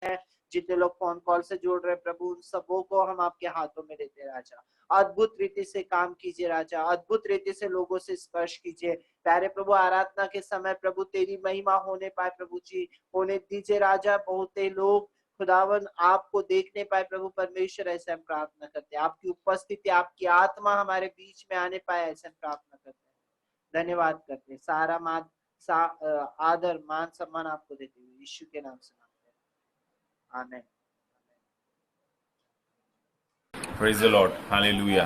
हैं, जितने लोग फोन कॉल से जुड़ रहे प्रभु, उन सबों को हम आपके हाथों में देते राजा। अद्भुत रीति से काम कीजिए राजा, अद्भुत रीति से लोगों से स्पर्श कीजिए प्यारे प्रभु। आराधना के समय प्रभु तेरी महिमा होने पाए प्रभु जी, होने दीजिए राजा। बहुत ही लोग खुदावन आपको देखने पाए प्रभु परमेश्वर, ऐसे हम प्रार्थना करते हैं। आपकी उपस्थिति, आपकी आत्मा हमारे बीच में आने पाए, ऐसे हम प्रार्थना करते हैं। धन्यवाद करते हैं। सारा आदर मान सम्मान आपको देते हुए यीशु के नाम से मांगते हैं, आमीन। Praise the Lord, hallelujah.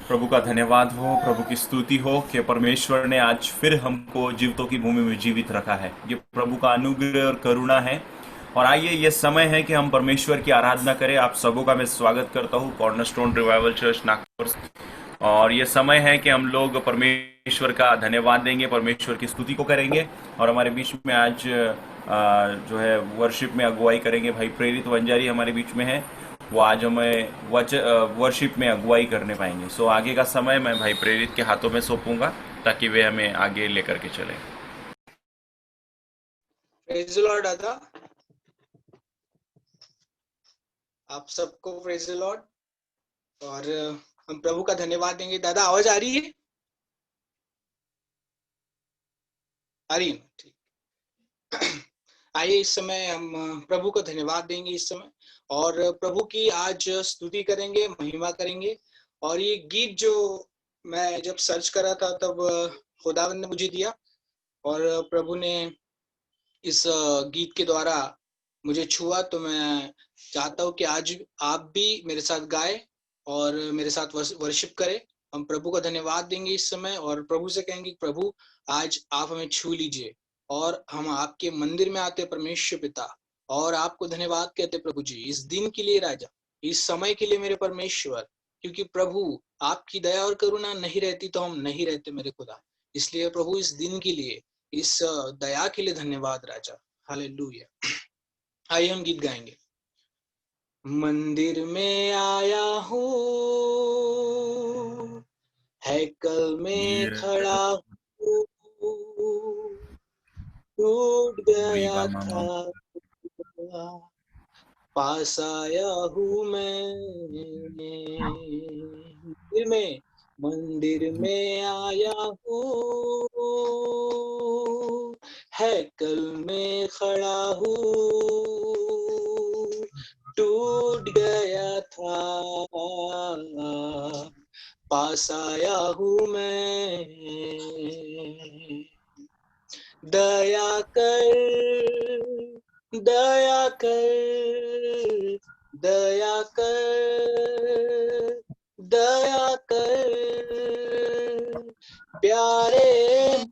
प्रभु का धन्यवाद हो, प्रभु की स्तुति हो कि परमेश्वर ने आज फिर हमको जीवितों की भूमि में जीवित रखा है। ये प्रभु का अनुग्रह और करुणा है। और आइए, ये समय है कि हम परमेश्वर की आराधना करें। आप सबों का मैं स्वागत करता हूँ कॉर्नरस्टोन रिवाइवल चर्च नागपुर। और ये समय है कि हम लोग परमेश्वर का धन्यवाद देंगे, परमेश्वर की स्तुति को करेंगे। और हमारे बीच में आज जो है वर्शिप में अगुवाई करेंगे भाई प्रेरित वंजारी हमारे बीच में है। वो आज हमें वर्शिप में अगुवाई करने पाएंगे। सो आगे का समय मैं भाई प्रेरित के हाथों में सौंपूंगा ताकि वे हमें आगे लेकर के चले। प्रेज द लॉर्ड दादा, आप सबको प्रेज द लॉर्ड। और हम प्रभु का धन्यवाद देंगे। दादा आवाज आ रही है? आ रही है? ठीक। आइए, इस समय हम प्रभु को धन्यवाद देंगे इस समय, और प्रभु की आज स्तुति करेंगे, महिमा करेंगे। और ये गीत जो मैं जब सर्च कर रहा था तब खुदावंद ने मुझे दिया, और प्रभु ने इस गीत के द्वारा मुझे छुआ। तो मैं चाहता हूँ कि आज आप भी मेरे साथ गाए और मेरे साथ वर्शिप करें। हम प्रभु का धन्यवाद देंगे इस समय, और प्रभु से कहेंगे प्रभु आज आप हमें छू लीजिए। और हम आपके मंदिर में आते परमेश्वर पिता, और आपको धन्यवाद कहते प्रभु जी इस दिन के लिए राजा, इस समय के लिए मेरे परमेश्वर, क्योंकि प्रभु आपकी दया और करुणा नहीं रहती तो हम नहीं रहते मेरे खुदा। इसलिए प्रभु इस दिन के लिए, इस दया के लिए धन्यवाद राजा। हालेलुया। आइए हम गीत गाएंगे। मंदिर में आया हूँ, हैकल में खड़ा हूँ, टूट गया था पास आया हूँ मैं। मंदिर में आया हूँ, हैकल में खड़ा हूँ, टूट गया था पास आया हूँ मैं। दया कर, दया कर, दया कर, दया कर, प्यारे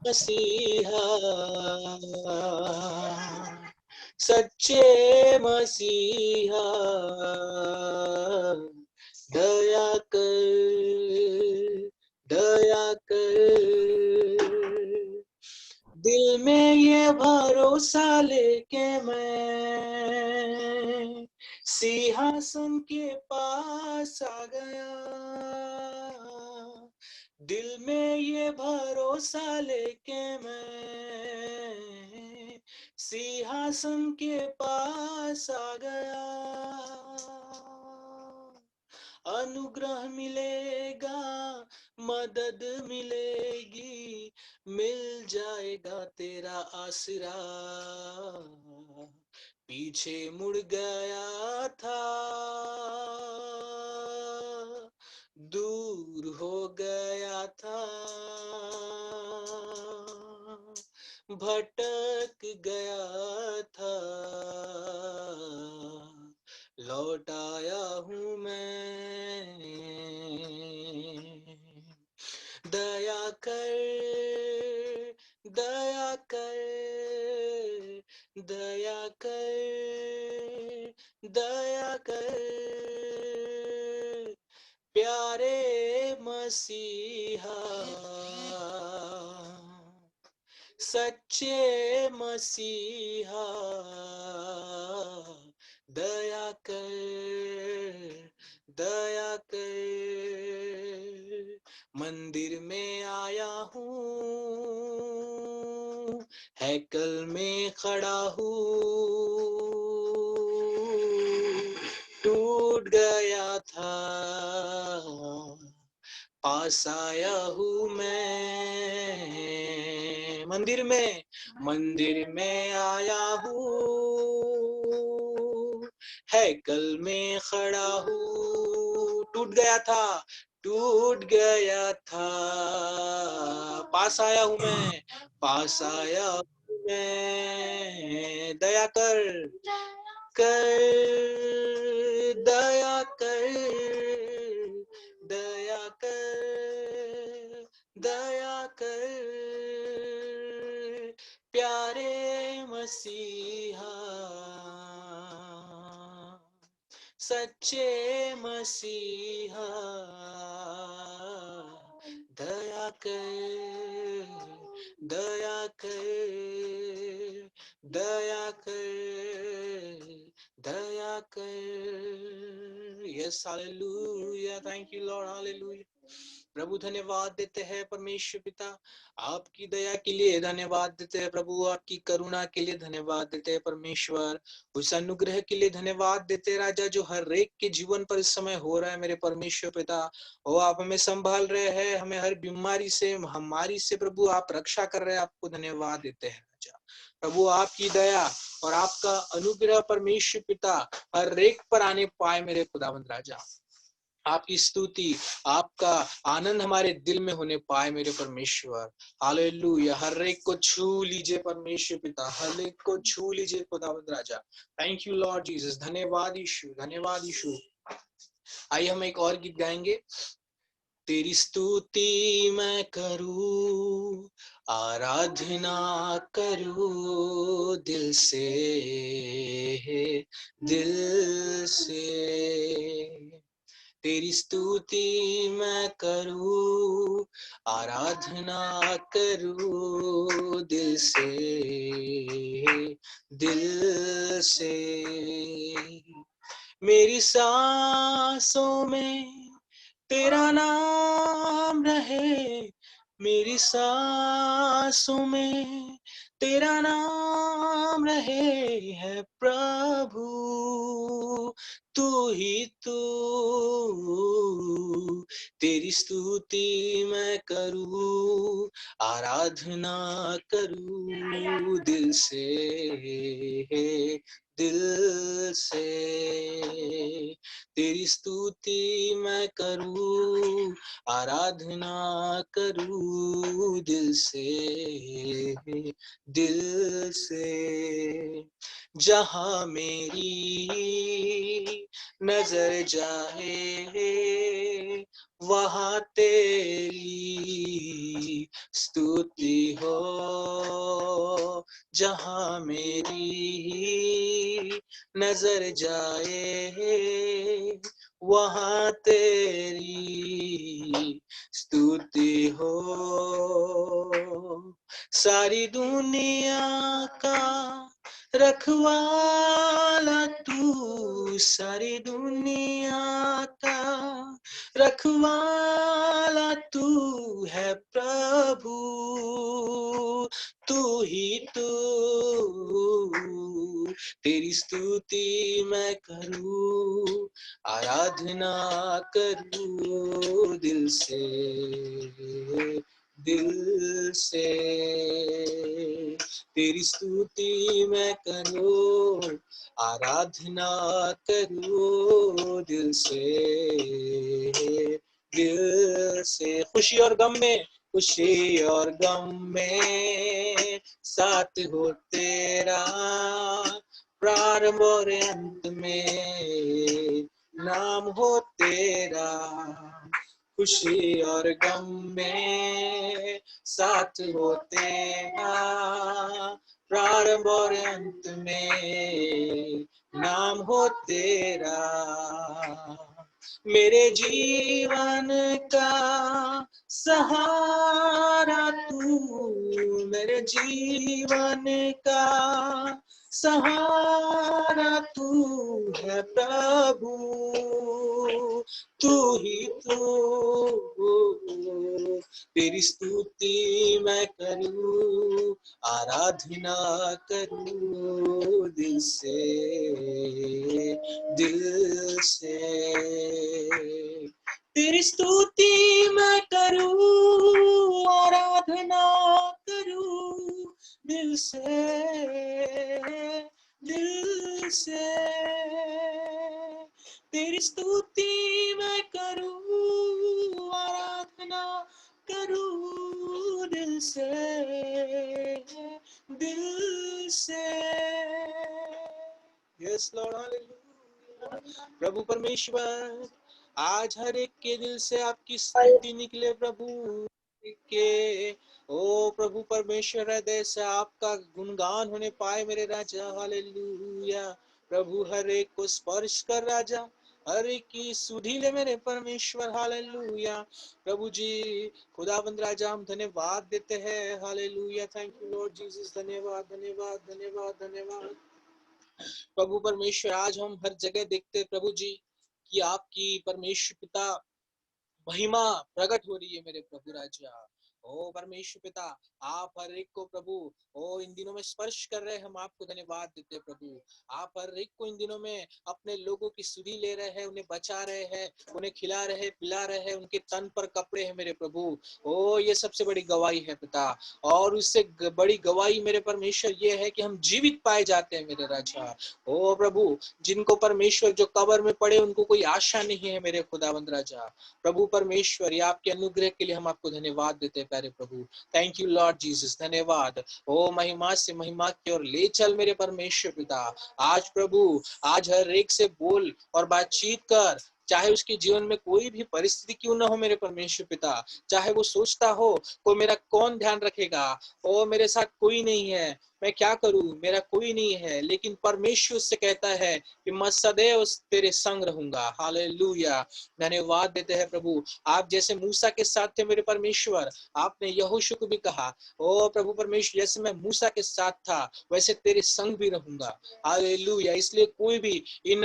मसीहा, सच्चे मसीहा, दया कर, दया कर। दिल में ये भरोसा लेके मैं सिंहासन के पास आ गया। दिल में ये भरोसा लेके मैं सिंहासन के पास आ गया। अनुग्रह मिलेगा, मदद मिलेगी, मिल जाएगा तेरा आसरा। पीछे मुड़ गया था, दूर हो गया था, भटक गया था, लौट आया हूँ मैं। दया कर, दया कर, दया कर, दया कर, प्यारे मसीहा, सच्चे मसीहा, दया कर, दया कर। मंदिर में आया हूँ, हैकल में खड़ा हूँ, टूट गया था, पास आया हूँ मैं, मंदिर में आया हूँ, हैकल में खड़ा हूँ। टूट गया था, पास आया हूँ मैं, दया कर दया कर प्यारे मसीहा, सच्चे मसीहा, दया कर। Yes, hallelujah, thank you Lord, hallelujah. प्रभु धन्यवाद देते हैं परमेश्वर पिता, आपकी दया के लिए धन्यवाद देते हैं प्रभु, आपकी करुणा के लिए धन्यवाद देते हैं परमेश्वर, उस अनुग्रह के लिए धन्यवाद देते हैं राजा जो हर एक के जीवन पर इस समय हो रहा है मेरे परमेश्वर पिता। ओ आप हमें संभाल रहे हैं, हमें हर बीमारी से महामारी से प्रभु आप रक्षा कर रहे हैं, आपको धन्यवाद देते हैं राजा। प्रभु आपकी दया और आपका अनुग्रह परमेश्वर पिता हर एक पर आने पाए मेरे खुदावंद राजा, आपकी स्तुति आपका आनंद हमारे दिल में होने पाए मेरे परमेश्वर। हालेलुया, हर एक को छू लीजिए परमेश्वर पिता, हर एक को छू लीजिए खुदावंद राजा। थैंक यू लॉर्ड जीसस, धन्यवाद यीशु, धन्यवाद यीशु। आइए हम एक और गीत गाएंगे। तेरी स्तुति मैं करूं, आराधना करूं दिल से, तेरी स्तुति मैं करूं, आराधना करूं दिल से। मेरी सांसों में तेरा नाम रहे, मेरी सांसों में तेरा नाम रहे, है प्रभु तू ही तू। तेरी स्तुति मैं करूं, आराधना करूं दिल से, तेरी स्तुति मैं करूं, आराधना करूं दिल से। जहां मेरी नजर जाए वहां तेरी स्तुति हो, जहां मेरी नजर जाए वहां तेरी स्तुति हो। सारी दुनिया का रखवाला तू, सारी दुनिया का रखवाला तू है प्रभु, तू ही तू। तेरी स्तुति मैं करूं, आराधना करूं दिल से, तेरी स्तुति मैं करूं, आराधना करूं दिल से। खुशी और गम में साथ हो तेरा, प्रारंभ और अंत में नाम हो तेरा। खुशी और गम में साथ हो तेरा, प्रारंभ और अंत में नाम हो तेरा। मेरे जीवन का सहारा तू, मेरे जीवन का सहारा तू है प्रभु, तू ही तू। तेरी स्तुति मैं करूं, आराधना करूं दिल से, तेरी स्तुति मैं करूं, आराधना करूं दिल से। तेरी स्तुति मैं करूं, आराधना करूं दिल से। Yes Lord, hallelujah. प्रभु परमेश्वर, आज हर एक के दिल से आपकी स्तुति निकले प्रभु के। ओ प्रभु परमेश्वर, हृदय से आपका गुणगान होने पाए मेरे राजा, हालेलुया। प्रभु हर एक को स्पर्श कर राजा, हर एक की सुधि ले मेरे परमेश्वर, हालेलुया। प्रभु जी खुदाबंद राजा, हम धन्यवाद देते हैं, hallelujah. Thank you Lord Jesus, धन्यवाद धन्यवाद धन्यवाद धन्यवाद। प्रभु परमेश्वर, आज हम हर जगह देखते हैं प्रभु जी कि आपकी परमेश्वर पिता महिमा प्रकट हो रही है मेरे प्रभु राजा। ओ परमेश्वर पिता, आप हर एक को प्रभु ओ इन दिनों में स्पर्श कर रहे हैं, हम आपको धन्यवाद देते हैं प्रभु। आप हर एक को इन दिनों में अपने लोगों की सुधि ले रहे हैं, उन्हें बचा रहे हैं, उन्हें खिला रहे हैं, पिला रहे हैं, उनके तन पर कपड़े हैं मेरे प्रभु। ओ ये सबसे बड़ी गवाही है पिता, और उससे बड़ी गवाही मेरे परमेश्वर ये है कि हम जीवित पाए जाते हैं मेरे राजा। ओ प्रभु, जिनको परमेश्वर जो कब्र में पड़े उनको कोई आशा नहीं है मेरे खुदावंद राजा। प्रभु परमेश्वर, ये आपके अनुग्रह के लिए हम आपको धन्यवाद देते हैं प्यारे प्रभु। थैंक यू लॉर्ड जीसस, धन्यवाद। ओ महिमा से महिमा की ओर ले चल मेरे परमेश्वर पिता। आज प्रभु, आज हर एक से बोल और बातचीत कर, चाहे उसके जीवन में कोई भी परिस्थिति क्यों ना हो मेरे परमेश्वर पिता। चाहे वो सोचता हो को मेरा कौन ध्यान रखेगा, ओ मेरे साथ कोई नहीं है, मैं क्या करूं, मेरा कोई नहीं है, लेकिन परमेश्वर उससे कहता है कि मैं सदैव तेरे संग रहूंगा, हालेलुया। धन्यवाद देते हैं प्रभु। आप जैसे मूसा के साथ थे मेरे परमेश्वर, आपने यहोशू को भी कहा, ओ प्रभु परमेश्वर, जैसे मैं मूसा के साथ था वैसे तेरे संग भी रहूंगा, हालेलुया। इसलिए कोई भी इन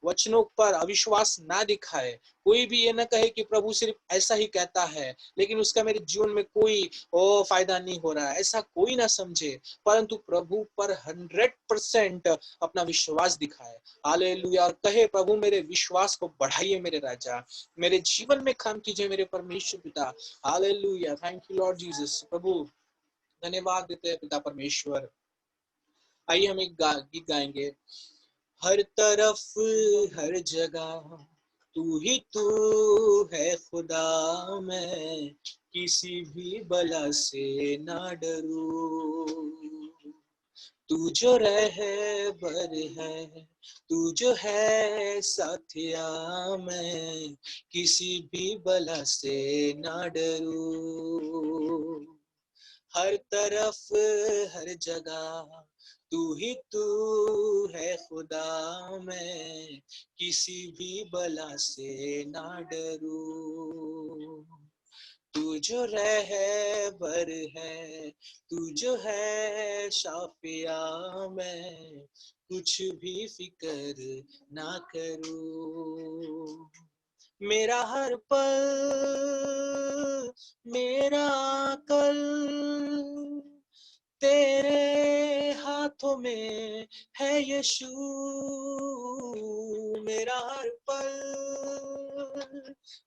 वचनों पर अविश्वास ना दिखाए, कोई भी ये ना कहे कि प्रभु सिर्फ ऐसा ही कहता है लेकिन उसका मेरे जीवन में कोई फायदा नहीं हो रहा है, ऐसा कोई ना समझे, परंतु प्रभु पर 100% अपना विश्वास दिखाए, हालेलुया। और कहे प्रभु मेरे विश्वास को बढ़ाइए मेरे राजा, मेरे जीवन में काम कीजिए मेरे परमेश्वर पिता, hallelujah. Thank you Lord Jesus. प्रभु धन्यवाद देते हैं पिता परमेश्वर। आइए हम एक गीत गाएंगे। हर तरफ हर जगह तू ही तू है खुदा, मैं किसी भी बला से ना डरूं। तू जो रहबर है, तू जो है साथिया, मैं किसी भी बला से ना डरूं। हर तरफ हर जगह तू ही तू है खुदा, मैं किसी भी बला से ना डरूं। तू जो रहबर है, तू जो है शाफिया, मैं कुछ भी फिक्र ना करूं। मेरा हर पल, मेरा कल तेरे हाथों में है यीशु। मेरा हर पल,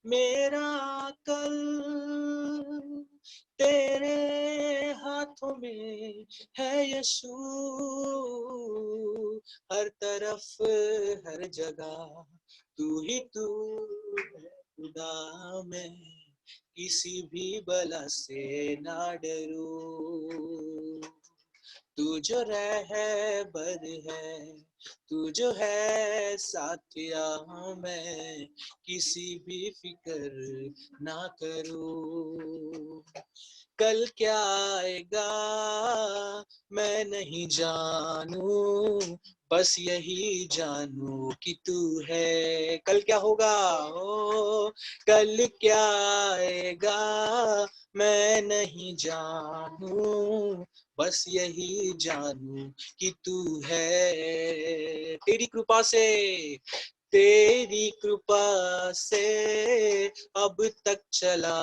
मेरा कल तेरे हाथों में है यीशु। हर तरफ हर जगह तू ही तू है खुदा, मैं किसी भी बला से ना डरूं। तू जो रहबर है, तू जो है साथिया, मैं किसी भी फिक्र ना करूं। कल क्या आएगा मैं नहीं जानू, बस यही जानू कि तू है। कल क्या होगा, ओ कल क्या आएगा मैं नहीं जानू, बस यही जानू कि तू है। तेरी कृपा से, तेरी कृपा से अब तक चला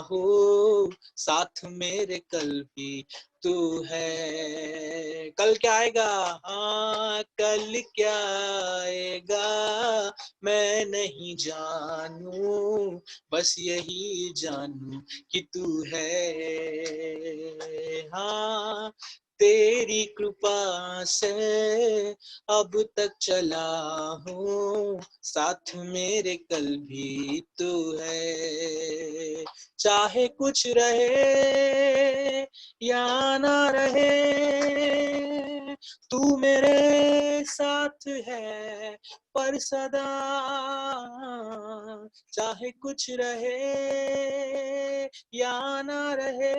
हूँ, साथ मेरे कल भी तू है। कल क्या आएगा, हाँ कल क्या आएगा मैं नहीं जानूं, बस यही जानूं कि तू है। हाँ, तेरी कृपा से अब तक चला हूँ, साथ मेरे कल भी तू है। चाहे कुछ रहे या ना रहे, तू मेरे साथ है पर सदा। चाहे कुछ रहे या ना रहे,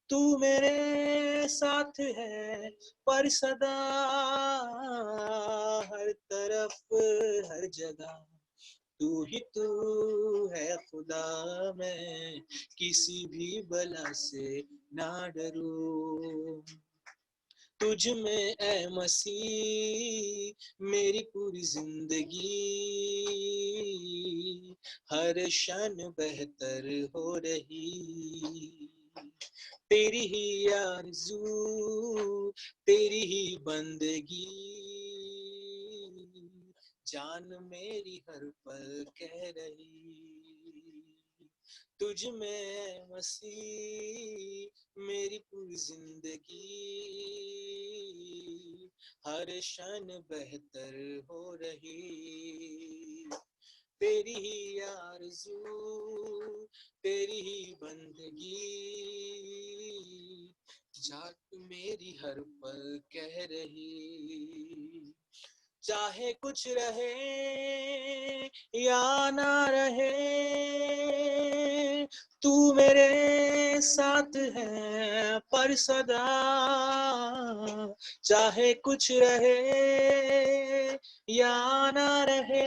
तू मेरे साथ है पर सदा। हर तरफ हर जगह तू ही तू है खुदा, मैं किसी भी बला से ना डरूं। तुझ में ऐ मसीह मेरी पूरी जिंदगी, हर क्षण बेहतर हो रही। तेरी ही आरज़ू, तेरी ही बंदगी, जान मेरी हर पल कह रही। तुझ में मसीह मेरी पूरी जिंदगी, हर क्षण बेहतर हो रही। तेरी ही आरज़ू, तेरी ही बंदगी, जान मेरी हर पल कह रही। चाहे कुछ रहे या ना रहे, तू मेरे साथ है पर सदा। चाहे कुछ रहे या ना रहे,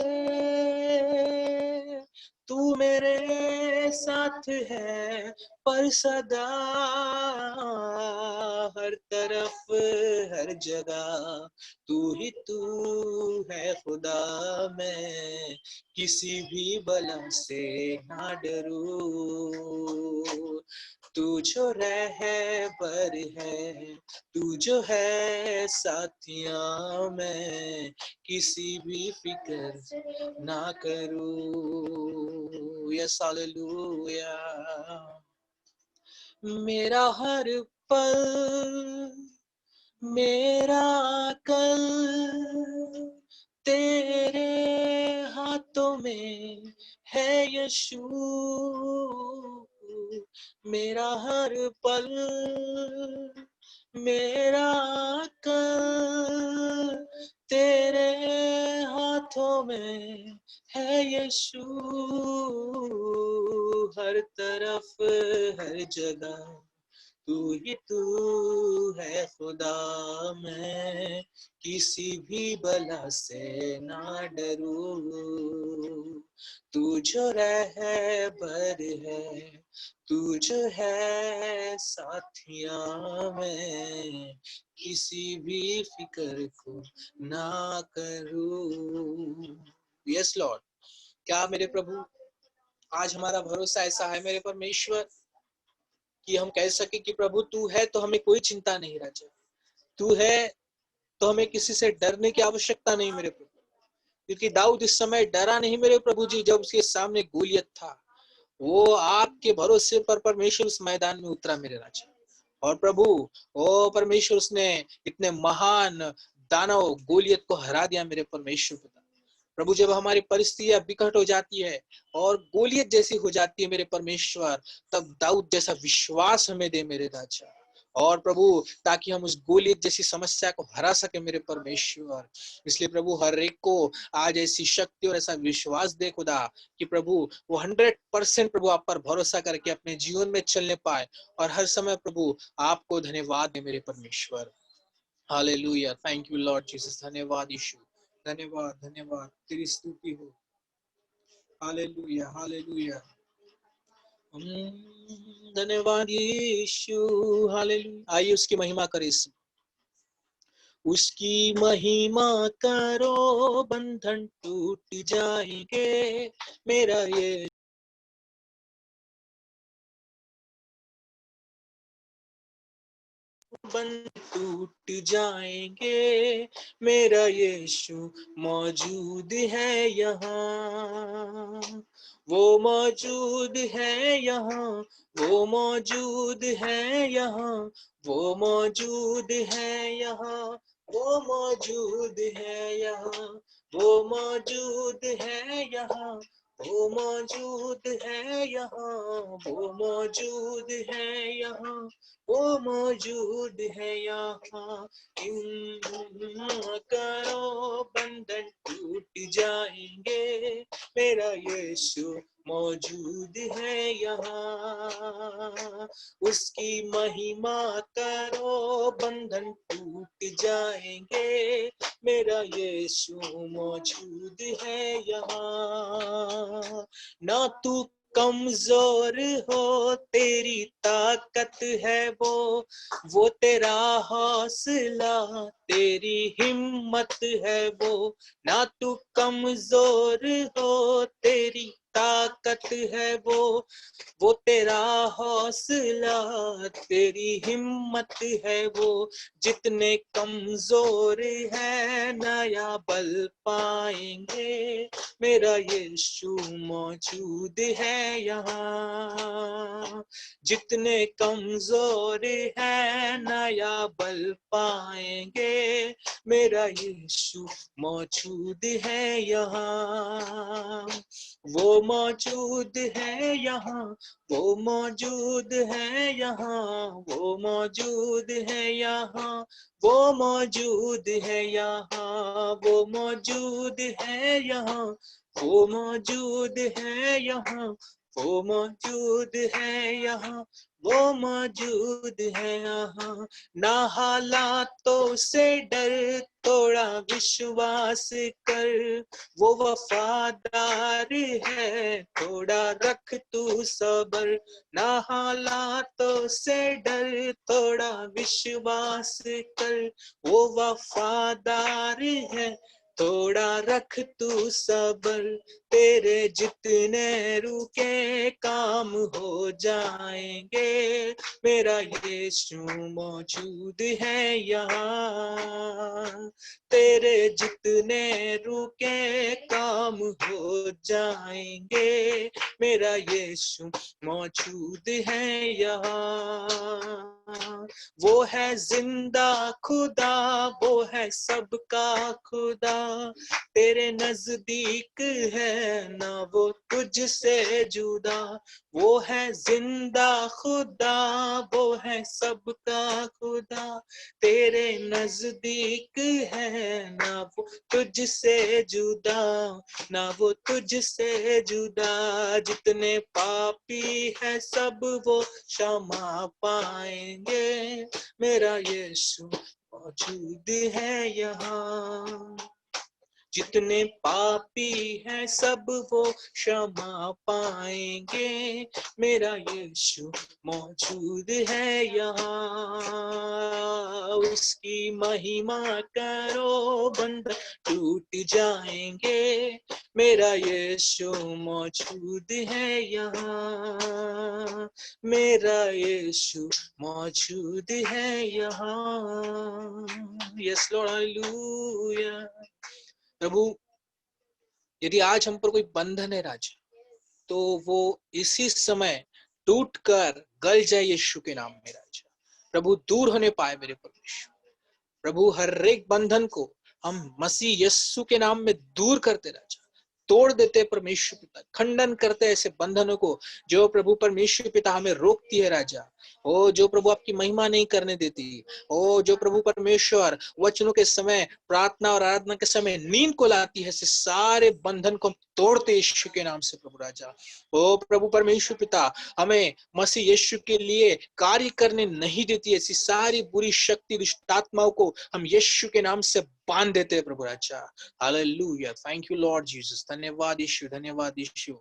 तू मेरे साथ है पर सदा। हर तरफ हर जगह तू ही तू है खुदा, मैं किसी भी बला से ना डरूं। तू जो रहबर है, तू जो है साथिया, मैं किसी भी फिक्र ना करूं। Yes hallelujah. मेरा हर पल, मेरा कल तेरे हाथों में है यीशु। मेरा हर पल, मेरा कल तेरे हाथों में है यीशु। हर तरफ हर जगह तू ही तू है खुदा, मैं किसी भी बला से ना डरूं। तू जो रहबर है, तू जो है साथिया, मैं किसी भी फिक्र को ना करूं। Yes Lord. क्या मेरे प्रभु, आज हमारा भरोसा ऐसा है मेरे परमेश्वर कि हम कह सके कि प्रभु तू है तो हमें कोई चिंता नहीं राजा, तू है तो हमें किसी से डरने की आवश्यकता नहीं मेरे प्रभु। क्योंकि दाऊद इस समय डरा नहीं मेरे प्रभु जी, जब उसके सामने गोलियत था, वो आपके भरोसे पर परमेश्वर उस मैदान में उतरा मेरे राजा। और प्रभु ओ परमेश्वर, उसने इतने महान दानव गोलियत को हरा दिया मेरे परमेश्वर पिता। प्रभु जब हमारी परिस्थितियां विकट हो जाती है और गोलियत जैसी हो जाती है मेरे परमेश्वर, तब दाऊद जैसा विश्वास हमें दे मेरे राजा। और प्रभु ताकि हम उस गोलियत जैसी समस्या को हरा सके मेरे परमेश्वर। इसलिए प्रभु हर एक को आज ऐसी शक्ति और ऐसा विश्वास दे खुदा कि प्रभु वो 100% प्रभु आप पर भरोसा करके अपने जीवन में चलने पाए। और हर समय प्रभु आपको धन्यवाद दे मेरे परमेश्वर। Hallelujah. Thank you Lord Jesus. धन्यवाद यीशु, धन्यवाद धन्यवाद, तेरी स्तुति हो। Hallelujah hallelujah. धन्यवाद यीशु। हालेलुया। आइए उसकी महिमा करें। उसकी महिमा करो, बंधन टूट जाएंगे। मेरा ये बंधन टूट जाएंगे, मेरा यीशु मौजूद है यहाँ, वो मौजूद है यहाँ, वो मौजूद है यहाँ, वो मौजूद है यहाँ, वो मौजूद है यहाँ, वो मौजूद है यहाँ, वो मौजूद है यहाँ, वो मौजूद है यहाँ, वो मौजूद है यहाँ। इन करो बंधन टूट जाएंगे, मेरा यीशु मौजूद है यहाँ, उसकी महिमा करो बंधन टूट जाएंगे, मेरा यीशु मौजूद है यहाँ। ना तू कमजोर हो, तेरी ताकत है वो तेरा हौसला, तेरी हिम्मत है वो। ना तू कमजोर हो, तेरी ताकत है वो तेरा हौसला, तेरी हिम्मत है वो। जितने कमजोर है नया बल पाएंगे, मेरा यीशु मौजूद है यहाँ। जितने कमजोर है नया बल पाएंगे, मेरा यीशु मौजूद है यहाँ, वो मौजूद है यहाँ, वो मौजूद है यहाँ, वो मौजूद है यहाँ, वो मौजूद है यहाँ, वो मौजूद है यहाँ, वो मौजूद है यहाँ, वो मौजूद है यहाँ, वो मौजूद है यहाँ। ना हालातों से डर, थोड़ा विश्वास कर, वो वफादार है, थोड़ा रख तू सबर। ना हालातों से डर, थोड़ा विश्वास कर, वो वफादार है, थोड़ा रख तू सबर। तेरे जितने रुके काम हो जाएंगे, मेरा यीशु मौजूद है यहाँ। तेरे जितने रुके काम हो जाएंगे, मेरा यीशु मौजूद है यहाँ। वो है जिंदा खुदा, वो है सबका खुदा, तेरे नजदीक है ना वो तुझसे जुदा। वो है जिंदा खुदा, वो है सबका खुदा, तेरे नजदीक है ना वो तुझसे जुदा, ना वो तुझसे जुदा। जितने पापी है सब वो क्षमा पाएंगे, मेरा यीशु मौजूद है यहाँ। जितने पापी हैं सब वो क्षमा पाएंगे, मेरा यीशु मौजूद है यहाँ। उसकी महिमा करो बंधन टूट जाएंगे, मेरा यीशु मौजूद है यहाँ। मेरा यीशु मौजूद है यहाँ। Yes Lord, hallelujah. प्रभु, यदि आज हम पर कोई बंधन है राजा, तो वो इसी समय टूट कर गल जाए यीशु के नाम में राजा। प्रभु, दूर होने पाए मेरे परमेश्वर। प्रभु, हर एक बंधन को हम मसीह यीशु के नाम में दूर करते राजा, तोड़ देते परमेश्वर पिता, खंडन करते ऐसे बंधनों को जो प्रभु परमेश्वर पिता हमें रोकती है राजा। ओ जो प्रभु आपकी महिमा नहीं करने देती, ओ जो प्रभु परमेश्वर वचनों के समय, प्रार्थना और आराधना के समय नींद को लाती है, ऐसे सारे बंधन को हम तोड़ते यीशु के नाम से प्रभु राजा। ओ प्रभु परमेश्वर पिता, हमें मसीह यीशु के लिए कार्य करने नहीं देती, ऐसी सारी बुरी शक्ति, दुष्ट आत्माओं को हम यीशु के नाम से बांध देते हैं प्रभु राजा। Hallelujah, thank you Lord Jesus. धन्यवाद यीशु, धन्यवाद यीशु।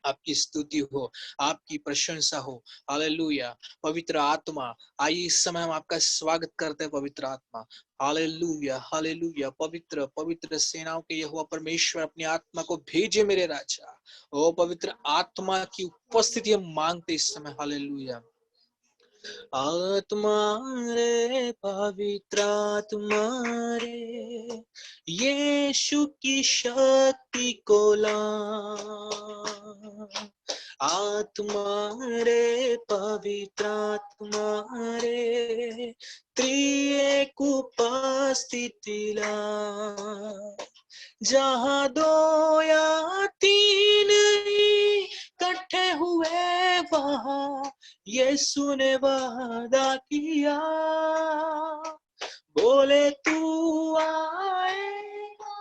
आपकी स्तुति हो, आपकी प्रशंसा हो। हालेलुया। पवित्र आत्मा, आइए इस समय हम आपका स्वागत करते हैं पवित्र आत्मा। Hallelujah, hallelujah. पवित्र पवित्र सेनाओं के यहोवा परमेश्वर, अपनी आत्मा को भेजे मेरे राजा। ओ पवित्र आत्मा की उपस्थिति हम मांगते इस समय। हालेलुया। आत्मा रे पवित्र आत्मा रे यीशु की शक्ति को ला। आत्मा रे पवित्र आत्मा रे त्रिएक उपस्थिति ला। जहाँ दो या तीन इकट्ठे हुए वहाँ यीशु ने वादा किया, बोले तू आएगा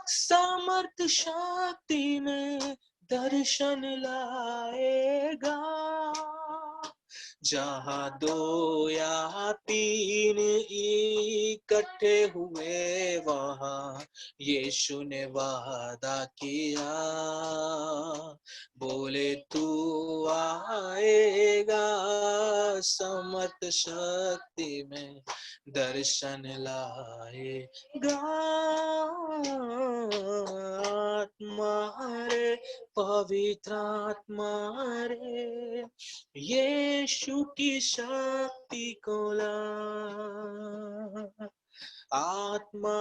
सामर्थ शक्ति में दर्शन लाएगा। जहाँ दो या तीन इकट्ठे हुए वहाँ यीशु ने वादा किया, बोले तू आएगा समर्थ शक्ति में दर्शन लाएगा। आत्मा रे पवित्र आत्मा रे यीशु की शक्ति को ला। आत्मा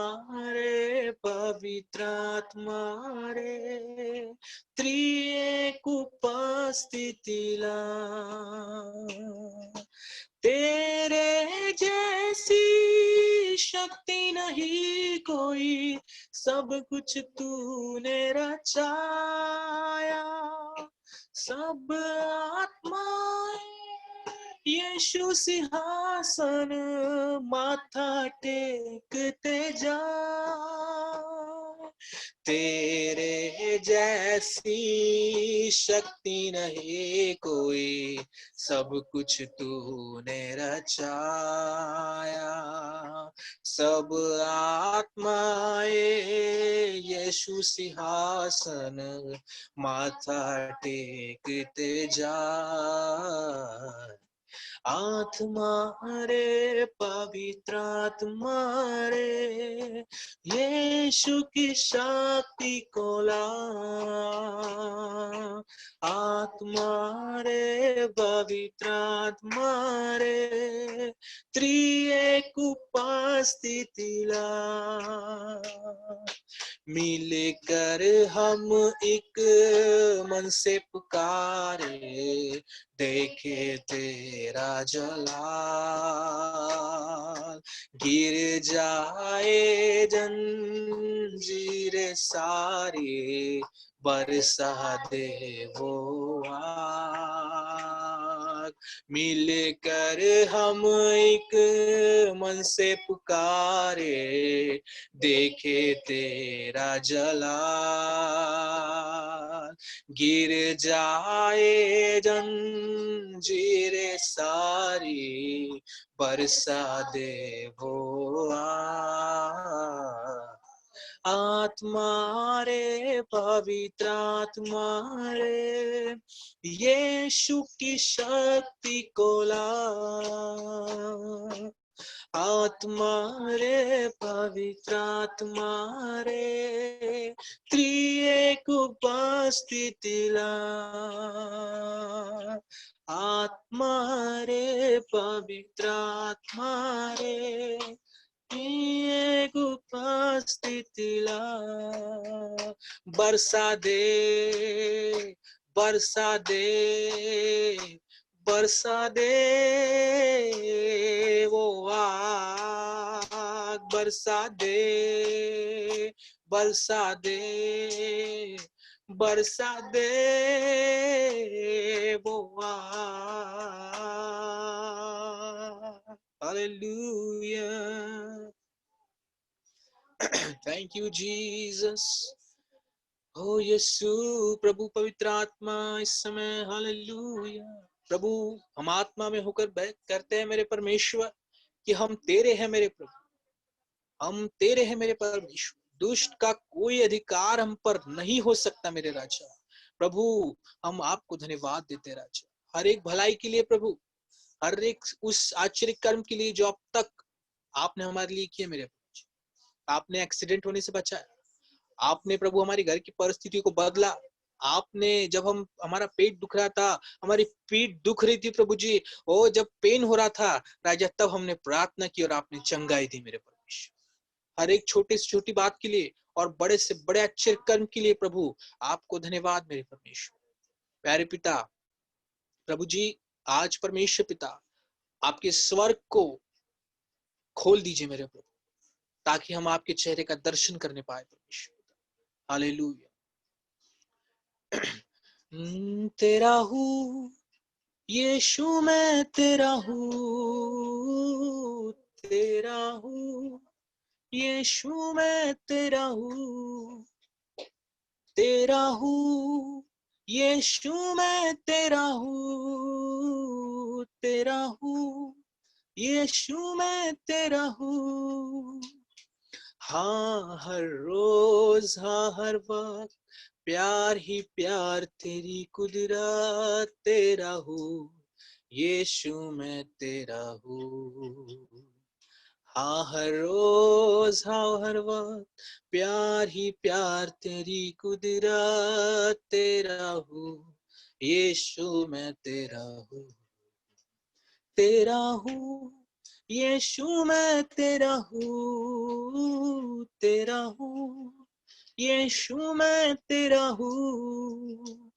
रे पवित्र आत्मा रे त्रिएक उपस्थिति ला। तेरे जैसी शक्ति नहीं कोई, सब कुछ तूने रचाया। सब आत्माएं यीशु सिंहासन माथा टेकते जा। तेरे जैसी शक्ति नहीं कोई, सब कुछ तूने रचाया। सब आत्माएं यीशु सिंहासन माथा टेकते जा। आत्मा रे पवित्र आत्मा रे यीशु की शक्ति को ला। आत्मा रे पवित्र आत्मा रे त्रिएक उपस्थिति ला। मिलकर हम एक मन से पुकारे, देखे तेरा जलाल। गिर जाए जंजीर सारी, बरसा दे वो आग। मिलकर हम एक मन से पुकारे, देखे तेरा जलाल। गिर जाए जंजीर सारी, बरसा दे वो आग। आत्मा रे पवित्र आत्मा रे यीशु की शक्ति को ला। आत्मा रे पवित्र आत्मा रे त्रिएक उपस्थिति ला। आत्मा रे पवित्र आत्मा रे त्रिएक उपस्थिति ला। बरसा दे, बरसा दे, बरसा दे वो आग। बरसा दे, बरसा दे, बरसा दे वो आग। Hallelujah. Thank you, Jesus. ओ यीशु प्रभु पवित्र आत्मा इस समय हालेलुया। प्रभु हम आत्मा में होकर करते हैं मेरे परमेश्वर कि हम तेरे हैं मेरे प्रभु, हम तेरे हैं मेरे परमेश्वर। दुष्ट का कोई अधिकार हम पर नहीं हो सकता मेरे राजा। प्रभु हम आपको धन्यवाद देते राजा, हर एक भलाई के लिए प्रभु, हर एक उस आश्चर्य कर्म के लिए जो अब तक आपने हमारे लिए किए मेरे प्रभु। आपने एक्सीडेंट होने से बचाया, आपने प्रभु हमारी घर की परिस्थितियों को बदला, आपने जब हमारा पेट दुख रहा था, हमारी पीठ दुख रही थी प्रभु जी, ओ जब पेन हो रहा था राजा, तब हमने प्रार्थना की और आपने चंगाई दी मेरे परमेश्वर। हर एक छोटी से छोटी बात के लिए और बड़े से बड़े अच्छे कर्म के लिए प्रभु आपको धन्यवाद मेरे परमेश्वर। प्यारे पिता प्रभु जी, आज परमेश्वर पिता आपके स्वर्ग को खोल दीजिए मेरे प्रभु, ताकि हम आपके चेहरे का दर्शन करने पाए परमेश्वर। हालेलुया। तेरा हूँ यीशु, मैं तेरा हूँ, तेरा हूँ यीशु, मैं तेरा हूँ, तेरा हूँ यीशु, मैं तेरा हूँ, तेरा हूँ यीशु, मैं तेरा हूँ। हाँ हर रोज, हाँ हर वक्त प्यार ही प्यार, तेरी कुदरत, तेरा हूँ यीशु, मैं तेरा हूँ। हाँ हर रोज, हाँ हर वक्त प्यार ही प्यार, तेरी कुदरत, तेरा हूँ यीशु, मैं तेरा हूँ, तेरा हूँ यीशु, मैं तेरा हूँ, तेरा हूँ यीशु, मैं तेरा हूँ,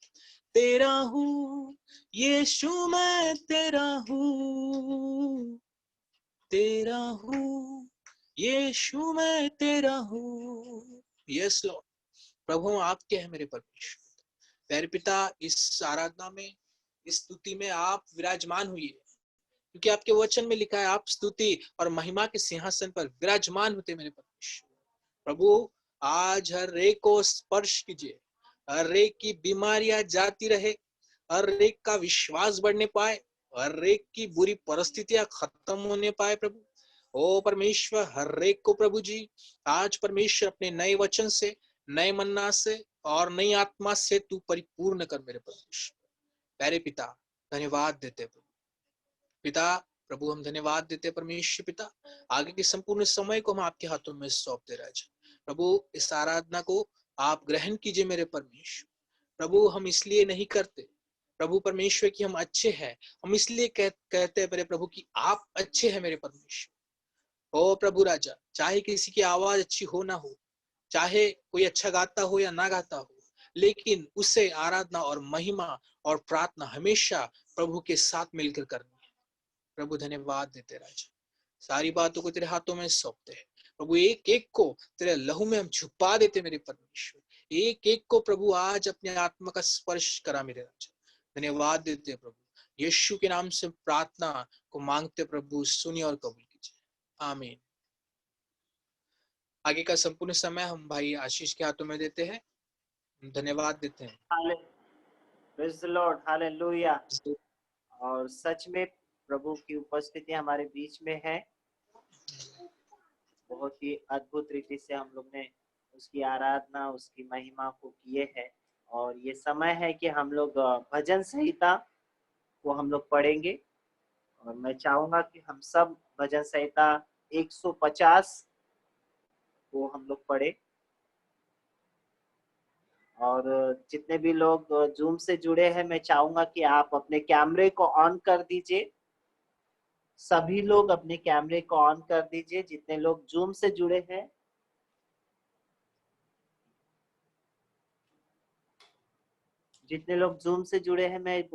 तेरा हूँ यीशु, मैं तेरा हूँ, तेरा हूँ यीशु, मैं तेरा हूँ। यस लॉर्ड, प्रभु हम आपके हैं मेरे परमेश्वर। प्यारे पिता, इस आराधना में, इस स्तुति में आप विराजमान हुई है, क्योंकि आपके वचन में लिखा है आप स्तुति और महिमा के सिंहासन पर विराजमान होते मेरे परमेश्वर। प्रभु आज हर एक को स्पर्श कीजिए, हर एक की बीमारियां जाती रहे, हर एक का विश्वास बढ़ने पाए, हर एक की बुरी परिस्थितियां खत्म होने पाए प्रभु। ओ परमेश्वर, हर एक को प्रभु जी आज परमेश्वर अपने नए वचन से, नए मन्ना से और नई आत्मा से तू परिपूर्ण कर मेरे परमेश्वर। प्यारे पिता धन्यवाद देते प्रभु। पिता प्रभु हम धन्यवाद देते परमेश्वर पिता, आगे के संपूर्ण समय को हम आपके हाथों में सौंपते राजा। प्रभु इस आराधना को आप ग्रहण कीजिए मेरे परमेश्वर। प्रभु हम इसलिए नहीं करते प्रभु परमेश्वर कि हम अच्छे हैं, हम इसलिए कहते हैं मेरे प्रभु कि आप अच्छे हैं मेरे परमेश्वर। ओ प्रभु राजा, चाहे किसी की आवाज अच्छी हो ना हो, चाहे कोई अच्छा गाता हो या ना गाता हो, लेकिन उसे आराधना और महिमा और प्रार्थना हमेशा प्रभु के साथ मिलकर करनी है। प्रभु धन्यवाद देते राजा, सारी बातों को तेरे हाथों में सौंपते हैं प्रभु। एक एक को तेरे लहू में हम छुपा देते मेरे परमेश्वर। एक एक को प्रभु आज अपने आत्मा का स्पर्श करा मेरे राजा। धन्यवाद देते प्रभु, यीशु के नाम से प्रार्थना को मांगते प्रभु, सुनिए और कबूल कीजिए, आमीन। आगे का संपूर्ण समय हम भाई आशीष के हाथों में देते हैं, धन्यवाद देते हैं। Praise the Lord, hallelujah. और सच में प्रभु की उपस्थिति हमारे बीच में है। बहुत ही अद्भुत रीति से हम लोग ने उसकी आराधना, उसकी महिमा को किए हैं। और ये समय है कि हम लोग भजन संहिता को हम लोग पढ़ेंगे। और मैं चाहूंगा कि हम सब भजन संहिता 150 को हम लोग पढ़े। और जितने भी लोग जूम से जुड़े हैं, मैं चाहूंगा कि आप अपने कैमरे को ऑन कर दीजिए। सभी लोग अपने कैमरे को ऑन कर दीजिए, जितने लोग जूम से जुड़े हैं। जितने लोग जूम से जुड़े हैं, मैं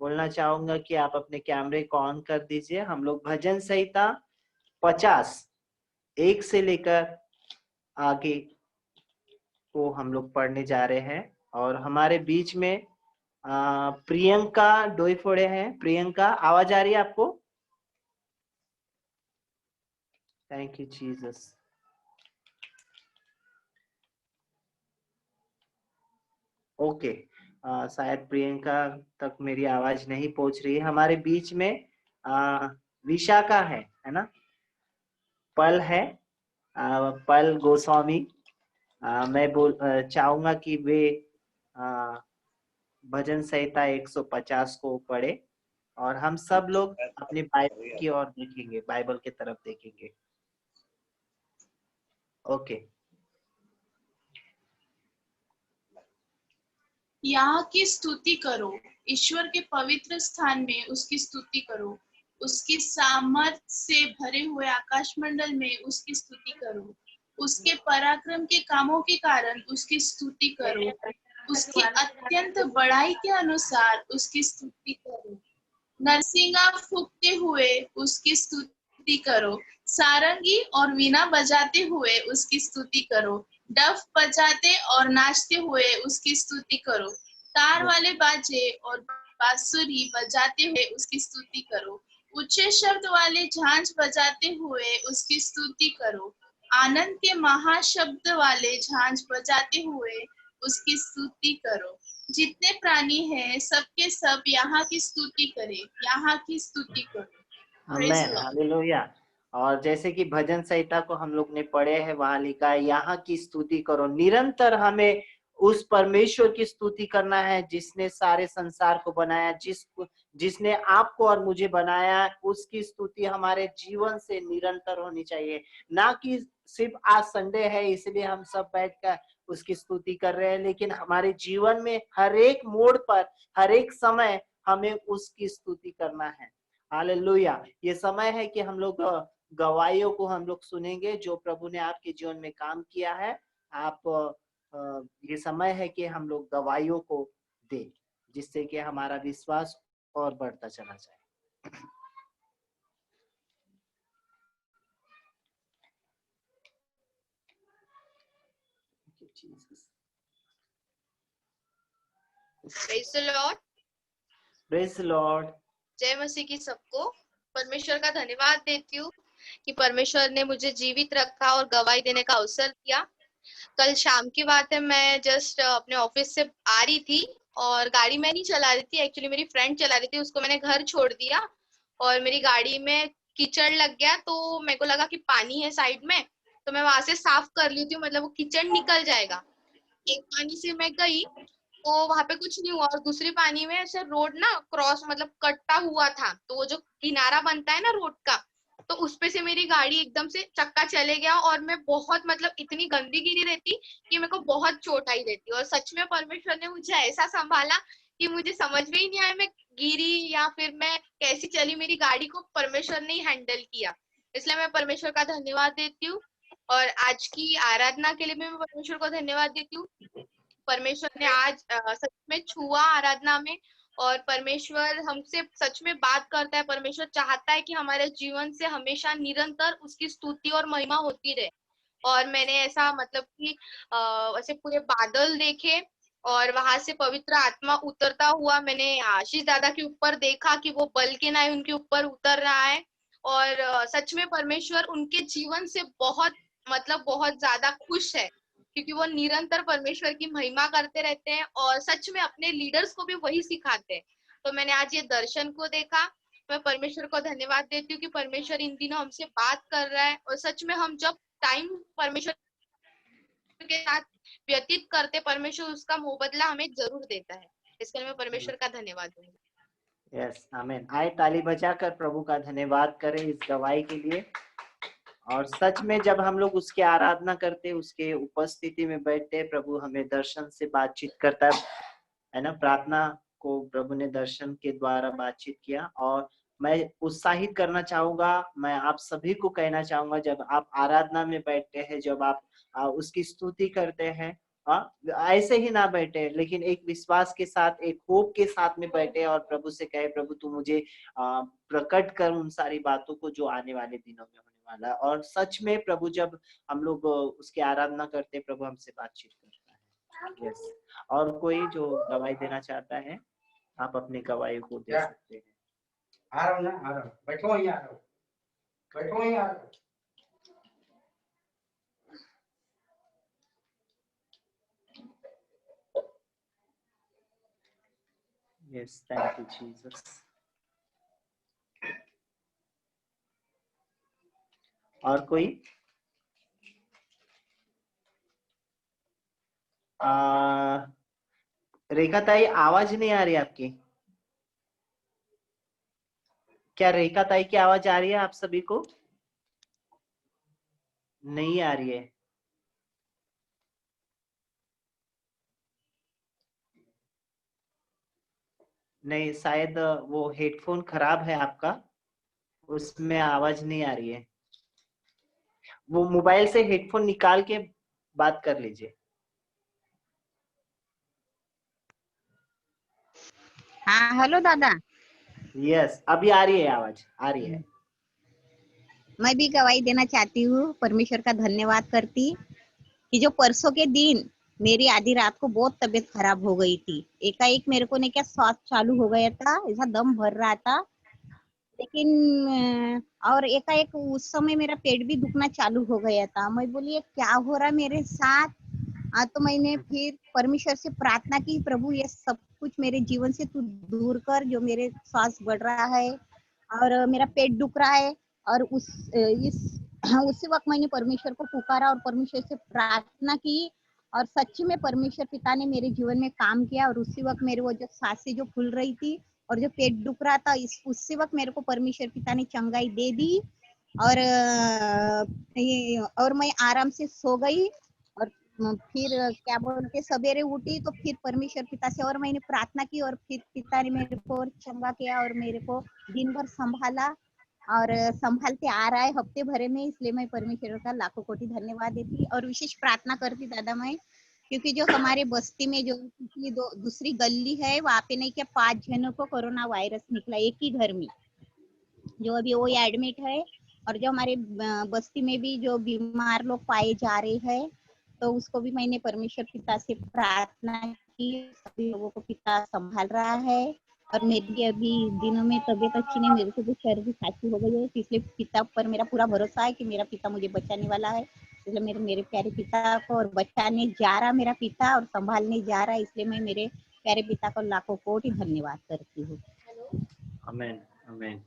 बोलना चाहूंगा कि आप अपने कैमरे को ऑन कर दीजिए। हम लोग भजन संहिता 50 1 से लेकर आगे को हम लोग पढ़ने जा रहे हैं। और हमारे बीच में प्रियंका डोईफोड़े हैं। प्रियंका, आवाज आ रही है आपको? Thank you Jesus. ओके, शायद प्रियंका तक मेरी आवाज नहीं पहुंच रही है। हमारे बीच में विशाखा है ना? पल है, पल गोस्वामी। मैं चाहूंगा कि वे भजन संहिता 150 को पढ़े। और हम सब लोग अपनी बाइबल की ओर देखेंगे, बाइबल की तरफ देखेंगे। ओके। यहाँ की स्तुति करो, ईश्वर के पवित्र स्थान में उसकी स्तुति करो, उसकी सामर्थ से भरे हुए आकाश मंडल में उसकी स्तुति करो, उसके पराक्रम के कामों के कारण उसकी स्तुति करो, उसकी अत्यंत बड़ाई के अनुसार उसकी स्तुति करो, नरसिंगा फूंकते हुए उसकी स्तुति करो, सारंगी और वीणा बजाते हुए उसकी स्तुति करो, डफ बजाते और नाचते हुए उसकी स्तुति करो, तार वाले बाजे और बांसुरी बजाते हुए उसकी स्तुति करो, ऊंचे शब्द वाले झांझ बजाते हुए उसकी स्तुति करो, आनंद के महाशब्द वाले झांझ बजाते हुए उसकी स्तुति करो, जितने प्राणी हैं सबके सब यहाँ की स्तुति करें, यहाँ की स्तुति करो। Praise amen, the Lord. Hallelujah. और जैसे कि भजन संहिता को हम लोग ने पढ़े हैं, वहां लिखा है यहाँ की स्तुति करो। निरंतर हमें उस परमेश्वर की स्तुति करना है जिसने सारे संसार को बनाया, जिसने आपको और मुझे बनाया, उसकी स्तुति हमारे जीवन से निरंतर होनी चाहिए। ना कि सिर्फ आज संडे है इसलिए हम सब बैठकर उसकी स्तुति कर रहे हैं, लेकिन हमारे जीवन में हर एक मोड़ पर, हर एक समय हमें उसकी स्तुति करना है। हालेलुया। ये समय है कि हम लोग गवाहियों को हम लोग सुनेंगे जो प्रभु ने आपके जीवन में काम किया है। आप ये समय है कि हम लोग गवाहियों को दें, जिससे कि हमारा विश्वास और बढ़ता चला जाए। Praise the Lord. Praise Lord. जय मसीह की सबको। परमेश्वर का धन्यवाद देती हूँ कि परमेश्वर ने मुझे जीवित रखा और गवाही देने का अवसर दिया। कल शाम की बात है, मैं जस्ट अपने ऑफिस से आ रही थी और गाड़ी मैं नहीं चला रही थी, एक्चुअली मेरी फ्रेंड चला रही थी, उसको मैंने घर छोड़ दिया और मेरी गाड़ी में कीचड़ लग गया। तो मेरे को लगा कि पानी है साइड में, तो मैं वहां से साफ कर ली थी, मतलब वो कीचड़ निकल जाएगा। एक पानी से मैं गई तो वहां पे कुछ नहीं हुआ और दूसरी पानी में ऐसे रोड ना क्रॉस मतलब कटा हुआ था, तो वो जो किनारा बनता है ना रोड का, तो उस पे से मेरी गाड़ी एकदम से चक्का चले गया और मैं बहुत मतलब इतनी गंदी गिरी रहती कि मेरे को बहुत चोट आई रहती। और सच में परमेश्वर ने मुझे ऐसा संभाला कि मुझे समझ में ही नहीं आया मैं गिरी या फिर मैं कैसी चली, मेरी गाड़ी को परमेश्वर ने हैंडल किया। इसलिए मैं परमेश्वर का धन्यवाद देती हूँ और आज की आराधना के लिए मैं परमेश्वर को धन्यवाद देती हूँ। परमेश्वर ने आज सच में छुआ आराधना में और परमेश्वर हमसे सच में बात करता है। परमेश्वर चाहता है कि हमारे जीवन से हमेशा निरंतर उसकी स्तुति और महिमा होती रहे। और मैंने ऐसा मतलब कि ऐसे पूरे बादल देखे और वहां से पवित्र आत्मा उतरता हुआ मैंने आशीष दादा के ऊपर देखा कि वो बल के नाय उनके ऊपर उतर रहा है। और सच में परमेश्वर उनके जीवन से बहुत मतलब बहुत ज्यादा खुश है, क्योंकि वो निरंतर परमेश्वर की महिमा करते रहते हैं और सच में अपने लीडर्स को भी वही सिखाते हैं। तो मैंने आज ये दर्शन को देखा। मैं परमेश्वर को धन्यवाद देती हूँ कि परमेश्वर इन दिनों हमसे बात कर रहा है और सच में हम जब टाइम परमेश्वर के साथ व्यतीत करते, परमेश्वर उसका मुबदला हमें जरूर देता है। इसके लिए मैं परमेश्वर का धन्यवाद दूंगी। यस, आमीन। आए ताली बजाकर प्रभु का धन्यवाद करें इस गवाही के लिए। और सच में जब हम लोग उसकी आराधना करते, उसके उपस्थिति में बैठते, प्रभु हमें दर्शन से बातचीत करता है ना। प्रार्थना को प्रभु ने दर्शन के द्वारा बातचीत किया। और मैं उत्साहित करना चाहूंगा, मैं आप सभी को कहना चाहूंगा, जब आप आराधना में बैठते हैं, जब आप उसकी स्तुति करते हैं, ऐसे ही ना बैठे, लेकिन एक विश्वास के साथ, एक होप के साथ में बैठे और प्रभु से कहे, प्रभु तू मुझे प्रकट कर उन सारी बातों को जो आने वाले दिनों में होने वाला है। और सच में प्रभु जब हम लोग उसकी आराधना करते, प्रभु हमसे बातचीत करता है। यस। और कोई जो गवाही देना चाहता है, आप अपनी गवाही को दे सकते हैं। आ रहा हूँ ना, आ रहा हूँ, बैठो वहीं, आ रहा हूँ, बैठो वहीं, आ रहा हूँ। Yes, thank you, Jesus. और कोई? रेखा ताई, आवाज नहीं आ रही आपकी। क्या रेखा ताई की आवाज आ रही है आप सभी को? नहीं आ रही है। नहीं, शायद वो हेडफोन खराब है आपका, उसमें आवाज नहीं आ रही है। वो मोबाइल से हेडफोन निकाल के बात कर लीजिए। हाँ हेलो दादा। यस, अभी आ रही है, आवाज आ रही है। मैं भी गवाही देना चाहती हूँ, परमेश्वर का धन्यवाद करती कि जो परसों के दिन मेरी आधी रात को बहुत तबीयत खराब हो गई थी। एकाएक मेरे को नहीं क्या श्वास चालू हो गया था, ऐसा दम भर रहा था। लेकिन और एकाएक उस समय मेरा पेट भी दुखना चालू हो गया था। मैं बोली ये क्या हो रहा है मेरे साथ। तो मैंने फिर परमेश्वर से प्रार्थना की, प्रभु ये सब कुछ मेरे जीवन से तू दूर कर, जो मेरे श्वास बढ़ रहा है और मेरा पेट दुख रहा है। और उसी वक्त मैंने परमेश्वर को पुकारा और परमेश्वर से प्रार्थना की और सच्ची में परमेश्वर पिता ने मेरे जीवन में काम किया। और उसी वक्त मेरे वो जो सांसें जो फूल रही थी और जो पेट दुख रहा था, उसी वक्त मेरे को परमेश्वर पिता ने चंगाई दे दी। और और मैं आराम से सो गई। और फिर क्या बोलते सवेरे उठी तो फिर परमेश्वर पिता से और मैंने प्रार्थना की और फिर पिता ने मेरे को और चंगा किया और मेरे को दिन भर संभाला और संभालते आ रहा है हफ्ते भरे में। इसलिए मैं परमेश्वर का लाखों कोटि धन्यवाद देती और विशेष प्रार्थना करती दादा मैं, क्योंकि जो हमारे बस्ती में जो दूसरी गली है वहाँ पे नहीं क्या 5 जनों को कोरोना वायरस निकला एक ही घर में, जो अभी वो एडमिट है। और जो हमारे बस्ती में भी जो बीमार लोग पाए जा रहे हैं, तो उसको भी मैंने परमेश्वर पिता से प्रार्थना की। सभी लोगों को पिता संभाल रहा है। और मेरी अभी दिनों में तबीयत अच्छी नहीं, मेरे को भी सर्दी खांसी हो गई है, इसलिए पिता पर मेरा पूरा भरोसा है कि मेरा पिता मुझे बचाने वाला है। इसलिए मेरे प्यारे पिता को और बचाने जा रहा मेरा पिता और संभालने जा रहा है, इसलिए मैं मेरे प्यारे पिता को लाखों कोटि धन्यवाद करती हूँ। आमीन, आमीन,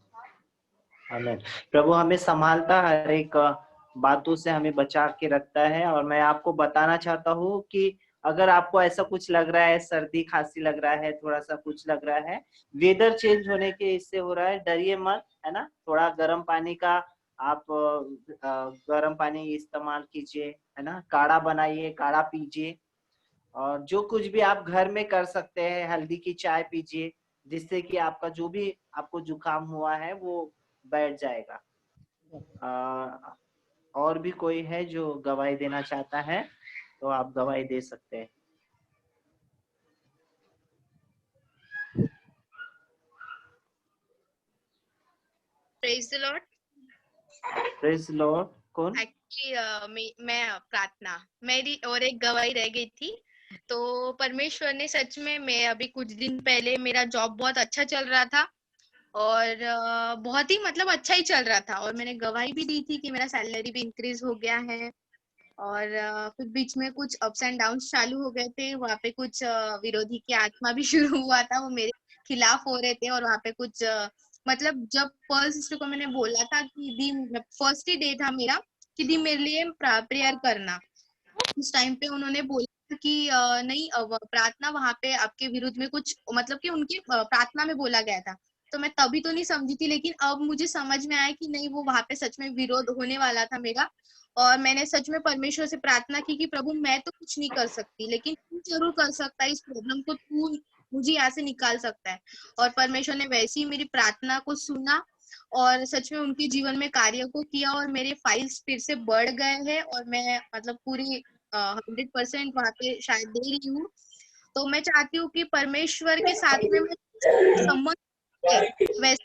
आमीन। प्रभु हमें संभालता, हर एक बातों से हमें बचा के रखता है। और मैं आपको बताना चाहता हूँ कि अगर आपको ऐसा कुछ लग रहा है, सर्दी खांसी लग रहा है, थोड़ा सा कुछ लग रहा है, वेदर चेंज होने के इससे हो रहा है, डरिए मत, है ना। थोड़ा गर्म पानी का आप गर्म पानी इस्तेमाल कीजिए, है ना। काढ़ा बनाइए, काढ़ा पीजिए। और जो कुछ भी आप घर में कर सकते हैं, हल्दी की चाय पीजिए, जिससे कि आपका जो भी आपको जुकाम हुआ है वो बैठ जाएगा। और भी कोई है जो गवाही देना चाहता है तो आप गवाही दे सकते हैं। Praise the Lord. Praise Lord. कौन? एक्चुअली मैं प्रार्थना, मेरी और एक गवाही रह गई थी। तो परमेश्वर ने सच में, मैं अभी कुछ दिन पहले मेरा जॉब बहुत अच्छा चल रहा था और बहुत ही मतलब अच्छा ही चल रहा था और मैंने गवाही भी दी थी कि मेरा सैलरी भी इंक्रीज हो गया है। और फिर बीच में कुछ अप्स एंड डाउन्स चालू हो गए थे, वहाँ पे कुछ विरोधी की आत्मा भी शुरू हुआ था, वो मेरे खिलाफ हो रहे थे। और वहाँ पे कुछ मतलब जब पर्ल सिस्टर को मैंने बोला था कि दी फर्स्ट ही डे था मेरा कि दी मेरे लिए प्रेयर करना, उस टाइम पे उन्होंने बोला कि नहीं प्रार्थना वहां पे आपके विरुद्ध में कुछ मतलब कि उनकी प्रार्थना में बोला गया था। तो मैं तभी तो नहीं समझी थी, लेकिन अब मुझे समझ में आया कि नहीं, वो वहां पे सच में विरोध होने वाला था मेरा। और मैंने सच में परमेश्वर से प्रार्थना की कि प्रभु मैं तो कुछ नहीं कर सकती, लेकिन तू जरूर कर सकता है, इस प्रॉब्लम को तू मुझे यहाँ से निकाल सकता है। और परमेश्वर ने वैसे ही मेरी प्रार्थना को सुना और सच में उनके जीवन में कार्य को किया और मेरे फाइल्स फिर से बढ़ गए हैं और मैं मतलब पूरी 100% वहां पे शायद दे रही हूँ। तो मैं चाहती हूँ कि परमेश्वर के साथ में मैं संबंध है वैसे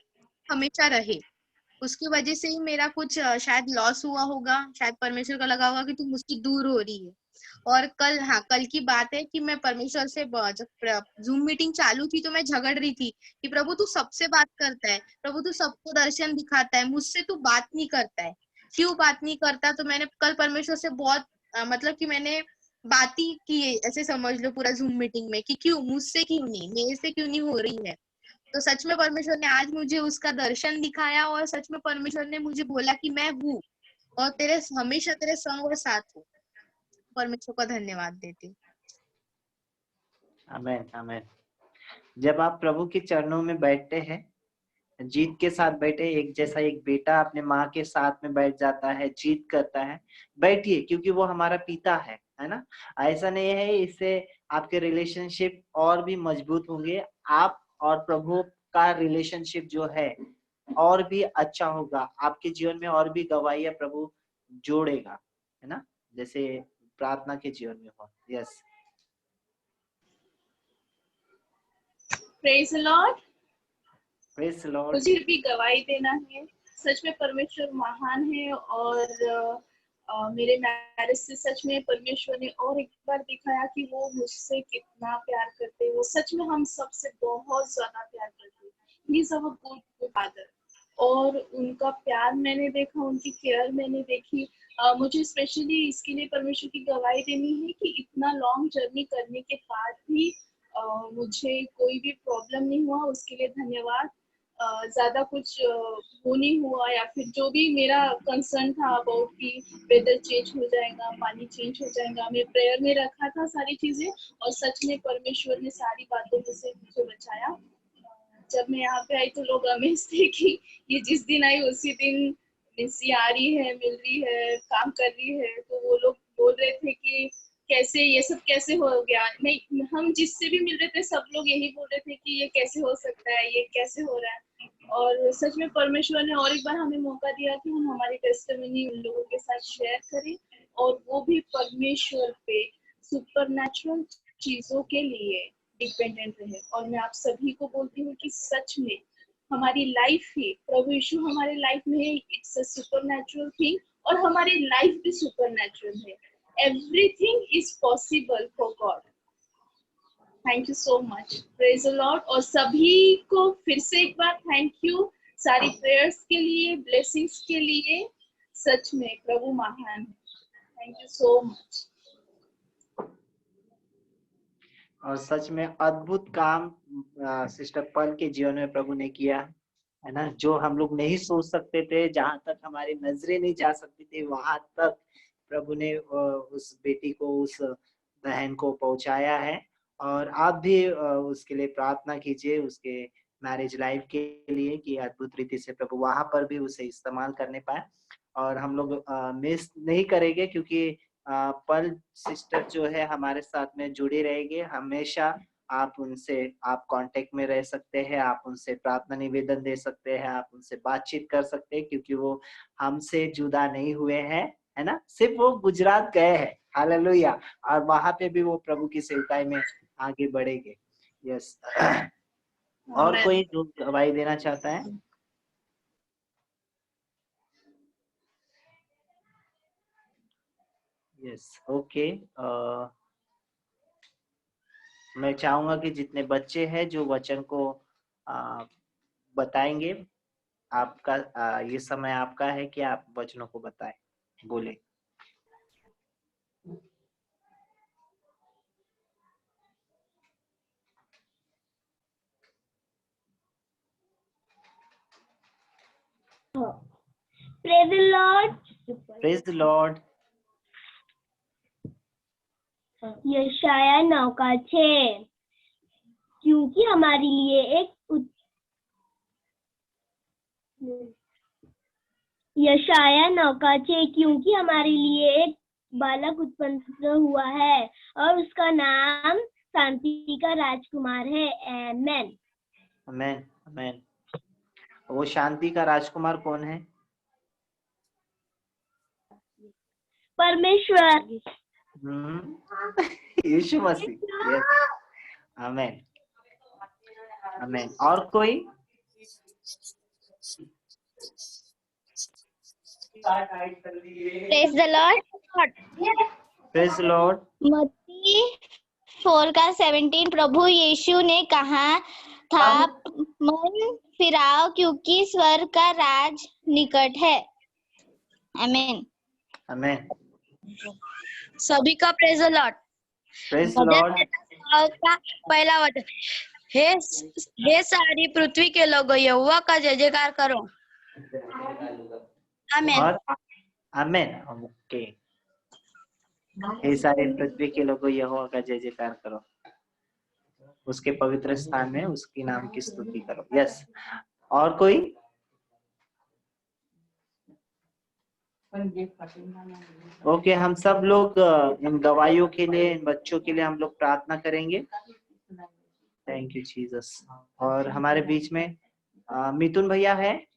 हमेशा रहे। उसकी वजह से ही मेरा कुछ शायद लॉस हुआ होगा, शायद परमेश्वर को लगा होगा कि तू मुझसे दूर हो रही है। और कल की बात है कि मैं परमेश्वर से जब जूम मीटिंग चालू थी तो मैं झगड़ रही थी कि प्रभु तू सबसे बात करता है, प्रभु तू सबको दर्शन दिखाता है, मुझसे तू बात नहीं करता है, क्यों बात नहीं करता। तो मैंने कल परमेश्वर से बहुत मतलब कि मैंने बात ही की है, ऐसे समझ लो पूरा जूम मीटिंग में कि क्यों मुझसे क्यों नहीं, मेरे से क्यों नहीं हो रही है। तो सच में परमेश्वर ने आज मुझे उसका दर्शन दिखाया और सच में परमेश्वर ने मुझे बोला कि मैं हूँ और तेरे हमेशा तेरे संग और साथ हूँ। परमेश्वर का धन्यवाद देती हूँ। आमीन, आमीन। जब आप प्रभु के चरणों में बैठते हैं, जीत के साथ बैठे, एक जैसा एक बेटा अपने माँ के साथ में बैठ जाता है, जीत करता है, बैठिए, क्योंकि वो हमारा पिता है ना। ऐसा नहीं है, इससे आपके रिलेशनशिप और भी मजबूत होंगे, आप और प्रभु का रिलेशनशिप जो है और भी अच्छा होगा, आपके जीवन में और भी गवाहियां प्रभु जोड़ेगा, है ना, जैसे प्रार्थना के जीवन में हो। Yes, praise the Lord. Praise the Lord. मुझे भी गवाही देना है, सच में परमेश्वर महान है और मेरे मैरिज से सच में परमेश्वर ने और एक बार दिखाया कि वो मुझसे कितना प्यार करते हैं। वो सच में हम सबसे बहुत ज्यादा प्यार करते हैं। He is our good father. और उनका प्यार मैंने देखा, उनकी केयर मैंने देखी। मुझे स्पेशली इसके लिए परमेश्वर की गवाही देनी है कि इतना लॉन्ग जर्नी करने के बाद भी मुझे कोई भी प्रॉब्लम नहीं हुआ, उसके लिए धन्यवाद। ज्यादा कुछ वो नहीं हुआ, या फिर जो भी मेरा कंसर्न था अबाउट कि वेदर चेंज हो जाएगा, पानी चेंज हो जाएगा, मैं प्रेयर में रखा था सारी चीजें, और सच में परमेश्वर ने सारी बातों में से मुझे बचाया। जब मैं यहाँ पे आई तो लोग अमेज थे कि ये जिस दिन आई उसी दिन निस्सी आ रही है, मिल रही है, काम कर रही है। तो वो लोग बोल रहे थे कि कैसे ये सब कैसे हो गया। नहीं, हम जिससे भी मिल रहे थे सब लोग यही बोल रहे थे कि ये कैसे हो सकता है, ये कैसे हो रहा है। और सच में परमेश्वर ने और एक बार हमें मौका दिया कि हम हमारी टेस्टिमनी उन लोगों के साथ शेयर करें, और वो भी परमेश्वर पे सुपरनैचुरल चीजों के लिए डिपेंडेंट रहे। और मैं आप सभी को बोलती हूँ कि सच में हमारी लाइफ ही, प्रभु यीशु हमारे लाइफ में है, इट्स अ सुपरनैचुरल थिंग, और हमारी लाइफ भी सुपरनैचुरल है। Everything is possible for God. Thank you so much, praise the Lord. और सभी को फिर से एक बार थैंक यू सारी प्रेयर्स के लिए, ब्लेसिंग्स के लिए। सच में प्रभु महान है। Thank you so much. और सच में अद्भुत काम सिस्टर पल के जीवन में प्रभु ने किया, है ना, जो हम लोग नहीं सोच सकते थे, जहां तक हमारी नजरें नहीं जा सकती थी, वहां तक प्रभु ने उस बेटी को, उस बहन को पहुंचाया है। और आप भी उसके लिए प्रार्थना कीजिए, उसके मैरिज लाइफ के लिए, कि अद्भुत रीति से प्रभु वहां पर भी उसे इस्तेमाल करने पाए। और हम लोग मिस नहीं करेंगे, क्योंकि पल सिस्टर जो है हमारे साथ में जुड़ी रहेगी हमेशा। आप उनसे, आप कांटेक्ट में रह सकते हैं, आप उनसे प्रार्थना निवेदन दे सकते हैं, आप उनसे बातचीत कर सकते हैं, क्योंकि वो हमसे जुदा नहीं हुए हैं, है ना, सिर्फ वो गुजरात गए हैं। हालेलुया। और वहां पे भी वो प्रभु की सेवकाई में आगे बढ़ेंगे। यस। और कोई जो गवाही देना चाहता है? Yes, okay. मैं चाहूंगा कि जितने बच्चे हैं जो वचन को बताएंगे, आपका ये समय आपका है कि आप वचनों को बताएं, बोले। Praise the Lord. Praise the Lord. यशाया 9:6 क्योंकि हमारे लिए यशाया 9:6 क्योंकि हमारे लिए एक बालक उत्पन्न हुआ है और उसका नाम शांति का राजकुमार है। आमेन। आमेन, आमेन। वो शांति का राजकुमार कौन है? परमेश्वर। यीशु मसीह। यस, आमेन, आमेन। और कोई? Praise the Lord. Praise the Lord. मत्ती 4:17 प्रभु यीशु ने कहा था, मन फिराओ क्योंकि स्वर्ग का राज निकट है। आमेन, आमेन। सभी का praise the Lord. Praise the Lord. का पहला वचन, हे सारी पृथ्वी के लोगों यहोवा का जय जयकार करो। आमेन। और आमेन, ओके। हे सारे पृथ्वी के लोगों यहोवा का जय जयकार करो, उसके पवित्र स्थान में उसके नाम की स्तुति करो। यस। और कोई? ओके, हम सब लोग इन गवाहियों के लिए, इन बच्चों के लिए हम लोग प्रार्थना करेंगे। Thank you Jesus. और हमारे बीच में मिथुन भैया है।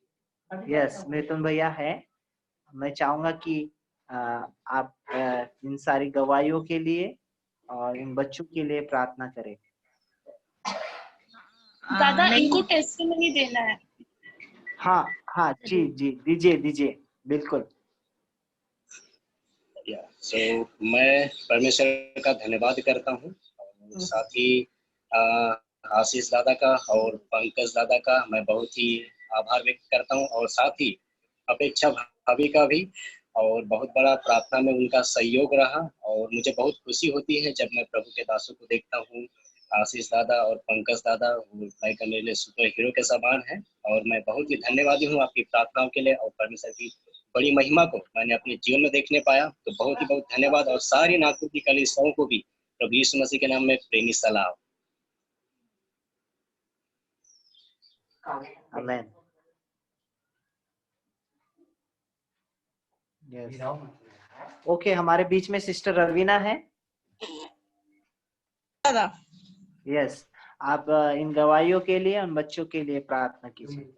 यस, मिथुन भैया है। मैं चाहूंगा कि आप इन सारी गवाहियों के लिए और इन बच्चों के लिए प्रार्थना करें। दादा इनको टेस्टिमनी देना है। हाँ हाँ जी जी, दीजिए दीजिए, बिल्कुल। सो मैं परमेश्वर का धन्यवाद करता हूँ, साथ ही आशीष दादा का और पंकज दादा का मैं बहुत ही आभार व्यक्त करता हूँ, और साथ ही अपेक्षा भाभी का भी, और बहुत बड़ा प्रार्थना में उनका सहयोग रहा। और मुझे बहुत खुशी होती है जब मैं प्रभु के दासों को देखता हूँ। आशीष दादा और पंकज दादा भाई का मेरे लिए सुपर हीरो के समान है, और मैं बहुत ही धन्यवादी हूँ आपकी प्रार्थनाओं के लिए, और परमेश्वर की बड़ी महिमा को मैंने अपने जीवन में देखने पाया। तो बहुत ही बहुत धन्यवाद, और सारी नागपुर की कलीसियाओं को भी प्रभु यीशु मसीह के नाम में प्रेमी सलाम। आमेन। Yes, okay. हमारे बीच में सिस्टर रवीना है। यस, आप इन गवाहियों के लिए, उन बच्चों के लिए प्रार्थना कीजिए।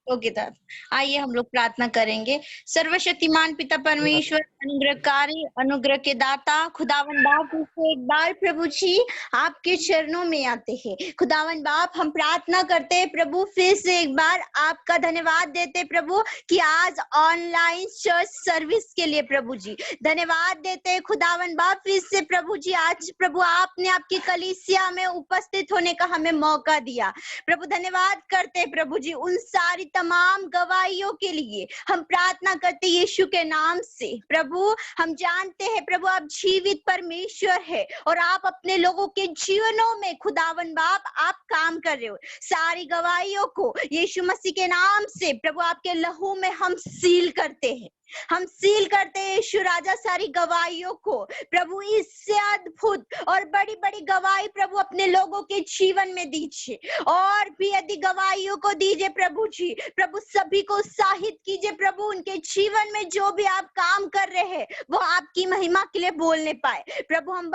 ओके दादा, आइए हम लोग प्रार्थना करेंगे। सर्वशक्तिमान पिता परमेश्वर, अनुग्रहकारी, अनुग्रह के दाता खुदावन बाप, एक बार प्रभु जी आपके चरणों में आते हैं। खुदावन बाप, हम प्रार्थना करते हैं प्रभु, फिर से एक बार आपका धन्यवाद देते प्रभु कि आज ऑनलाइन चर्च सर्विस के लिए प्रभु जी धन्यवाद देते हैं। खुदावन बाप, फिर से प्रभु जी आज प्रभु आपने आपकी कलीसिया में उपस्थित होने का हमें मौका दिया। प्रभु धन्यवाद करते प्रभु जी उन सारी तमाम गवाहियों के लिए हम प्रार्थना करते यीशु के नाम से। प्रभु हम जानते हैं प्रभु आप जीवित परमेश्वर है, और आप अपने लोगों के जीवनों में खुदावन बाप आप काम कर रहे हो। सारी गवाहियों को यीशु मसीह के नाम से प्रभु आपके लहू में हम सील करते हैं, हम सील करते हैं यीशु राजा सारी गवाहियों को। प्रभु इससे अद्भुत और बड़ी बड़ी गवाही प्रभु अपने लोगों के जीवन में दीजिए, और भी अधिक गवाहियों को दीजिए प्रभु जी। प्रभु सभी को उत्साहित कीजिए प्रभु, उनके जीवन में जो भी आप काम कर रहे हैं वो आपकी महिमा के लिए बोलने पाए। प्रभु हम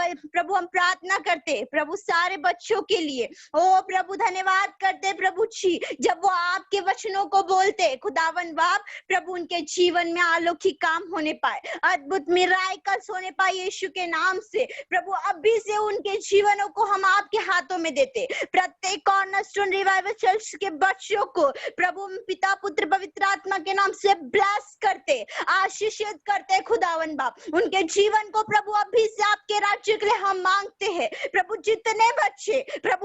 प्रार्थना करते प्रभु सारे बच्चों के लिए। ओ प्रभु धन्यवाद करते प्रभु जी, जब वो आपके वचनों को बोलते खुदावन बाप प्रभु उनके जीवन में अलौकिक काम होने पाए, अद्भुत मिराकल्स होने पाए यीशु के नाम से। प्रभु अभी से उनके जीवनों को हम आपके हाथों में देते। प्रत्येक कॉर्नरस्टोन रिवाइवल चर्च के बच्चों को प्रभु पिता पुत्र पवित्र आत्मा के नाम से ब्लेस करते, आशीषित करते खुदावन बाप। उनके जीवन को प्रभु अभी से आपके राज्य के लिए हम मांगते हैं। प्रभु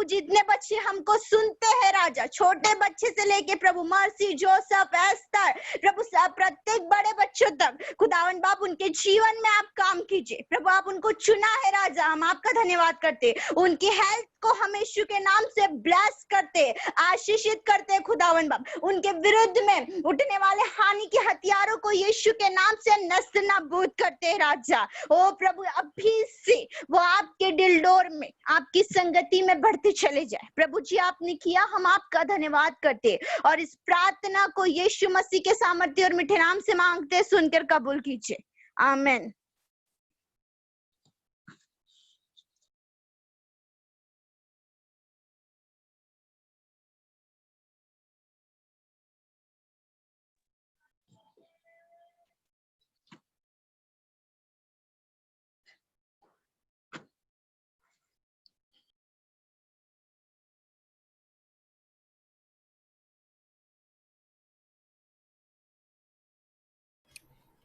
जितने बच्चे हमको सुनते हैं राजा, छोटे बच्चे से लेके प्रभु मर्सी, जोसेफ, एस्तर, प्रभु प्रत्येक बड़े बच्चों तक खुदावन बाप उनके जीवन में आप काम कीजिए। प्रभु आप उनको चुना है राजा, हम आपका धन्यवाद करते। उनकी हेल्थ को हम यीशु के नाम से ब्लेस करते, आशीषित करते खुदावन बाप। उनके विरुद्ध में उठने वाले हानि के हथियारों को यीशु के नाम से नष्ट नाबूद करते राजा। ओ प्रभु अभी से वो आपके दिलडोर में आपकी संगति में बढ़ते चले जाए। प्रभु जी आपने किया, हम आपका धन्यवाद करते, और इस प्रार्थना को यीशु मसीह के सामर्थ्य और मीठे नाम से मांगते, सुनकर कबूल कीजिए। आमीन।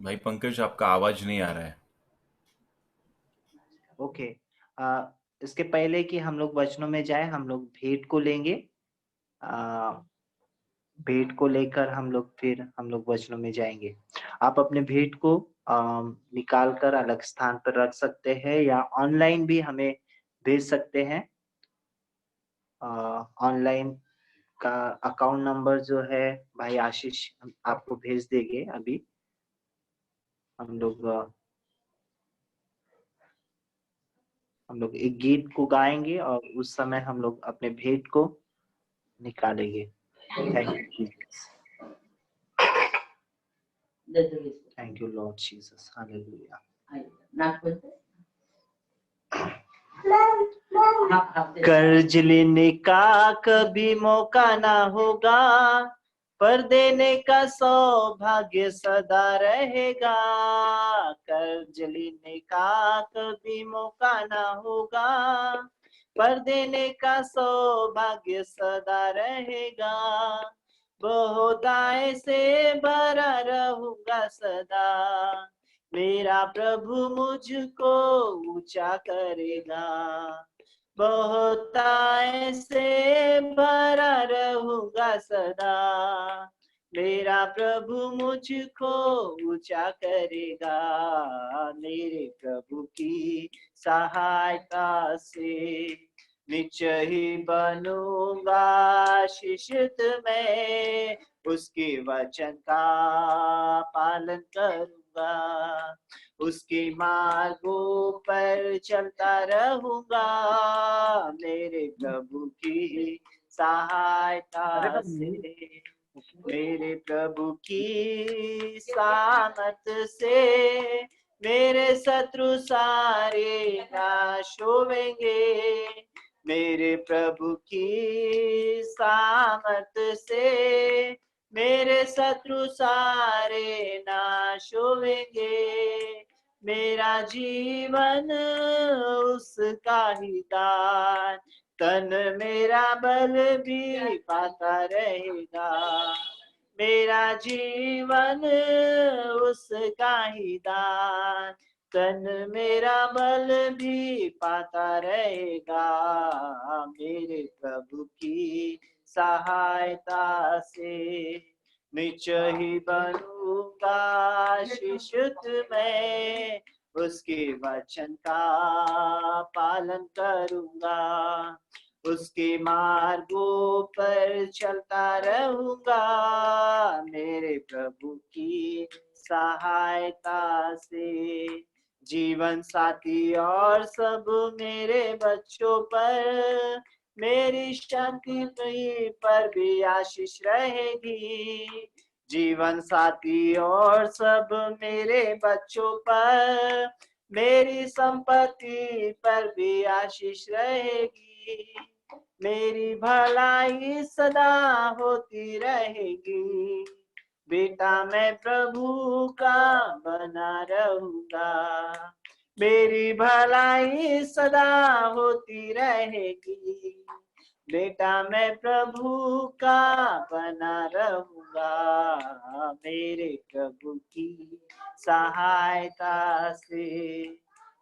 भाई पंकज, आपका आवाज नहीं आ रहा है। ओके, इसके पहले कि हम लोग वचनों में जाए, हम लोग भेंट को लेंगे। भेंट को लेकर हम लोग वचनों में जाएंगे। आप अपने भेंट को निकाल कर अलग स्थान पर रख सकते हैं, या ऑनलाइन भी हमें भेज सकते हैं। ऑनलाइन का अकाउंट नंबर जो है भाई आशीष आपको भेज देंगे। अभी हम लोग एक गीत को गाएंगे, और उस समय हम लोग अपने भेंट को निकालेंगे। Thank you Lord Jesus, hallelujah. कर्ज लेने का कभी मौका ना होगा, पर देने का सौभाग्य सदा रहेगा। कर्ज लेने का कभी मौका ना होगा, पर देने का सौभाग्य सदा रहेगा। बहुताय से भरा रहूंगा सदा, मेरा प्रभु मुझको ऊंचा करेगा। बहुताय से भरा रहूंगा सदा, मेरा प्रभु मुझको ऊंचा करेगा। मेरे प्रभु की सहायता से निश्चय ही बनूंगा शिष्य मैं, उसके वचन का पालन करूंगा, उसके मार्गों पर चलता रहूंगा। मेरे प्रभु की सहायता से, मेरे प्रभु की सामर्थ से मेरे शत्रु सारे नाश होवेंगे। मेरे प्रभु की सामर्थ से मेरे शत्रु सारे नाश होवेंगे। मेरा जीवन उसका ही दान, तन मेरा बल भी पाता रहेगा। मेरा जीवन उसका ही दान, तन मेरा बल भी पाता रहेगा। मेरे प्रभु की सहायता से निश्चय ही बनूंगा शिष्य मैं, उसके वचन का पालन करूंगा, उसके मार्गों पर चलता रहूंगा। मेरे प्रभु की सहायता से जीवन साथी और सब मेरे बच्चों पर, मेरी शांति पर भी आशीष रहेगी। जीवन साथी और सब मेरे बच्चों पर, मेरी संपत्ति पर भी आशीष रहेगी। मेरी भलाई सदा होती रहेगी। बेटा मैं प्रभु का बना रहूंगा, मेरी भलाई सदा होती रहेगी। बेटा मैं प्रभु का बना रहूंगा, मेरे प्रभु की सहायता से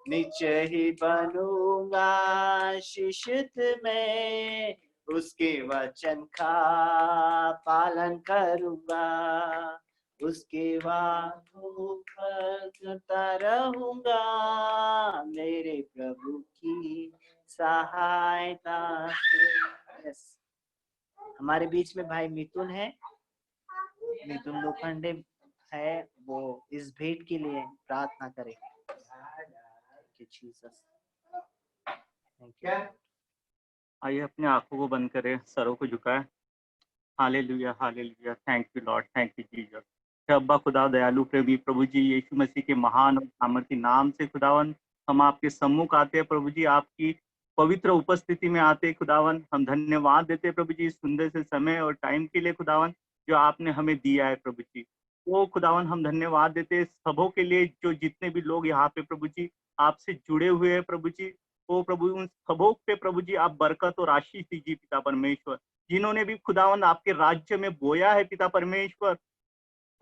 निश्चय ही बनूंगा शिष्य मैं, उसके वचन का पालन करूंगा, उसके वादों पर चलता रहूंगा। मेरे प्रभु की सहायता से। हमारे बीच में भाई मिथुन है, मिथुन लोखंडे है, वो इस भेंट के लिए प्रार्थना करेंगे। Jesus, thank you. आइए अपने आंखों को बंद करें, सरों को झुकाएं। Hallelujah hallelujah, thank you Lord, thank you Jesus. अब्बा खुदा दयालु प्रेमी प्रभु जी, यीशु मसीह के महान और सामर्थी नाम से खुदावन हम आपके सम्मुख आते हैं प्रभु जी, आपकी पवित्र उपस्थिति में आते खुदावन। हम धन्यवाद देते प्रभु जी इस सुंदर से समय और टाइम के लिए खुदावन जो आपने हमें दिया है प्रभु जी। वो खुदावन हम धन्यवाद देते सबों के लिए जो जितने भी लोग यहाँ पे प्रभु जी आपसे जुड़े हुए हैं प्रभु जी। ओ प्रभु उन सबों पे प्रभु जी आप बरकत और आशीष दीजिए पिता परमेश्वर, जिन्होंने भी खुदावन आपके राज्य में बोया है पिता परमेश्वर।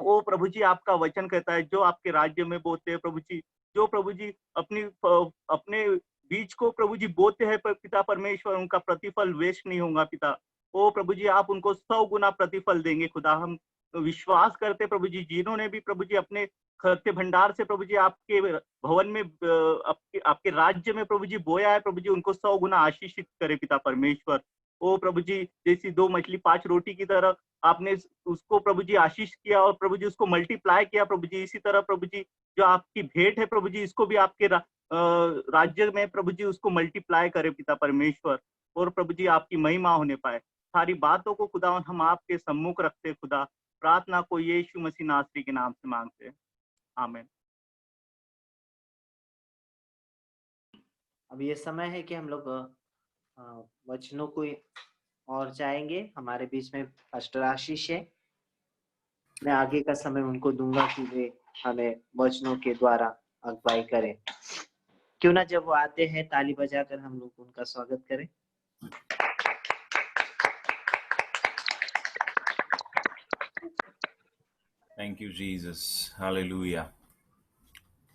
ओ प्रभु जी आपका वचन कहता है जो आपके राज्य में बोते हैं प्रभु जी, जो प्रभु जी अपने बीज को प्रभु जी बोते हैं पिता परमेश्वर, उनका प्रतिफल वेस्ट नहीं होगा पिता। ओ प्रभु जी आप उनको 100 गुना प्रतिफल देंगे खुदा। हम विश्वास करते प्रभु जी, जिन्होंने भी प्रभु जी अपने खर्चे भंडार से प्रभु जी आपके भवन में आपके राज्य में प्रभु जी बोया है प्रभु जी, उनको 100 गुना आशीषित करे पिता परमेश्वर। ओ प्रभु जी जैसी 2 मछली 5 रोटी की तरह आपने उसको प्रभु जी आशीष किया और प्रभु जी उसको मल्टीप्लाई किया प्रभु जी, इसी तरह प्रभु जी जो आपकी भेंट है प्रभु जी इसको भी आपके राज्य में प्रभु जी उसको मल्टीप्लाई करे पिता परमेश्वर, और प्रभु जी आपकी महिमा होने पाए। सारी बातों को खुदा हम आपके सम्मुख रखते खुदा। प्रार्थना को यीशु मसीह नासरी के नाम से मांगते हैं, आमीन। अब ये समय है कि हम लोग वचनों को और जाएंगे। हमारे बीच में पास्टर आशीष है। मैं आगे का समय उनको दूंगा कि वे हमें वचनों के द्वारा अगुवाई करें। क्यों ना जब वो आते हैं ताली बजाकर हम लोग उनका स्वागत करें। Thank you Jesus, hallelujah,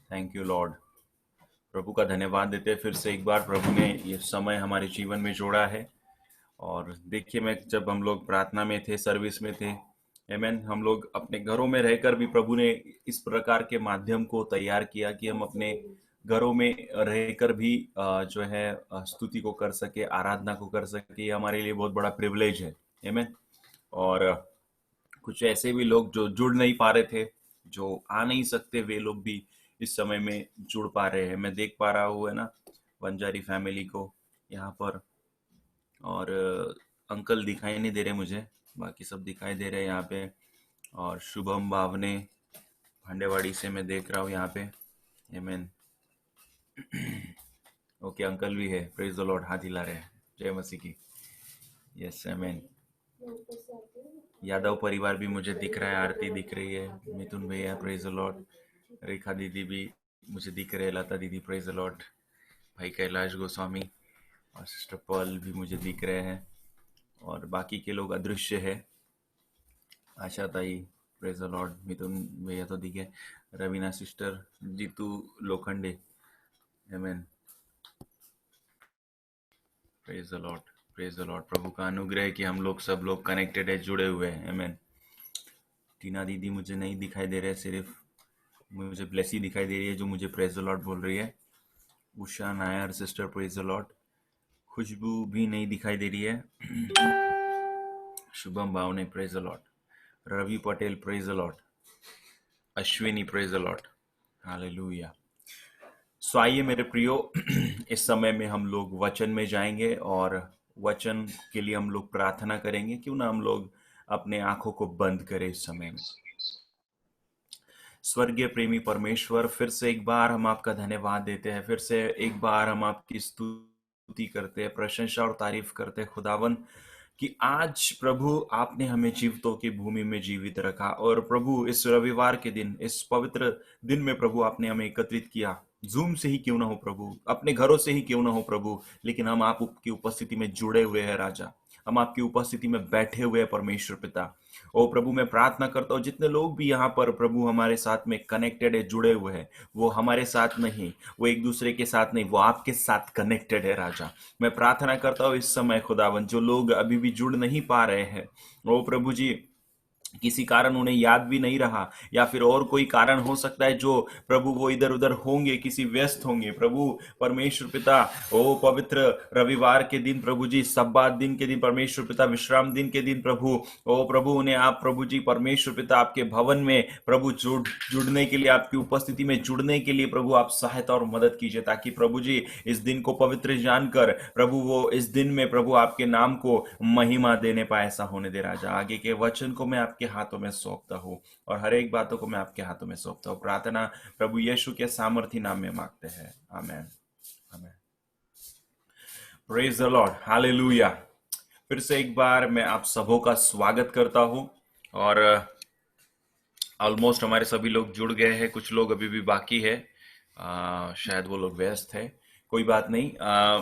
thank you Lord. प्रभु का धन्यवाद देते हैं फिर से एक बार, प्रभु ने ये समय हमारे जीवन में जोड़ा है। और देखिए, मैं जब हम लोग प्रार्थना में थे, सर्विस में थे, आमेन, हम लोग अपने घरों में रहकर भी प्रभु ने इस प्रकार के माध्यम को तैयार किया कि हम अपने घरों में रहकर भी जो है स्तुति को कर सके, आराधना को कर सके। ये हमारे लिए बहुत बड़ा प्रिविलेज है, आमेन। और कुछ ऐसे भी लोग जो जुड़ नहीं पा रहे थे, जो आ नहीं सकते, वे लोग भी इस समय में जुड़ पा रहे हैं। मैं देख पा रहा हूँ, है ना, बंजारी फैमिली को यहाँ पर, और अंकल दिखाई नहीं दे रहे मुझे, बाकी सब दिखाई दे रहे हैं यहाँ पे। और शुभम भावने भांडेवाड़ी से मैं देख रहा हूँ यहाँ पे, आमेन। ओके, अंकल भी है, प्रेज द लॉर्ड, हाथ हिला रहे हैं, जय मसीह की, यस आमेन। यादव परिवार भी मुझे दिख रहा है, आरती दिख रही है, मिथुन भैया प्रेज द लॉर्ड, रेखा दीदी भी मुझे दिख रहे हैं, लता दीदी प्रेज द लॉर्ड, भाई कैलाश गोस्वामी और सिस्टर पॉल भी मुझे दिख रहे हैं। और बाकी के लोग अदृश्य है, आशा ताई प्रेज द लॉर्ड, मिथुन भैया तो दिखे, रवीना सिस्टर, जीतू लोखंडे, आमेन, praise the Lord, praise the Lord. प्रभु का अनुग्रह है कि हम लोग सब लोग कनेक्टेड है, जुड़े हुए हैं, आमेन। टीना दीदी मुझे नहीं दिखाई दे रहे, सिर्फ मुझे ब्लेसी दिखाई दे रही है जो मुझे प्रेज द लॉर्ड बोल रही है। Usha Nair sister praise the Lord, Khushboo भी नहीं दिखाई दे रही है। Shubham Bhavne praise the Lord, Ravi Patel praise the Lord, Ashwini praise the Lord, hallelujah. So आइए मेरे प्रियो, इस समय में हम लोग वचन में जाएंगे और वचन के लिए हम लोग प्रार्थना करेंगे। क्यों ना हम लोग अपने आंखों को बंद करें इस समय में। स्वर्गीय प्रेमी परमेश्वर, फिर से एक बार हम आपका धन्यवाद देते हैं, फिर से एक बार हम आपकी स्तुति करते हैं, प्रशंसा और तारीफ करते हैं खुदावन कि आज प्रभु आपने हमें जीवितों की भूमि में जीवित रखा। और प्रभु इस रविवार के दिन, इस पवित्र दिन में प्रभु आपने हमें एकत्रित किया। जूम से ही क्यों ना हो प्रभु, अपने घरों से ही क्यों ना हो प्रभु, लेकिन हम आपकी उपस्थिति में जुड़े हुए हैं राजा, हम आपकी उपस्थिति में बैठे हुए हैं परमेश्वर पिता। ओ प्रभु, मैं प्रार्थना करता हूँ जितने लोग भी यहाँ पर प्रभु हमारे साथ में कनेक्टेड है, जुड़े हुए हैं, वो हमारे साथ नहीं, वो एक दूसरे के साथ नहीं, वो आपके साथ कनेक्टेड है राजा। मैं प्रार्थना करता हूँ इस समय खुदावन, जो लोग अभी भी जुड़ नहीं पा रहे हैं, ओ प्रभु जी, किसी कारण उन्हें याद भी नहीं रहा, या फिर और कोई कारण हो सकता है जो प्रभु वो इधर उधर होंगे, किसी व्यस्त होंगे प्रभु परमेश्वर पिता। ओ पवित्र रविवार के दिन प्रभु जी, सब्बात दिन के दिन परमेश्वर पिता, विश्राम दिन के दिन प्रभु, ओ प्रभु उन्हें आप प्रभु जी परमेश्वर पिता आपके भवन में प्रभु जुड़ने के लिए, आपकी उपस्थिति में जुड़ने के लिए प्रभु आप सहायता और मदद कीजिए, ताकि प्रभु जी इस दिन को पवित्र जानकर प्रभु वो इस दिन में प्रभु आपके नाम को महिमा देने पाए। ऐसा होने दे राजा। आगे के वचन को मैं आपके हाथों में सौंपता हूँ और हर एक बातों को मैं आपके हाथों में सौंपता हूँ। प्रार्थना प्रभु यीशु के सामर्थी नाम में मांगते हैं, आमेन, आमेन। Praise the Lord, hallelujah. फिर से एक बार मैं आप सबों का स्वागत करता हूँ और ऑलमोस्ट हमारे सभी लोग जुड़ गए हैं, कुछ लोग अभी भी बाकी है, शायद वो लोग व्यस्त है, कोई बात नहीं।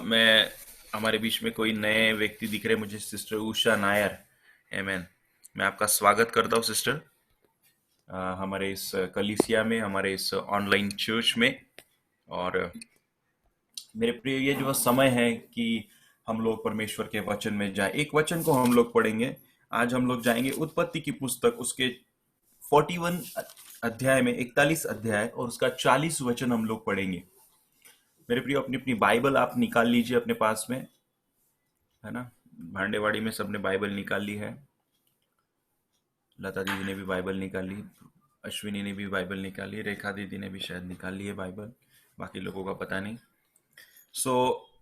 मैं हमारे बीच में कोई नए व्यक्ति दिख रहे मुझे, सिस्टर उषा नायर, आमेन। मैं आपका स्वागत करता हूँ सिस्टर हमारे इस कलीसिया में, हमारे इस ऑनलाइन चर्च में। और मेरे प्रिय, ये जो समय है कि हम लोग परमेश्वर के वचन में जाए। एक वचन को हम लोग पढ़ेंगे। आज हम लोग जाएंगे उत्पत्ति की पुस्तक, उसके 41 अध्याय में, 41 अध्याय और उसका 40 वचन हम लोग पढ़ेंगे। मेरे प्रिय, अपनी अपनी बाइबल आप निकाल लीजिए अपने पास में, है ना। भांडेवाड़ी में सबने बाइबल निकाल ली है, लता दीदी ने भी बाइबल निकाल ली, अश्विनी ने भी बाइबल निकाली, रेखा दीदी ने भी शायद निकाल ली है बाइबल, बाकी लोगों का पता नहीं। सो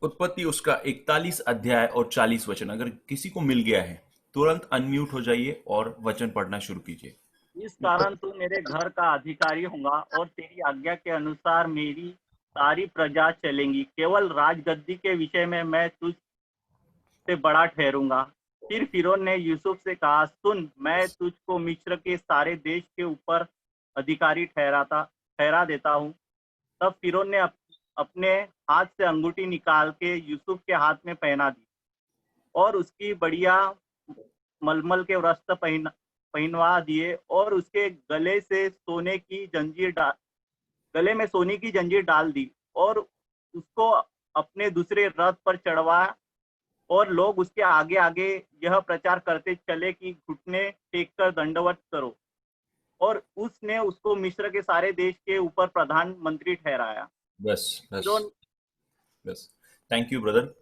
उत्पत्ति उसका 41 अध्याय और 40 वचन, अगर किसी को मिल गया है तुरंत अनम्यूट हो जाइए और वचन पढ़ना शुरू कीजिए। इस कारण तू मेरे घर का अधिकारी होगा और तेरी आज्ञा के अनुसार मेरी सारी प्रजा चलेंगी। केवल राजगद्दी के विषय में मैं से बड़ा ठहरूंगा। फिर फिरौन ने यूसुफ से कहा, सुन, मैं तुझको मिस्र के सारे देश के ऊपर अधिकारी ठहरा देता हूँ। तब फिरौन ने अपने हाथ से अंगूठी निकाल के यूसुफ के हाथ में पहना दी और उसकी बढ़िया मलमल के वस्त्र पहनवा दिए और उसके गले में सोने की जंजीर डाल दी और उसको अपने दूसरे रथ पर चढ़वाया। और लोग उसके आगे आगे यह प्रचार करते चले कि घुटने टेक कर दंडवत करो। और उसने उसको मिस्र के सारे देश के ऊपर प्रधानमंत्री ठहराया। बस थैंक यू ब्रदर।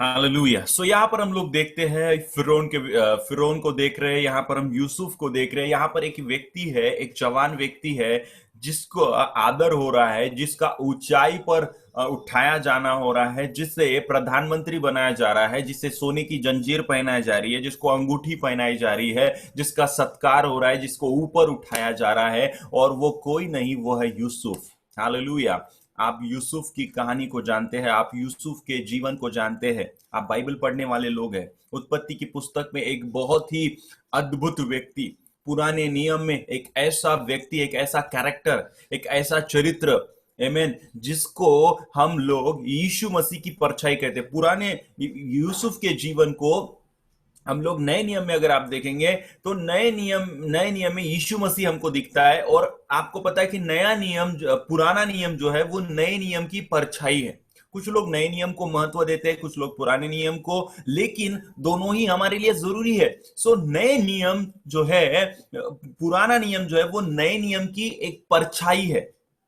हालेलुया। सो यहाँ पर हम लोग देखते हैं फिरौन को देख रहे हैं, यहाँ पर हम यूसुफ को देख रहे हैं। यहाँ पर एक व्यक्ति है, एक जवान व्यक्ति है जिसको आदर हो रहा है, जिसका ऊंचाई पर उठाया जाना हो रहा है, जिसे प्रधानमंत्री बनाया जा रहा है, जिसे सोने की जंजीर पहनाई जा रही है, जिसको अंगूठी पहनाई जा रही है, जिसका सत्कार हो रहा है, जिसको ऊपर उठाया जा रहा है, और वो कोई नहीं, वो है यूसुफ। हालेलुया। आप यूसुफ की कहानी को जानते हैं, आप यूसुफ के जीवन को जानते हैं, आप बाइबल पढ़ने वाले लोग हैं। उत्पत्ति की पुस्तक में एक बहुत ही अद्भुत व्यक्ति, पुराने नियम में एक ऐसा व्यक्ति, एक ऐसा कैरेक्टर, एक ऐसा चरित्र, आमीन, जिसको हम लोग यीशु मसीह की परछाई कहते हैं। पुराने यूसुफ के जीवन को हम लोग नए नियम में अगर आप देखेंगे तो नए नियम में यीशु मसीह हमको दिखता है। और आपको पता है कि पुराना नियम जो है वो नए नियम की परछाई है। कुछ लोग नए नियम को महत्व देते हैं, कुछ लोग पुराने नियम को, लेकिन दोनों ही हमारे लिए जरूरी है। सो नए नियम जो है, पुराना नियम जो है वो नए नियम की एक परछाई है,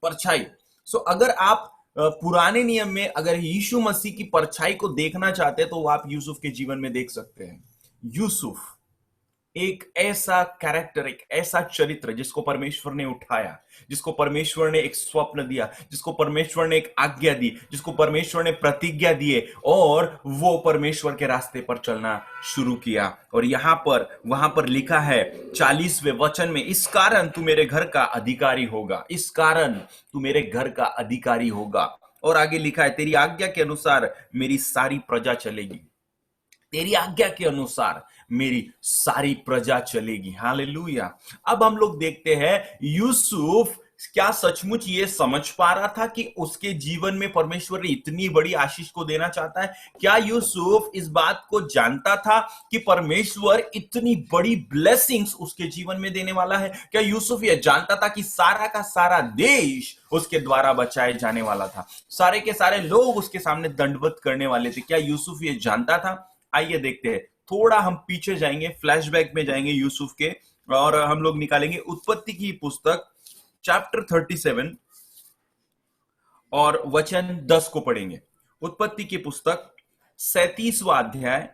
परछाई। सो अगर आप पुराने नियम में अगर यीशु मसीह की परछाई को देखना चाहते हैं तो वो आप यूसुफ के जीवन में देख सकते हैं। यूसुफ एक ऐसा कैरेक्टर, एक ऐसा चरित्र जिसको परमेश्वर ने उठाया, जिसको परमेश्वर ने एक स्वप्न दिया, जिसको परमेश्वर ने एक आज्ञा दी, जिसको परमेश्वर ने प्रतिज्ञा दिए, और वो परमेश्वर के रास्ते पर चलना शुरू किया। और वहां पर लिखा है 40वें वचन में, इस कारण तू मेरे घर का अधिकारी होगा, इस कारण तू मेरे घर का अधिकारी होगा। और आगे लिखा है, तेरी आज्ञा के अनुसार मेरी सारी प्रजा चलेगी, तेरी आज्ञा के अनुसार मेरी सारी प्रजा चलेगी। हालेलुया। अब हम लोग देखते हैं यूसुफ क्या सचमुच ये समझ पा रहा था कि उसके जीवन में परमेश्वर इतनी बड़ी आशीष को देना चाहता है? क्या यूसुफ इस बात को जानता था कि परमेश्वर इतनी बड़ी ब्लेसिंग्स उसके जीवन में देने वाला है? क्या यूसुफ ये जानता था कि सारा का सारा देश उसके द्वारा बचाए जाने वाला था, सारे के सारे लोग उसके सामने दंडवत करने वाले थे? क्या यूसुफ ये जानता था? आइए देखते हैं, थोड़ा हम पीछे जाएंगे, फ्लैशबैक में जाएंगे यूसुफ के, और हम लोग निकालेंगे उत्पत्ति की पुस्तक चैप्टर 37 और वचन 10 को पढ़ेंगे। उत्पत्ति की पुस्तक 37वां अध्याय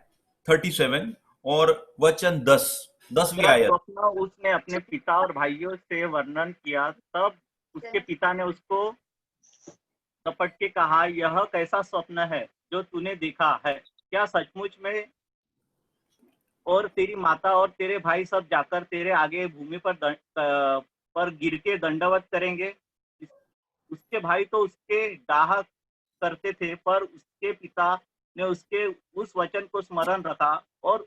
37 और वचन 10वीं आयत। उसने अपने पिता और भाइयों से वर्णन किया, तब उसके पिता ने उसको लपट के कहा, यह कैसा स्वप्न है जो तूने देखा है? क्या सचमुच में और तेरी माता और तेरे भाई सब जाकर तेरे आगे भूमि पर गिर के दंडवत करेंगे? उसके भाई तो उसके डाह करते थे, पर उसके पिता ने उसके उस वचन को स्मरण रखा और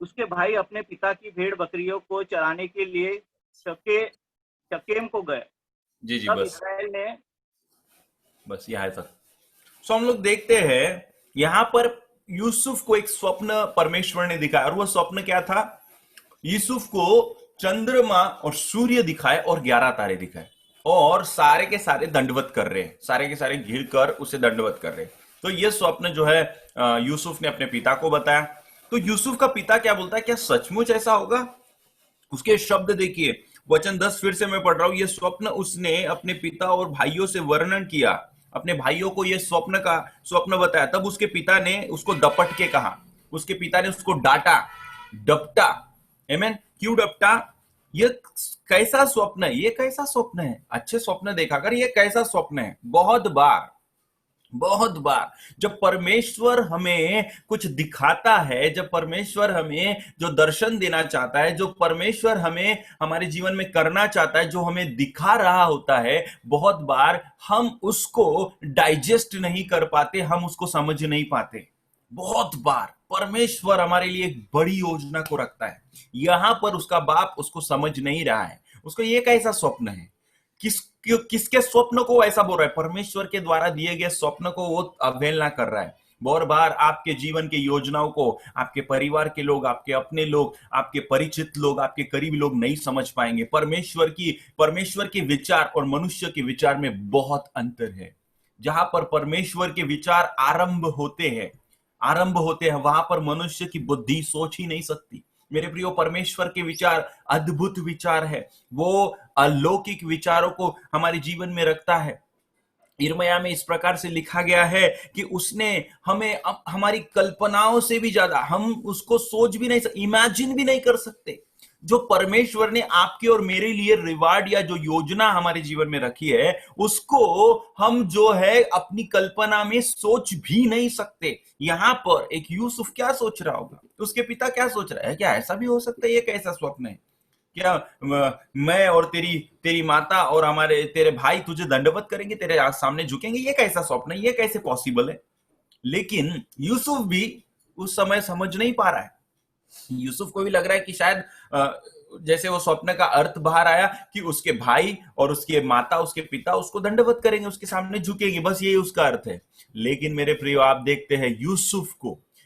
उसके भाई अपने पिता की भेड़ बकरियों को चराने के लिए शकेम को गए। जी तब बस इस्राएल ने बस यहाँ तक। सो हम लोग देखते हैं यहां पर यूसुफ को एक स्वप्न परमेश्वर ने दिखाया, और वह स्वप्न क्या था? यूसुफ को चंद्रमा और सूर्य दिखाए और 11 तारे दिखाए, और सारे के सारे दंडवत कर रहे हैं, सारे के सारे घिर कर उसे दंडवत कर रहे हैं। तो यह स्वप्न जो है यूसुफ ने अपने पिता को बताया। तो यूसुफ का पिता क्या बोलता है? क्या सचमुच ऐसा होगा? उसके शब्द देखिए, वचन 10 फिर से मैं पढ़ रहा हूं। यह स्वप्न उसने अपने पिता और भाइयों से वर्णन किया, अपने भाइयों को यह स्वप्न बताया। तब उसके पिता ने उसको दपट के कहा, उसके पिता ने उसको डांटा, डपटा। आमीन। क्यों डपटा? ये कैसा स्वप्न है? ये कैसा स्वप्न है? अच्छे स्वप्न देखा कर, ये कैसा स्वप्न है? बहुत बार बहुत बार जब परमेश्वर हमें कुछ दिखाता है, जब परमेश्वर हमें जो दर्शन देना चाहता है, जो परमेश्वर हमें हमारे जीवन में करना चाहता है, जो हमें दिखा रहा होता है, बहुत बार हम उसको डाइजेस्ट नहीं कर पाते, हम उसको समझ नहीं पाते। बहुत बार परमेश्वर हमारे लिए एक बड़ी योजना को रखता है, यहां पर उसका बाप उसको समझ नहीं रहा है, उसको ये कैसा स्वप्न है, किसके स्वप्न को ऐसा बोल रहा है, परमेश्वर के द्वारा दिए गए स्वप्न को वो अवहेलना कर रहा है। बहुत बार आपके जीवन की योजनाओं को आपके परिवार के लोग, आपके अपने लोग, आपके परिचित लोग, आपके करीबी लोग नहीं समझ पाएंगे। परमेश्वर के विचार और मनुष्य के विचार में बहुत अंतर है। जहां पर परमेश्वर के विचार आरंभ होते हैं, वहां पर मनुष्य की बुद्धि सोच ही नहीं सकती। मेरे प्रियो, परमेश्वर के विचार अद्भुत विचार है, वो अलौकिक विचारों को हमारे जीवन में रखता है। यिर्मयाह में इस प्रकार से लिखा गया है कि उसने हमें हमारी कल्पनाओं से भी ज्यादा, हम उसको सोच भी नहीं सकते, इमेजिन भी नहीं कर सकते। जो परमेश्वर ने आपके और मेरे लिए रिवार्ड या जो योजना हमारे जीवन में रखी है, उसको हम जो है अपनी कल्पना में सोच भी नहीं सकते। यहां पर एक यूसुफ क्या सोच रहा होगा, उसके पिता क्या सोच रहा है, क्या ऐसा भी हो सकता है, ये कैसा स्वप्न है, क्या मैं और तेरी माता और तेरे भाई तुझे दंडवत करेंगे, तेरे सामने झुकेंगे, ये कैसा स्वप्न है, ये कैसे पॉसिबल है। लेकिन यूसुफ भी उस समय समझ नहीं पा रहा है। यूसुफ को भी लग रहा है कि शायद जैसे वो स्वप्न का अर्थ बाहर आया कि उसके भाई और उसके माता, उसके पिता उसको दंडवत करेंगे, उसके सामने झुकेंगे, बस यही उसका अर्थ है। लेकिन मेरे प्रियो, आप देखते हैं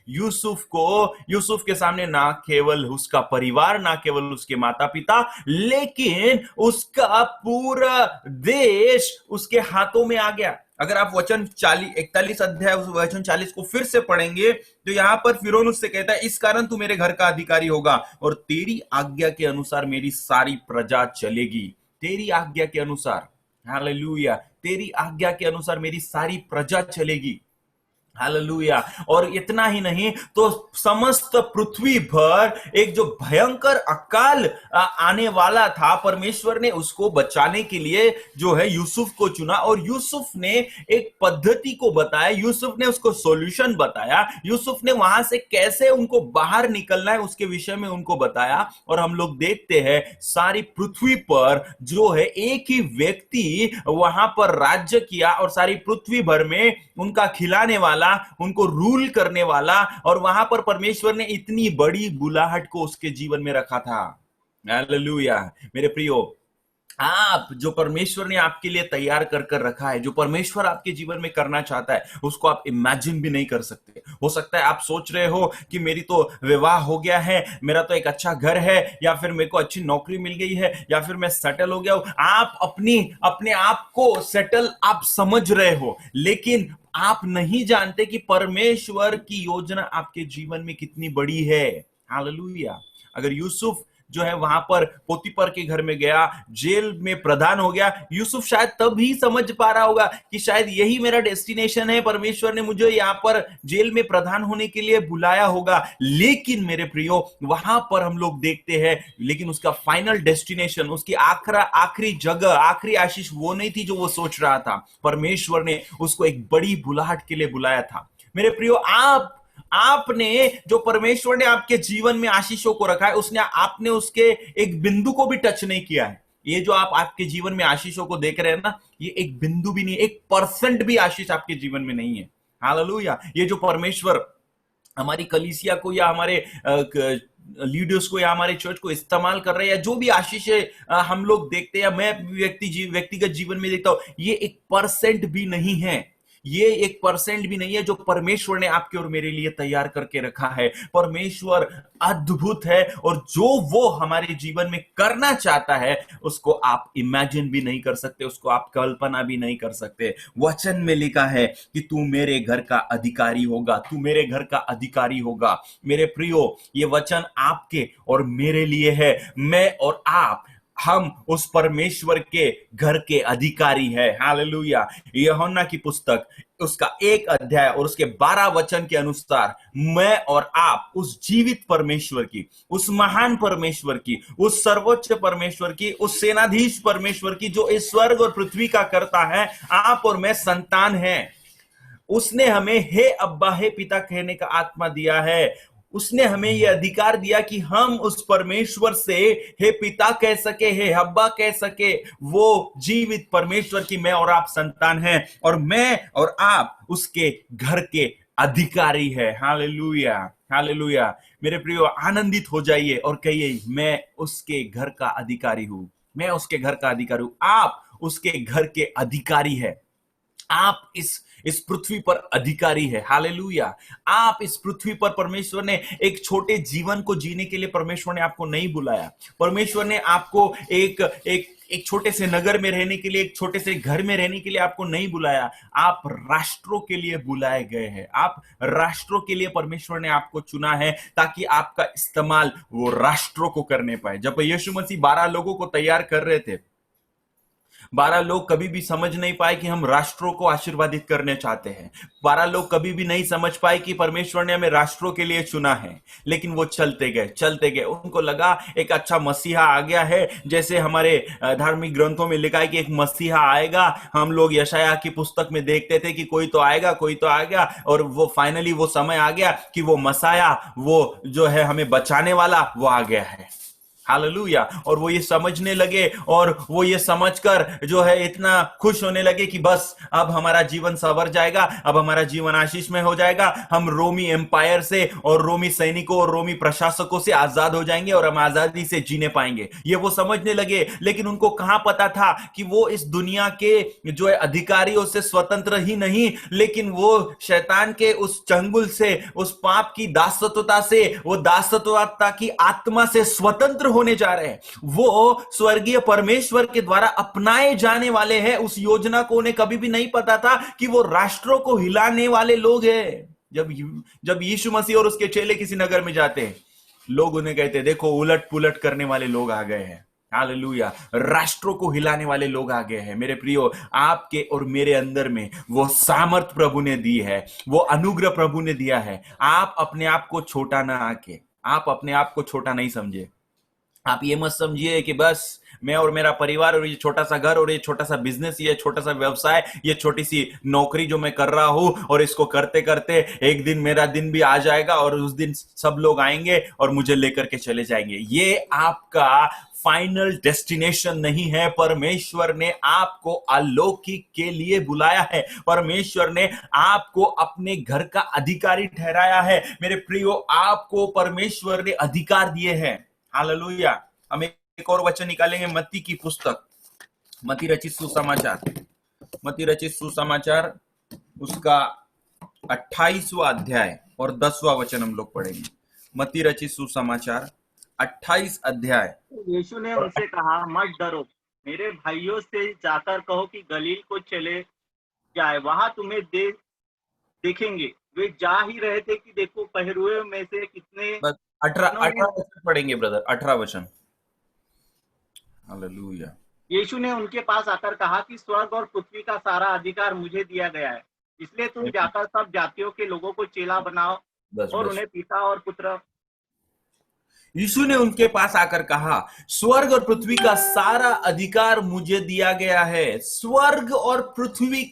यूसुफ के सामने ना केवल उसका परिवार, ना केवल उसके माता पिता, लेकिन उसका पूरा देश उसके हाथों में आ गया। अगर आप वचन 41 अध्याय वचन 40 को फिर से पढ़ेंगे तो यहां पर फिरौन उससे कहता है, इस कारण तू मेरे घर का अधिकारी होगा और तेरी आज्ञा के अनुसार मेरी सारी प्रजा चलेगी। तेरी आज्ञा के अनुसार, हालेलुया, तेरी आज्ञा के अनुसार मेरी सारी प्रजा चलेगी। हालेलुया। और इतना ही नहीं तो समस्त पृथ्वी पर एक जो भयंकर अकाल आने वाला था, परमेश्वर ने उसको बचाने के लिए जो है यूसुफ को चुना और यूसुफ ने एक पद्धति को बताया, यूसुफ ने उसको सॉल्यूशन बताया, यूसुफ ने वहां से कैसे उनको बाहर निकलना है उसके विषय में उनको बताया। और हम लोग देखते हैं सारी पृथ्वी पर जो है एक ही व्यक्ति वहां पर राज्य किया और सारी पृथ्वी भर में उनका खिलाने वाला, उनको रूल करने वाला, और वहां पर परमेश्वर ने इतनी बड़ी बुलाहट को उसके जीवन में रखा था। हालेलुया। मेरे प्रियो, आप जो परमेश्वर ने आपके लिए तैयार कर रखा है, जो परमेश्वर आपके जीवन में करना चाहता है, उसको आप इमेजिन भी नहीं कर सकते। हो सकता है आप सोच रहे हो कि मेरी तो विवाह हो गया है, मेरा तो एक अच्छा घर है, या फिर मेरे को अच्छी नौकरी मिल गई है, या फिर मैं सेटल हो गया हूं। आप अपने आप को सेटल आप समझ रहे हो, लेकिन आप नहीं जानते कि परमेश्वर की योजना आपके जीवन में कितनी बड़ी है। हालेलुया। अगर यूसुफ जो है वहां पर पोतीपर के घर में गया, जेल में प्रधान हो गया, यूसुफ शायद तब ही समझ पा रहा होगा कि शायद यही मेरा डेस्टिनेशन है, परमेश्वर ने मुझे यहाँ पर जेल में प्रधान होने के लिए बुलाया होगा। लेकिन मेरे प्रियो, वहां पर हम लोग देखते हैं, लेकिन उसका फाइनल डेस्टिनेशन, उसकी आखिरी जगह, आखिरी आशीष वो नहीं थी जो वो सोच रहा था। परमेश्वर ने उसको एक बड़ी बुलाहट के लिए बुलाया था। मेरे प्रियो, आपने जो परमेश्वर ने आपके जीवन में आशीषों को रखा है, आपने उसके एक बिंदु को भी टच नहीं किया है। ये जो आप आपके जीवन में आशीषों को देख रहे हैं ना, ये एक बिंदु भी नहीं, 1% भी आशीष आपके जीवन में नहीं है। हालेलुया। ये जो परमेश्वर हमारी कलीसिया को या हमारे लीडर्स को या हमारे चर्च को इस्तेमाल कर रहे हैं, या जो भी आशीष हम लोग देखते हैं, मैं व्यक्तिगत जीवन में देखता हूं, ये 1% भी नहीं है। ये 1% भी नहीं है जो परमेश्वर ने आपके और मेरे लिए तैयार करके रखा है। परमेश्वर अद्भुत है, और जो वो हमारे जीवन में करना चाहता है उसको आप इमेजिन भी नहीं कर सकते, उसको आप कल्पना भी नहीं कर सकते। वचन में लिखा है कि तू मेरे घर का अधिकारी होगा, तू मेरे घर का अधिकारी होगा। मेरे प्रियो, ये वचन आपके और मेरे लिए है। मैं और आप, हम उस परमेश्वर के घर के अधिकारी है। हालेलुया। यूहन्ना की पुस्तक उसका 1 अध्याय और उसके 12 वचन के अनुसार मैं और आप उस जीवित परमेश्वर की, उस महान परमेश्वर की, उस सर्वोच्च परमेश्वर की, उस सेनाधीश परमेश्वर की, जो इस स्वर्ग और पृथ्वी का करता है, आप और मैं संतान हैं। उसने हमें हे अब्बा हे पिता कहने का आत्मा दिया है। उसने हमें यह अधिकार दिया कि हम उस परमेश्वर से हे पिता कह सके, हे अब्बा कह सके। वो जीवित परमेश्वर की मैं और आप संतान हैं, और मैं और आप उसके घर के अधिकारी है। Hallelujah, hallelujah. मेरे प्रियो, आनंदित हो जाइए और कहिए, मैं उसके घर का अधिकारी हूं, मैं उसके घर का अधिकारी हूं। आप उसके घर के अधिकारी है। आप इस पृथ्वी पर अधिकारी है। हालेलुया। आप इस पृथ्वी पर, परमेश्वर ने एक छोटे जीवन को जीने के लिए परमेश्वर ने आपको नहीं बुलाया। परमेश्वर ने आपको एक छोटे से नगर में रहने के लिए, एक छोटे से घर में रहने के लिए आपको नहीं बुलाया। आप राष्ट्रों के लिए बुलाए गए हैं। आप राष्ट्रों के लिए परमेश्वर ने आपको चुना है, ताकि आपका इस्तेमाल वो राष्ट्रों को करने पाए। जब यीशु मसीह 12 लोगों को तैयार कर रहे थे, 12 लोग कभी भी समझ नहीं पाए कि हम राष्ट्रों को आशीर्वादित करने चाहते हैं। 12 लोग कभी भी नहीं समझ पाए कि परमेश्वर ने हमें राष्ट्रों के लिए चुना है। लेकिन वो चलते गए। उनको लगा एक अच्छा मसीहा आ गया है। जैसे हमारे धार्मिक ग्रंथों में लिखा है कि एक मसीहा आएगा। हम लोग यशायाह की पुस्तक में देखते थे कि कोई तो आएगा, और वो फाइनली वो समय आ गया कि वो मसाया, वो जो है हमें बचाने वाला, वो आ गया है। हालेलुया। और वो ये समझने लगे, और वो ये समझकर जो है इतना खुश होने लगे कि बस अब हमारा जीवन संवर जाएगा, अब हमारा जीवन आशीष में हो जाएगा। हम रोमी एम्पायर से और रोमी सैनिकों और रोमी प्रशासकों से आजाद हो जाएंगे, और हम आजादी से जीने पाएंगे। ये वो समझने लगे। लेकिन उनको कहां पता था कि वो इस दुनिया के जो है अधिकारियों से स्वतंत्र ही नहीं, लेकिन वो शैतान के उस चंगुल से, उस पाप की दासत्वता से, वो दासत्वता की आत्मा से स्वतंत्र होने जा रहे हैं। वो स्वर्गीय परमेश्वर के द्वारा अपनाए जाने वाले हैं। उस योजना को उन्हें कभी भी नहीं पता था कि वो राष्ट्रों को हिलाने वाले लोग हैं। जब यीशु मसीह और उसके चेले किसी नगर में जाते हैं, लोग उन्हें कहते हैं, देखो उलट पुलट करने वाले लोग आ गए हैं। हालेलुया। राष्ट्रों को हिलाने वाले लोग आ गए हैं। मेरे प्रियो, आपके और मेरे अंदर में वो सामर्थ प्रभु ने दी है, वो अनुग्रह प्रभु ने दिया है। आप अपने आप को छोटा ना आके, आप अपने आप को छोटा नहीं समझे। आप ये मत समझिए कि बस मैं और मेरा परिवार और ये छोटा सा घर और ये छोटा सा बिजनेस, ये छोटा सा व्यवसाय, ये छोटी सी नौकरी जो मैं कर रहा हूं, और इसको करते करते एक दिन मेरा दिन भी आ जाएगा और उस दिन सब लोग आएंगे और मुझे लेकर के चले जाएंगे। ये आपका फाइनल डेस्टिनेशन नहीं है। परमेश्वर ने आपको अलौकिक के लिए बुलाया है। परमेश्वर ने आपको अपने घर का अधिकारी ठहराया है। मेरे प्रियो, आपको परमेश्वर ने अधिकार दिए हैं। हालेलुया। हम एक और वचन निकालेंगे, मत्ती की पुस्तक, मत्ती रचित सुसमाचार उसका 28वां अध्याय और 10वां वचन हम लोग पढ़ेंगे। मत्ती रचित सुसमाचार 28 अध्याय। यीशु ने उनसे कहा, मत डरो, मेरे भाइयों से जाकर कहो कि गलील को चले जाए, वहां तुम्हें देखेंगे। वे जा ही रहे थे कि देखो, पहरुए में से कितने 18 वचन पढ़ेंगे ब्रदर, 18 वचन। हालेलुया। यीशु ने उनके पास आकर कहा कि स्वर्ग और पृथ्वी का सारा अधिकार मुझे दिया गया है, इसलिए तुम जाकर सब जातियों के लोगों को चेला बनाओ और उन्हें पिता और पुत्र। यीशु ने उनके पास आकर कहा, स्वर्ग और पृथ्वी का सारा अधिकार मुझे दिया गया है। स्वर्ग और पृथ्वी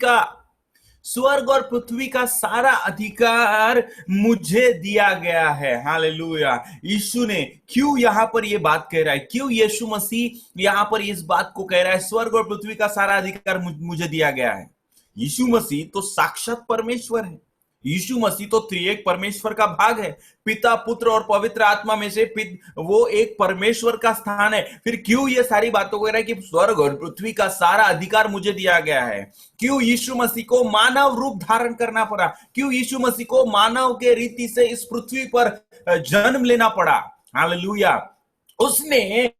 का सारा अधिकार मुझे दिया गया है। हालेलुया। यीशु ने क्यों यहां पर यह बात कह रहा है? क्यों यीशु मसीह यहां पर इस बात को कह रहा है, स्वर्ग और पृथ्वी का सारा अधिकार मुझे दिया गया है? यीशु मसीह तो साक्षात परमेश्वर है। यीशु मसीह तो त्रिएक परमेश्वर का भाग है। पिता, पुत्र और पवित्र आत्मा में से वो एक परमेश्वर का स्थान है। फिर क्यों ये सारी बातों को कह रहा है कि स्वर्ग और पृथ्वी का सारा अधिकार मुझे दिया गया है? क्यों यीशु मसीह को मानव रूप धारण करना पड़ा? क्यों यीशु मसीह को मानव के रीति से इस पृथ्वी पर जन्म लेना पड़ा? हालेलुया। उसने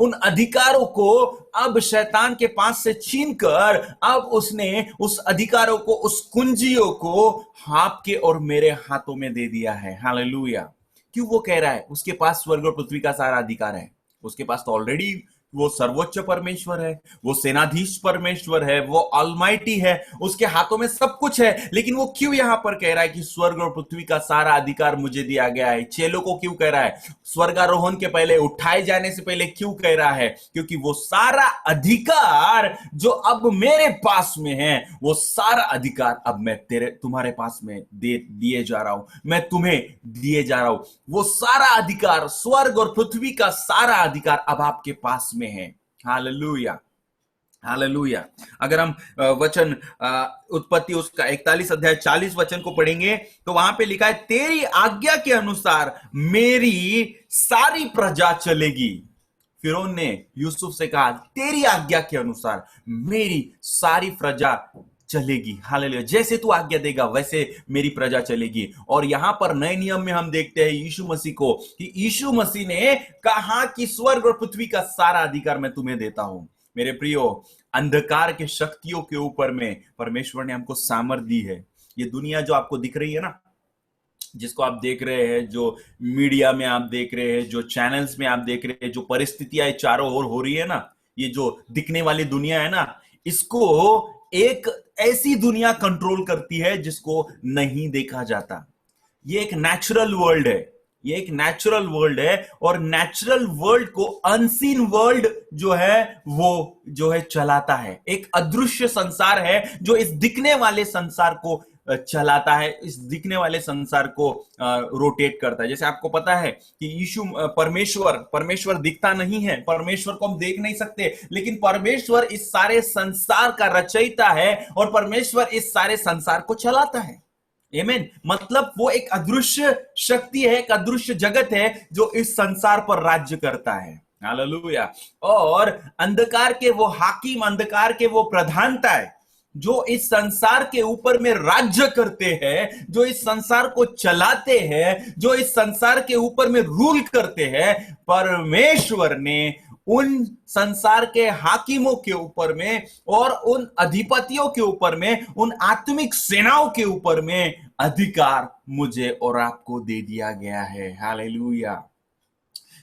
उन अधिकारों को अब शैतान के पास से छीनकर अब उसने उस अधिकारों को, उस कुंजियों को आपके और मेरे हाथों में दे दिया है। हालेलुया। क्यों वो कह रहा है उसके पास स्वर्ग और पृथ्वी का सारा अधिकार है? उसके पास तो ऑलरेडी वो सर्वोच्च परमेश्वर है, वो सेनाधीश परमेश्वर है, वो ऑलमाइटी है, उसके हाथों में सब कुछ है। लेकिन वो क्यों यहां पर कह रहा है कि स्वर्ग और पृथ्वी का सारा अधिकार मुझे दिया गया है? चेलों को क्यों कह रहा है? स्वर्गारोहण के पहले, उठाए जाने से पहले क्यों कह रहा है? क्योंकि वो सारा अधिकार जो अब मेरे पास में है, वो सारा अधिकार अब मैं तुम्हारे पास में दिए जा रहा हूं, मैं तुम्हें दिए जा रहा हूं। वो सारा अधिकार, स्वर्ग और पृथ्वी का सारा अधिकार अब आपके पास में है। Hallelujah, hallelujah. अगर हम वचन उत्पत्ति उसका 41 अध्याय 40 वचन को पढ़ेंगे तो वहां पे लिखा है, तेरी आज्ञा के अनुसार मेरी सारी प्रजा चलेगी। फिरौन ने यूसुफ से कहा, तेरी आज्ञा के अनुसार मेरी सारी प्रजा चलेगी। हालेलुया, जैसे तू आज्ञा देगा वैसे मेरी प्रजा चलेगी। और यहां पर नए नियम में हम देखते हैं यीशु मसीह को, कि यीशु मसीह ने कहा कि स्वर्ग और पृथ्वी का सारा अधिकार मैं तुम्हें देता हूं। मेरे प्रियो, अंधकार के शक्तियों के ऊपर में परमेश्वर ने हमको सामर्थ दी है। ये दुनिया जो आपको दिख रही है ना, जिसको आप देख रहे हैं, जो मीडिया में आप देख रहे हैं, जो चैनल्स में आप देख रहे हैं, जो परिस्थितियां चारों ओर हो रही है ना, ये जो दिखने वाली दुनिया है ना, इसको एक ऐसी दुनिया कंट्रोल करती है जिसको नहीं देखा जाता। ये एक नेचुरल वर्ल्ड है, ये एक नेचुरल वर्ल्ड है, और नेचुरल वर्ल्ड को अनसीन वर्ल्ड जो है वो जो है चलाता है। एक अदृश्य संसार है जो इस दिखने वाले संसार को चलाता है, इस दिखने वाले संसार को रोटेट करता है। जैसे आपको पता है कि यीशु परमेश्वर दिखता नहीं है, परमेश्वर को हम देख नहीं सकते, लेकिन परमेश्वर इस सारे संसार का रचयिता है और परमेश्वर इस सारे संसार को चलाता है। आमीन। मतलब वो एक अदृश्य शक्ति है, एक अदृश्य जगत है जो इस संसार पर राज्य करता है। हालेलुया। और अंधकार के वो हाकिम, अंधकार के वो प्रधानता है जो इस संसार के ऊपर में राज्य करते हैं, जो इस संसार को चलाते हैं, जो इस संसार के ऊपर में रूल करते हैं। परमेश्वर ने उन संसार के हाकिमों के ऊपर में और उन अधिपतियों के ऊपर में, उन आत्मिक सेनाओं के ऊपर में अधिकार मुझे और आपको दे दिया गया है। हालेलुया।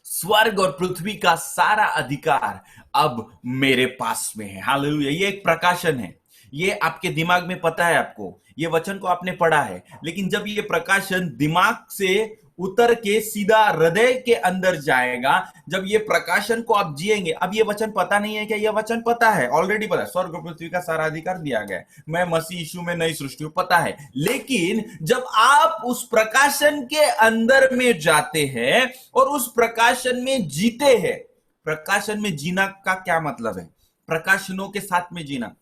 स्वर्ग और पृथ्वी का सारा अधिकार अब मेरे पास में है। हालेलुया। ये एक प्रकाशन है, ये आपके दिमाग में पता है, आपको ये वचन को आपने पढ़ा है, लेकिन जब ये प्रकाशन दिमाग से उतर के सीधा हृदय के अंदर जाएगा, जब ये प्रकाशन को आप जिएंगे। अब ये वचन पता नहीं है क्या? ये वचन पता है, ऑलरेडी पता है, स्वर्ग और पृथ्वी का सारा अधिकार दिया गया है, मैं मसीह यीशु में नई सृष्टि हूं, पता है। लेकिन जब आप उस प्रकाशन के अंदर में जाते हैं और उस प्रकाशन में जीते हैं, प्रकाशन में जीना का क्या मतलब है? प्रकाशनों के साथ में जीना।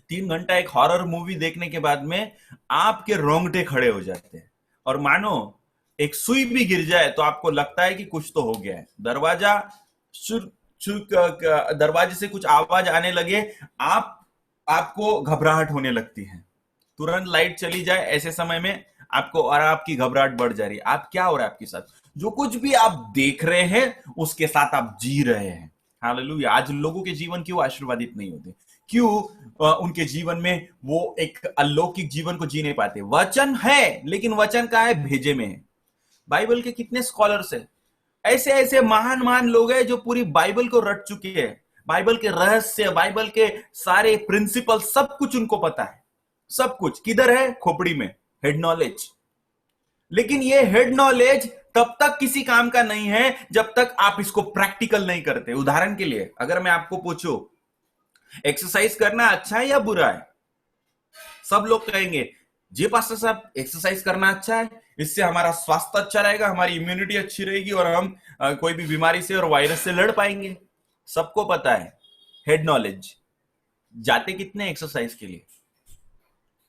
3 घंटा एक हॉरर मूवी देखने के बाद में आपके रोंगटे खड़े हो जाते हैं, और मानो एक सुई भी गिर जाए तो आपको लगता है कि कुछ तो हो गया है। दरवाजे से कुछ आवाज आने लगे, आपको घबराहट होने लगती है। तुरंत लाइट चली जाए, ऐसे समय में आपको और आपकी घबराहट बढ़ जा रही है। आप क्या हो रहा है आपके साथ? जो कुछ भी आप देख रहे हैं उसके साथ आप जी रहे हैं। हालेलुया। आज लोगों के जीवन क्यों आशीर्वादित नहीं होते? क्यों उनके जीवन में वो एक अलौकिक जीवन को जी नहीं पाते? वचन है, लेकिन वचन का है भेजे में है। बाइबल के कितने स्कॉलर्स हैं, ऐसे ऐसे महान महान लोग हैं जो पूरी बाइबल को रट चुके हैं, बाइबल के रहस्य, बाइबल के सारे प्रिंसिपल, सब कुछ उनको पता है। सब कुछ किधर है? खोपड़ी में, हेड नॉलेज। लेकिन ये हेड नॉलेज तब तक किसी काम का नहीं है जब तक आप इसको प्रैक्टिकल नहीं करते। उदाहरण के लिए अगर मैं आपको पूछूं, एक्सरसाइज करना अच्छा है या बुरा है? सब लोग कहेंगे, जी पास्टर साहब एक्सरसाइज करना अच्छा है, इससे हमारा स्वास्थ्य अच्छा रहेगा, हमारी इम्यूनिटी अच्छी रहेगी और हम कोई भी बीमारी से और वायरस से लड़ पाएंगे। सबको पता है, हेड नॉलेज। जाते कितने एक्सरसाइज के लिए,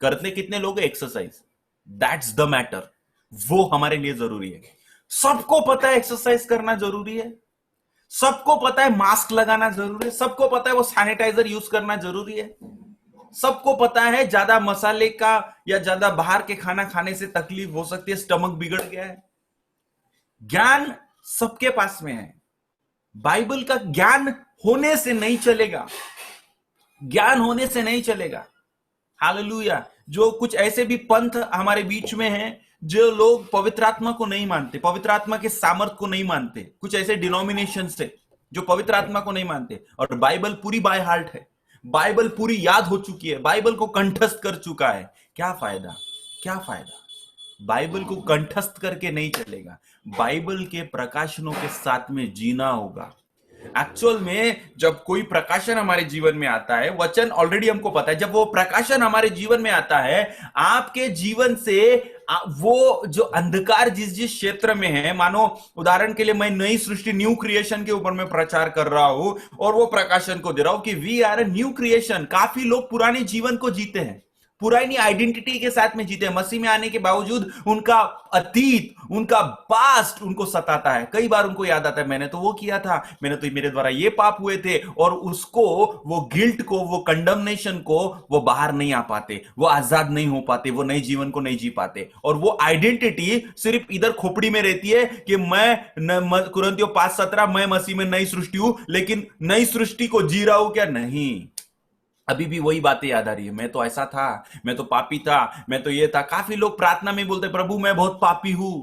करते कितने लोग एक्सरसाइज? That's the matter. वो हमारे लिए जरूरी है। सबको पता है एक्सरसाइज करना जरूरी है, सबको पता है मास्क लगाना जरूरी है, सबको पता है वो सैनिटाइजर यूज करना जरूरी है, सबको पता है ज्यादा मसाले का या ज्यादा बाहर के खाना खाने से तकलीफ हो सकती है, स्टमक बिगड़ गया है। ज्ञान सबके पास में है। बाइबल का ज्ञान होने से नहीं चलेगा, ज्ञान होने से नहीं चलेगा। हालेलुया। जो कुछ ऐसे भी पंथ हमारे बीच में हैं जो लोग पवित्र आत्मा को नहीं मानते, पवित्र आत्मा के सामर्थ को नहीं मानते, कुछ ऐसे डिनोमिनेशन से जो पवित्र आत्मा को नहीं मानते। और बाइबल पूरी बाय हार्ट है, बाइबल पूरी याद हो चुकी है, बाइबल को कंठस्थ कर चुका है। क्या फायदा, क्या फायदा? बाइबल को कंठस्थ करके नहीं चलेगा, बाइबल के प्रकाशनों के साथ में जीना होगा। एक्चुअल में जब कोई प्रकाशन हमारे जीवन में आता है, वचन ऑलरेडी हमको पता है, जब वो प्रकाशन हमारे जीवन में आता है, आपके जीवन से वो जो अंधकार जिस क्षेत्र में है, मानो उदाहरण के लिए मैं नई सृष्टि, न्यू क्रिएशन के ऊपर मैं प्रचार कर रहा हूं और वो प्रकाशन को दे रहा हूं कि we are a new creation. काफी लोग पुराने जीवन को जीते हैं, पुरानी आइडेंटिटी के साथ में जीते हैं। मसीह में आने के बावजूद उनका अतीत, उनका पास्ट उनको सताता है। कई बार उनको याद आता है, मैंने तो वो किया था, मैंने तो मेरे द्वारा ये पाप हुए थे, और उसको, वो गिल्ट को, वो कंडमनेशन को वो बाहर नहीं आ पाते, वो आजाद नहीं हो पाते, वो नए जीवन को नहीं जी पाते। और वो आइडेंटिटी सिर्फ इधर खोपड़ी में रहती है कि मैं कुरिन्थियों 5:17 मैं मसीह में नई सृष्टि हूं, लेकिन नई सृष्टि को जी रहा हूं क्या? नहीं, अभी भी वही बातें याद आ रही है। मैं तो ऐसा था, मैं तो पापी था, मैं तो ये था। काफी लोग प्रार्थना में बोलते, प्रभु मैं बहुत पापी हूं।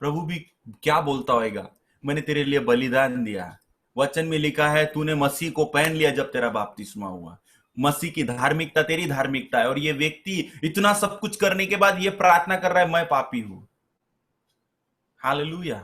प्रभु भी क्या बोलता होगा, मैंने तेरे लिए बलिदान दिया। वचन में लिखा है तूने मसीह को पहन लिया जब तेरा बपतिस्मा हुआ। मसीह की धार्मिकता तेरी धार्मिकता है। और ये व्यक्ति इतना सब कुछ करने के बाद ये प्रार्थना कर रहा है, मैं पापी हूं। हालेलुया।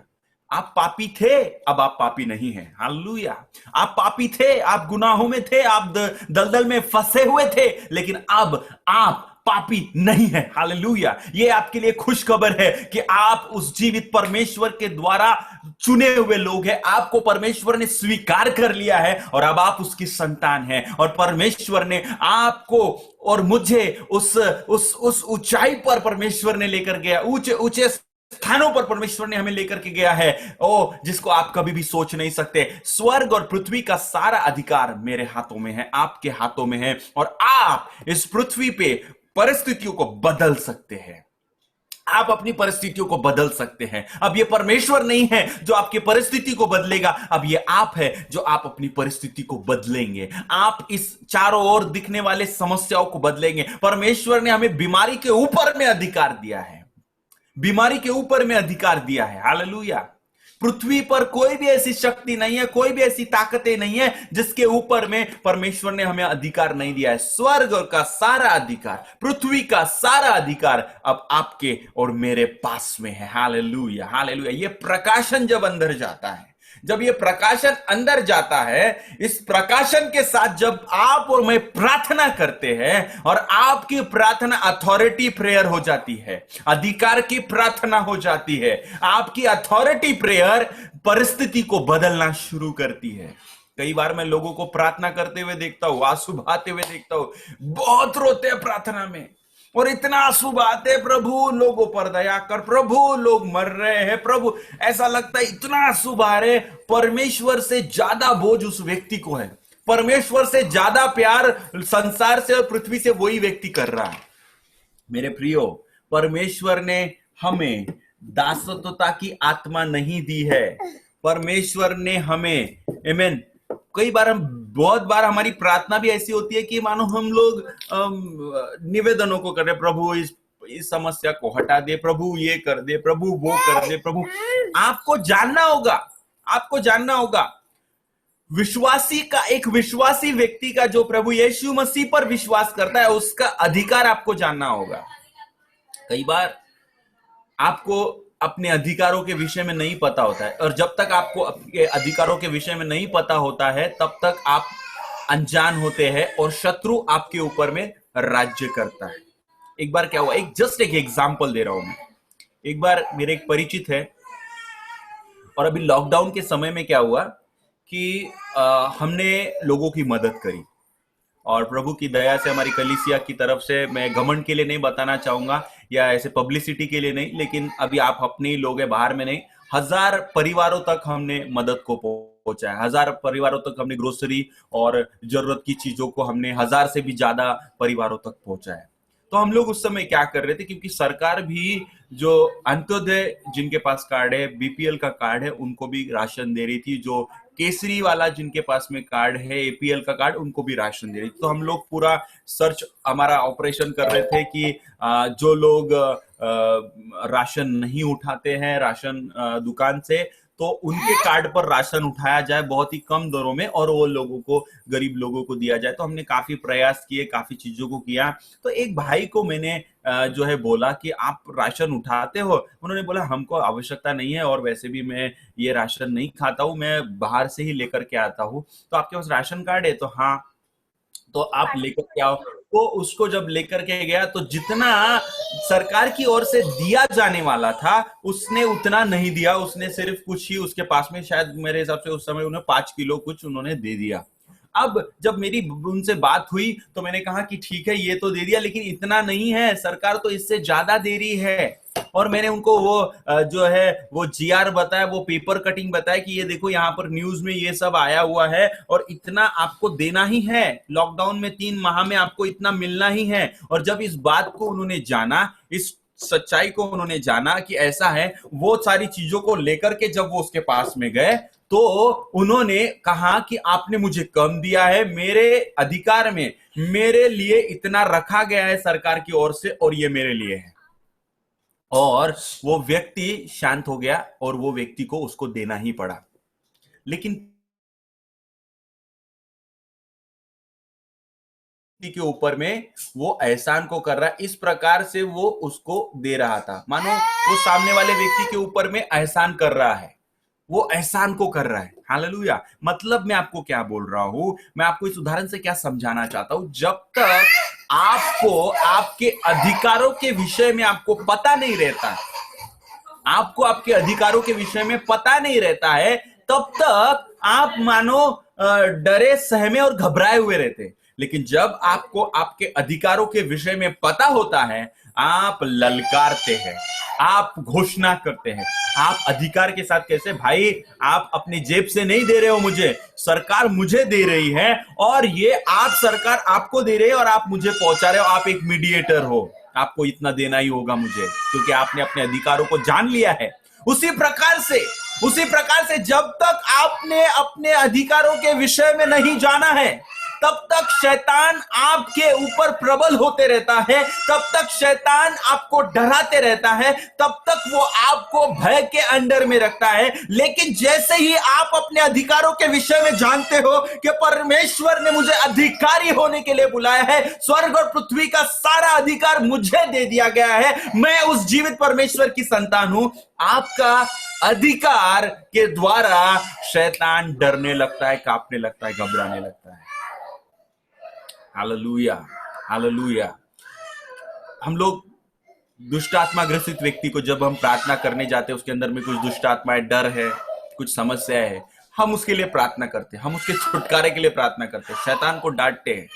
आप पापी थे, अब आप पापी नहीं हैं। हालेलुया। आप पापी थे, आप गुनाहों में थे, आप दलदल में फंसे हुए थे, लेकिन अब आप पापी नहीं है। हालेलुया। ये आपके लिए खुश खबर है कि आप उस जीवित परमेश्वर के द्वारा चुने हुए लोग हैं। आपको परमेश्वर ने स्वीकार कर लिया है और अब आप उसकी संतान हैं। और परमेश्वर ने आपको और मुझे उस ऊंचाई पर परमेश्वर ने लेकर गया, ऊंचे स्थानों पर परमेश्वर ने हमें लेकर के गया है, जिसको आप कभी भी सोच नहीं सकते। स्वर्ग और पृथ्वी का सारा अधिकार मेरे हाथों में है, आपके हाथों में है, और आप इस पृथ्वी पे परिस्थितियों को बदल सकते हैं। आप अपनी परिस्थितियों को बदल सकते हैं। अब ये परमेश्वर नहीं है जो आपकी परिस्थिति को बदलेगा, अब ये आप है जो आप अपनी परिस्थिति को बदलेंगे। आप इस चारों ओर दिखने वाले समस्याओं को बदलेंगे। परमेश्वर ने हमें बीमारी के ऊपर में अधिकार दिया है, बीमारी के ऊपर में अधिकार दिया है। हालेलुया। पृथ्वी पर कोई भी ऐसी शक्ति नहीं है, कोई भी ऐसी ताकतें नहीं है जिसके ऊपर में परमेश्वर ने हमें अधिकार नहीं दिया है। स्वर्ग का सारा अधिकार, पृथ्वी का सारा अधिकार अब आपके और मेरे पास में है। Hallelujah, hallelujah. ये प्रकाशन जब अंदर जाता है, जब ये प्रकाशन अंदर जाता है, इस प्रकाशन के साथ जब आप और मैं प्रार्थना करते हैं, और आपकी प्रार्थना अथॉरिटी प्रेयर हो जाती है, अधिकार की प्रार्थना हो जाती है। आपकी अथॉरिटी प्रेयर परिस्थिति को बदलना शुरू करती है। कई बार मैं लोगों को प्रार्थना करते हुए देखता हूं, आंसू बहाते हुए देखता हूं, बहुत रोते हैं प्रार्थना में, और इतना आंसू बहाते, प्रभु लोगों पर दया कर, प्रभु लोग मर रहे हैं, प्रभु, ऐसा लगता है इतना आंसू बहा रहे। परमेश्वर से ज्यादा बोझ उस व्यक्ति को है, परमेश्वर से ज्यादा प्यार संसार से और पृथ्वी से वही व्यक्ति कर रहा है। मेरे प्रियो, परमेश्वर ने हमें दासत्वता की आत्मा नहीं दी है। परमेश्वर ने हमें, आमीन। कई बार बहुत बार हमारी प्रार्थना भी ऐसी होती है कि मानो हम लोग निवेदनों को कर रहे, प्रभु इस समस्या को हटा दे, प्रभु ये कर दे, प्रभु वो कर दे, प्रभु। आपको जानना होगा, आपको जानना होगा, विश्वासी का, एक विश्वासी व्यक्ति का जो प्रभु यीशु मसीह पर विश्वास करता है, उसका अधिकार आपको जानना होगा। कई बार आपको अपने अधिकारों के विषय में नहीं पता होता है, और जब तक आपको अपने अधिकारों के विषय में नहीं पता होता है, तब तक आप अनजान होते हैं और शत्रु आपके ऊपर में राज्य करता है। एक बार क्या हुआ, जस्ट एक एग्जांपल दे रहा हूं मैं। एक बार मेरे एक परिचित है, और अभी लॉकडाउन के समय में क्या हुआ कि हमने लोगों की मदद करी, और प्रभु की दया से हमारी कलीसिया की तरफ से, मैं घमंड के लिए नहीं बताना चाहूंगा या ऐसे पब्लिसिटी के लिए नहीं, लेकिन अभी आप अपने ही लोग हैं, बाहर में नहीं, 1000 परिवारों तक हमने मदद को पहुंचाया। 1000 परिवारों तक हमने ग्रोसरी और जरूरत की चीजों को हमने 1000 से भी ज्यादा परिवारों तक पहुंचाया। तो हम लोग उस समय क्या कर रहे थे, क्योंकि सरकार भी जो अंत्योदय जिनके पास कार्ड है, बीपीएल का कार्ड है, उनको भी राशन दे रही थी। जो केसरी वाला जिनके पास में कार्ड है, एपीएल का कार्ड, उनको भी राशन दे रही थी। तो हम लोग पूरा सर्च, हमारा ऑपरेशन कर रहे थे कि जो लोग राशन नहीं उठाते हैं राशन दुकान से, तो उनके कार्ड पर राशन उठाया जाए बहुत ही कम दरों में और वो लोगों को, गरीब लोगों को दिया जाए। तो हमने काफी प्रयास किए, काफी चीजों को किया। तो एक भाई को मैंने जो है बोला कि आप राशन उठाते हो? उन्होंने बोला हमको आवश्यकता नहीं है और वैसे भी मैं ये राशन नहीं खाता हूं, मैं बाहर से ही लेकर के आता हूं। तो आपके पास राशन कार्ड है? तो हाँ, तो आप लेकर के आओ। तो उसको जब लेकर के गया तो जितना सरकार की ओर से दिया जाने वाला था उसने उतना नहीं दिया, उसने सिर्फ कुछ ही, उसके पास में शायद मेरे हिसाब से उस समय उन्हें 5 किलो कुछ उन्होंने दे दिया। अब जब मेरी उनसे बात हुई तो मैंने कहा कि ठीक है ये तो दे दिया, लेकिन इतना नहीं है, सरकार तो इससे ज्यादा दे रही है। और मैंने उनको वो जो है वो जीआर बताया, वो पेपर कटिंग बताया कि ये देखो यहाँ पर न्यूज में ये सब आया हुआ है और इतना आपको देना ही है, लॉकडाउन में 3 माह में आपको इतना मिलना ही है। और जब इस बात को उन्होंने जाना, इस सच्चाई को उन्होंने जाना कि ऐसा है, वो सारी चीजों को लेकर के जब वो उसके पास में गए तो उन्होंने कहा कि आपने मुझे कम दिया है, मेरे अधिकार में मेरे लिए इतना रखा गया है सरकार की ओर से और ये मेरे लिए है। और वो व्यक्ति शांत हो गया और वो व्यक्ति को उसको देना ही पड़ा। लेकिन के ऊपर में वो एहसान को कर रहा है, इस प्रकार से वो उसको दे रहा था, मानो वो सामने वाले व्यक्ति के ऊपर में एहसान कर रहा है, वो एहसान को कर रहा है। हालेलुया। मतलब मैं आपको क्या बोल रहा हूं, मैं आपको इस उदाहरण से क्या समझाना चाहता हूं, जब तक आपको आपके अधिकारों के विषय में आपको पता नहीं रहता, आपको आपके अधिकारों के विषय में पता नहीं रहता है, तब तक आप मानो डरे, सहमे और घबराए हुए रहते। लेकिन जब आपको आपके अधिकारों के विषय में पता होता है, आप ललकारते हैं, आप घोषणा करते हैं। आप अधिकार के साथ कैसे? भाई आप अपनी जेब से नहीं दे रहे हो मुझे, सरकार मुझे दे रही है और ये आप, सरकार आपको दे रही है और आप मुझे पहुंचा रहे हो, आप एक मीडिएटर हो, आपको इतना देना ही होगा मुझे, क्योंकि आपने अपने अधिकारों को जान लिया है। उसी प्रकार से जब तक आपने अपने अधिकारों के विषय में नहीं जाना है, तब तक शैतान आपके ऊपर प्रबल होते रहता है, तब तक शैतान आपको डराते रहता है, तब तक वो आपको भय के अंडर में रखता है। लेकिन जैसे ही आप अपने अधिकारों के विषय में जानते हो कि परमेश्वर ने मुझे अधिकारी होने के लिए बुलाया है, स्वर्ग और पृथ्वी का सारा अधिकार मुझे दे दिया गया है, मैं उस जीवित परमेश्वर की संतान हूं, आपका अधिकार के द्वारा शैतान डरने लगता है, कांपने लगता है, घबराने लगता है। Hallelujah, hallelujah. हम लोग दुष्ट आत्मा ग्रसित व्यक्ति को जब हम प्रार्थना करने जाते हैं, उसके अंदर में कुछ दुष्ट आत्माएं, डर है, कुछ समस्या है, हम उसके लिए प्रार्थना करते हैं, हम उसके छुटकारे के लिए प्रार्थना करते हैं, शैतान को डांटते हैं।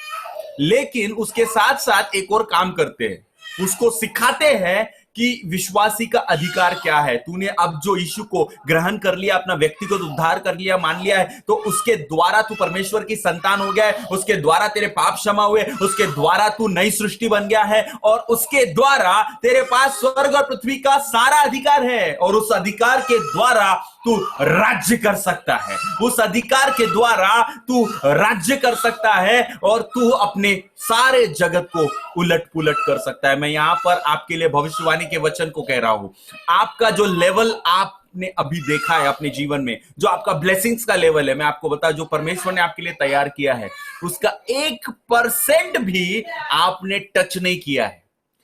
लेकिन उसके साथ साथ एक और काम करते हैं, उसको सिखाते हैं कि विश्वासी का अधिकार क्या है। तूने अब जो यीशु को ग्रहण कर लिया, अपना व्यक्तिगत उद्धार कर लिया, मान लिया है, तो उसके द्वारा तू परमेश्वर की संतान हो गया है, उसके द्वारा तेरे पाप क्षमा हुए, उसके द्वारा तू नई सृष्टि बन गया है और उसके द्वारा तेरे पास स्वर्ग और पृथ्वी का सारा अधिकार है और उस अधिकार के द्वारा तू राज्य कर सकता है, उस अधिकार के द्वारा तू राज्य कर सकता है और तू अपने सारे जगत को उलट पुलट कर सकता है। मैं यहां पर आपके लिए भविष्यवाणी के वचन को कह रहा हूं। आपका जो लेवल आपने अभी देखा है अपने जीवन में, जो आपका ब्लेसिंग्स का लेवल है, मैं आपको बता, जो परमेश्वर ने आपके लिए तैयार किया है, उसका 1% भी आपने टच नहीं किया है,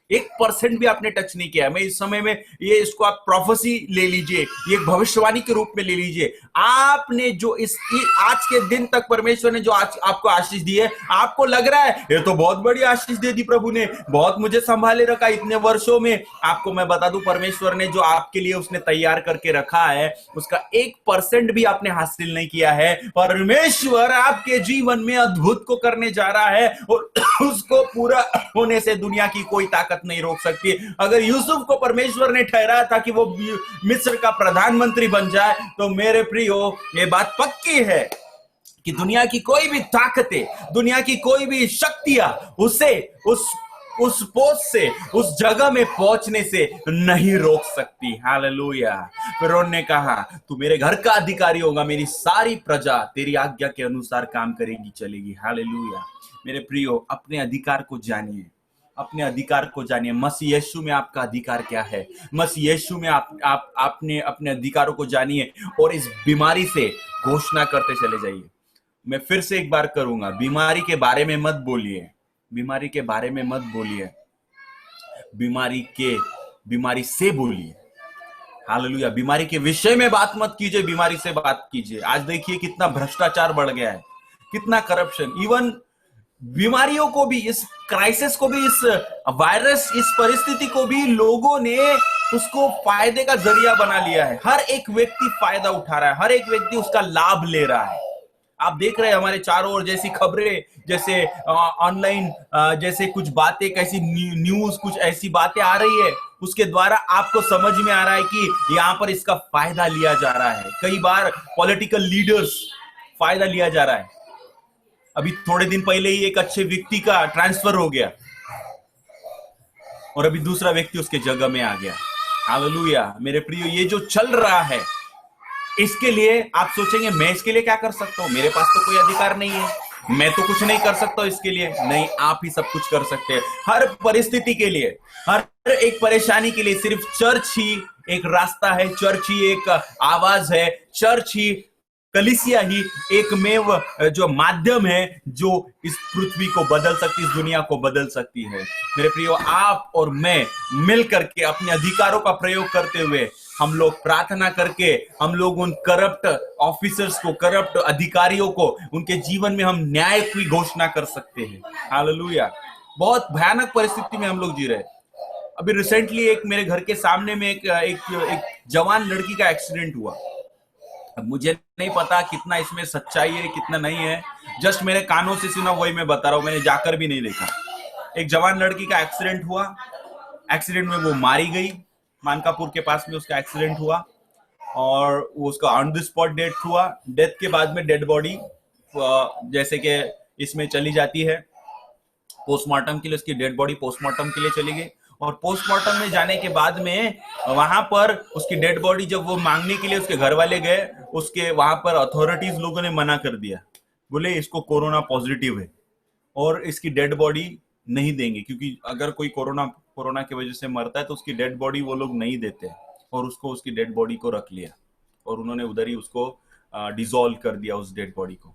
1% भी आपने टच नहीं किया है। मैं इस समय में ये, इसको आप प्रोफेसी ले लीजिए, ये भविष्यवाणी के रूप में ले लीजिए। आपने जो इस आज के दिन तक परमेश्वर ने जो आज आपको आशीष दी है, आपको लग रहा है ये तो बहुत बड़ी आशीष दे दी प्रभु ने, बहुत मुझे संभाले रखा इतने वर्षों में। आपको मैं बता दूं, परमेश्वर ने जो आपके लिए उसने तैयार करके रखा है, उसका 1% भी आपने हासिल नहीं किया है। परमेश्वर आपके जीवन में अद्भुत को करने जा रहा है और उसको पूरा होने से दुनिया की कोई ताकत नहीं रोक सकती। अगर यूसुफ को परमेश्वर ने ठहराया था कि वो मिस्र का प्रधानमंत्री बन जाए, तो मेरे प्रियो ये बात पक्की है कि दुनिया की कोई भी ताकतें, दुनिया की कोई भी शक्तियां उसे उस पोस्ट से, उस जगह में पहुंचने से नहीं रोक सकती। हालेलुया। फिर उन्होंने कहा, तू मेरे घर का अधिकारी होगा, मेरी सारी प्रजा तेरी आज्ञा के अनुसार काम करेगी, चलेगी। हालेलुया। मेरे प्रियो, अपने अधिकार को जानिए, अपने अधिकार को जानिए। मसीह यीशु में आपका अधिकार क्या है, मसीह यीशु में आपने अपने अधिकारों को जानिए और इस बीमारी से घोषणा करते चले जाइए। मैं फिर से एक बार करूंगा, बीमारी के बारे में मत बोलिए, बीमारी के बारे में मत बोलिए, बीमारी से बोलिए। हालेलुया। बीमारी के विषय में बात मत कीजिए, बीमारी से बात कीजिए। आज देखिए कितना भ्रष्टाचार बढ़ गया है, कितना करप्शन, इवन बीमारियों को भी, इस क्राइसिस को भी, इस वायरस, इस परिस्थिति को भी लोगों ने उसको फायदे का जरिया बना लिया है। हर एक व्यक्ति फायदा उठा रहा है, हर एक व्यक्ति उसका लाभ ले रहा है। आप देख रहे हैं हमारे चारों ओर जैसी खबरें, जैसे ऑनलाइन जैसे कुछ बातें, कैसी न्यूज, कुछ ऐसी बातें आ रही है, उसके द्वारा आपको समझ में आ रहा है कि यहां पर इसका फायदा लिया जा रहा है। कई बार पॉलिटिकल लीडर्स फायदा लिया जा रहा है। अभी थोड़े दिन पहले ही एक अच्छे व्यक्ति का ट्रांसफर हो गया और अभी दूसरा व्यक्ति उसके जगह में आ गया। हालेलुया। मेरे प्रियो, ये जो चल रहा है, इसके लिए आप सोचेंगे मैं इसके लिए क्या कर सकता हूं, मेरे पास तो कोई अधिकार नहीं है, मैं तो कुछ नहीं कर सकता इसके लिए। नहीं, आप ही सब कुछ कर सकते हैं। हर परिस्थिति के लिए, हर एक परेशानी के लिए सिर्फ चर्च ही एक रास्ता है, चर्च ही एक आवाज है, चर्च ही, कलीसिया ही एकमेव जो माध्यम है जो इस पृथ्वी को बदल सकती, इस दुनिया को बदल सकती है। मेरे प्रियो, आप और मैं मिल करके अपने अधिकारों का प्रयोग करते हुए हम लोग प्रार्थना करके, हम लोग उन करप्ट ऑफिसर्स को, करप्ट अधिकारियों को, उनके जीवन में हम न्याय की घोषणा कर सकते हैं। हालेलुया। बहुत भयानक परिस्थिति में हम लोग जी रहे हैं। अभी रिसेंटली एक मेरे घर के सामने में एक जवान लड़की का एक्सीडेंट हुआ। अब मुझे नहीं पता कितना इसमें सच्चाई है, कितना नहीं है, जस्ट मेरे कानों से सुना, वही मैं बता रहा हूं, मैंने जाकर भी नहीं देखा। एक जवान लड़की का एक्सीडेंट हुआ, एक्सीडेंट में वो मारी गई, मानकापुर के पास में उसका एक्सीडेंट हुआ और उसका ऑन द स्पॉट डेथ हुआ। डेथ के बाद में डेड बॉडी जैसे कि इसमें चली जाती है पोस्टमार्टम के लिए, उसकी डेड बॉडी पोस्टमार्टम के लिए चली गई और पोस्टमार्टम में जाने के बाद में वहां पर उसकी डेड बॉडी जब वो मांगने के लिए उसके घर वाले गए, उसके वहां पर अथॉरिटीज लोगों ने मना कर दिया, बोले इसको कोरोना पॉजिटिव है और इसकी डेड बॉडी नहीं देंगे, क्योंकि अगर कोई कोरोना की वजह से मरता है तो उसकी डेड बॉडी वो लोग नहीं देते, और उसको उसकी डेड बॉडी को रख लिया और उन्होंने उधर ही उसको डिसॉल्व कर दिया उस डेड बॉडी को।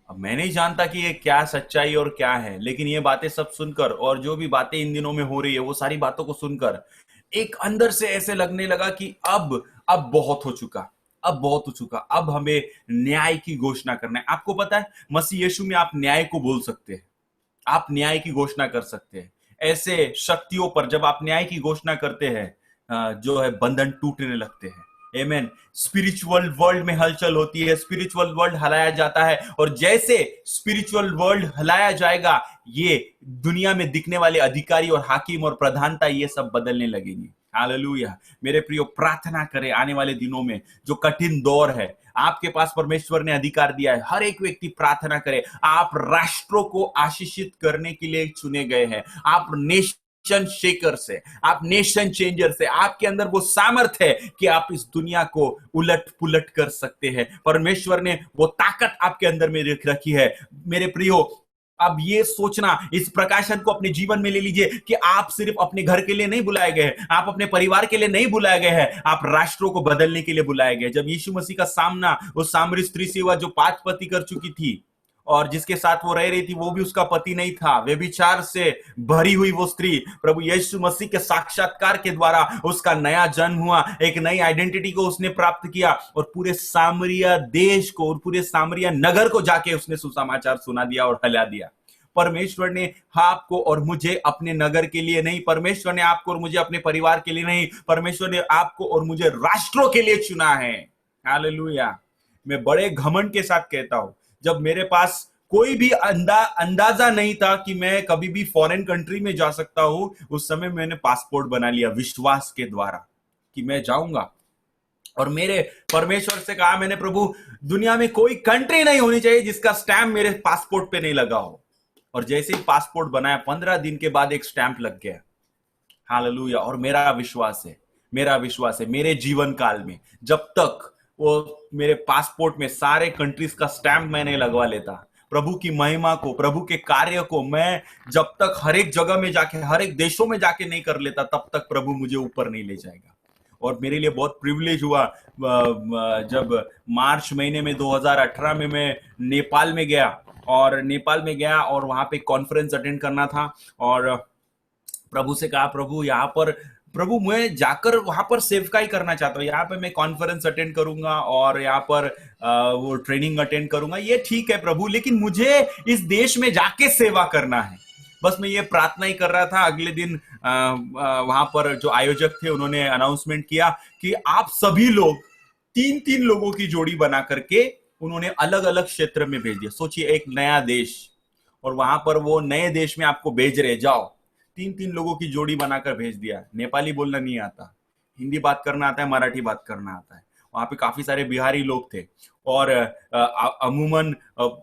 अब मैं नहीं जानता कि ये क्या सच्चाई और क्या है, लेकिन ये बातें सब सुनकर और जो भी बातें इन दिनों में हो रही है वो सारी बातों को सुनकर एक अंदर से ऐसे लगने लगा कि अब बहुत हो चुका, अब बहुत हो चुका, अब हमें न्याय की घोषणा करना है। आपको पता है मसीह यीशु में आप न्याय को बोल सकते हैं, आप न्याय की घोषणा कर सकते हैं। ऐसे शक्तियों पर जब आप न्याय की घोषणा करते हैं जो है बंधन टूटने लगते हैं। आमेन। स्पिरिचुअल वर्ल्ड में हलचल होती है, स्पिरिचुअल वर्ल्ड हिलाया जाता है और जैसे स्पिरिचुअल वर्ल्ड हिलाया जाएगा ये दुनिया में दिखने वाले अधिकारी और हाकिम और प्रधानता ये सब बदलने लगेंगे। हालेलुया। मेरे प्रियो, प्रार्थना करें आने वाले दिनों में जो कठिन दौर है, आपके पास परमेश्वर ने अधिकार दिया है, हर एक व्यक्ति प्रार्थना करे। आप राष्ट्रों को आशीषित करने के लिए चुने गए हैं। आप नेशन शेकर से, आप नेशन चेंजर से, आपके अंदर वो सामर्थ्य है कि आप इस दुनिया को उलट पुलट कर सकते हैं। परमेश्वर ने वो ताकत आपके अंदर में रखी है। मेरे प्रियो, अब ये सोचना, इस प्रकाशन को अपने जीवन में ले लीजिए कि आप सिर्फ अपने घर के लिए नहीं बुलाए गए हैं, आप अपने परिवार के लिए नहीं बुलाए गए हैं, आप राष्ट्रों को बदलने के लिए बुलाए गए। जब यीशु मसीह का सामना उस सामरी स्त्री से हुआ जो 5 पति कर चुकी थी और जिसके साथ वो रह रही थी वो भी उसका पति नहीं था, व्यभिचार से भरी हुई वो स्त्री, प्रभु यीशु मसीह के साक्षात्कार के द्वारा उसका नया जन्म हुआ, एक नई आइडेंटिटी को उसने प्राप्त किया और पूरे सामरिया देश को और पूरे सामरिया नगर को जाके उसने सुसमाचार सुना दिया और हिला दिया। परमेश्वर ने आपको और मुझे अपने नगर के लिए नहीं, परमेश्वर ने आपको और मुझे अपने परिवार के लिए नहीं, परमेश्वर ने आपको और मुझे राष्ट्रों के लिए चुना है। हालेलुया। मैं बड़े घमंड के साथ कहता हूं, जब मेरे पास कोई भी अंदाजा नहीं था कि मैं कभी भी फॉरेन कंट्री में जा सकता हूं, उस समय मैंने पासपोर्ट बना लिया विश्वास के द्वारा कि मैं जाऊंगा। और मेरे परमेश्वर से कहा मैंने, प्रभु दुनिया में कोई कंट्री नहीं होनी चाहिए जिसका स्टैम्प मेरे पासपोर्ट पे नहीं लगा हो। और जैसे ही पासपोर्ट बनाया 15 दिन के बाद एक स्टैंप लग गया। हालेलुया। और मेरा विश्वास है मेरे जीवन काल में जब तक वो मेरे पासपोर्ट में सारे कंट्रीज का स्टैंप मैं नहीं लगवा लेता, प्रभु की महिमा को, प्रभु के कार्य को मैं जब तक हर एक जगह में जाके, हर एक देशों में जाके नहीं कर लेता, तब तक प्रभु मुझे ऊपर नहीं ले जाएगा। और मेरे लिए बहुत प्रिविलेज हुआ जब मार्च महीने में 2018 में मैं नेपाल में गया, और वहां पे कॉन्फ्रेंस अटेंड करना था। और प्रभु से कहा, प्रभु मैं जाकर वहां पर सेवकाई करना चाहता हूँ, यहाँ पे मैं कॉन्फ्रेंस अटेंड करूंगा और यहाँ पर वो ट्रेनिंग अटेंड करूंगा, ये ठीक है प्रभु, लेकिन मुझे इस देश में जाके सेवा करना है। बस मैं ये प्रार्थना ही कर रहा था। अगले दिन वहां पर जो आयोजक थे उन्होंने अनाउंसमेंट किया कि आप सभी लोग 3-3 लोगों की जोड़ी बना करके उन्होंने अलग अलग क्षेत्र में भेज दिया। सोचिए, एक नया देश, और वहां पर वो नए देश में आपको भेज रहे, जाओ 3-3 लोगों की जोड़ी बनाकर भेज दिया। नेपाली बोलना नहीं आता, हिंदी बात करना आता है, मराठी बात करना आता है। वहां पे काफी सारे बिहारी लोग थे, और अमूमन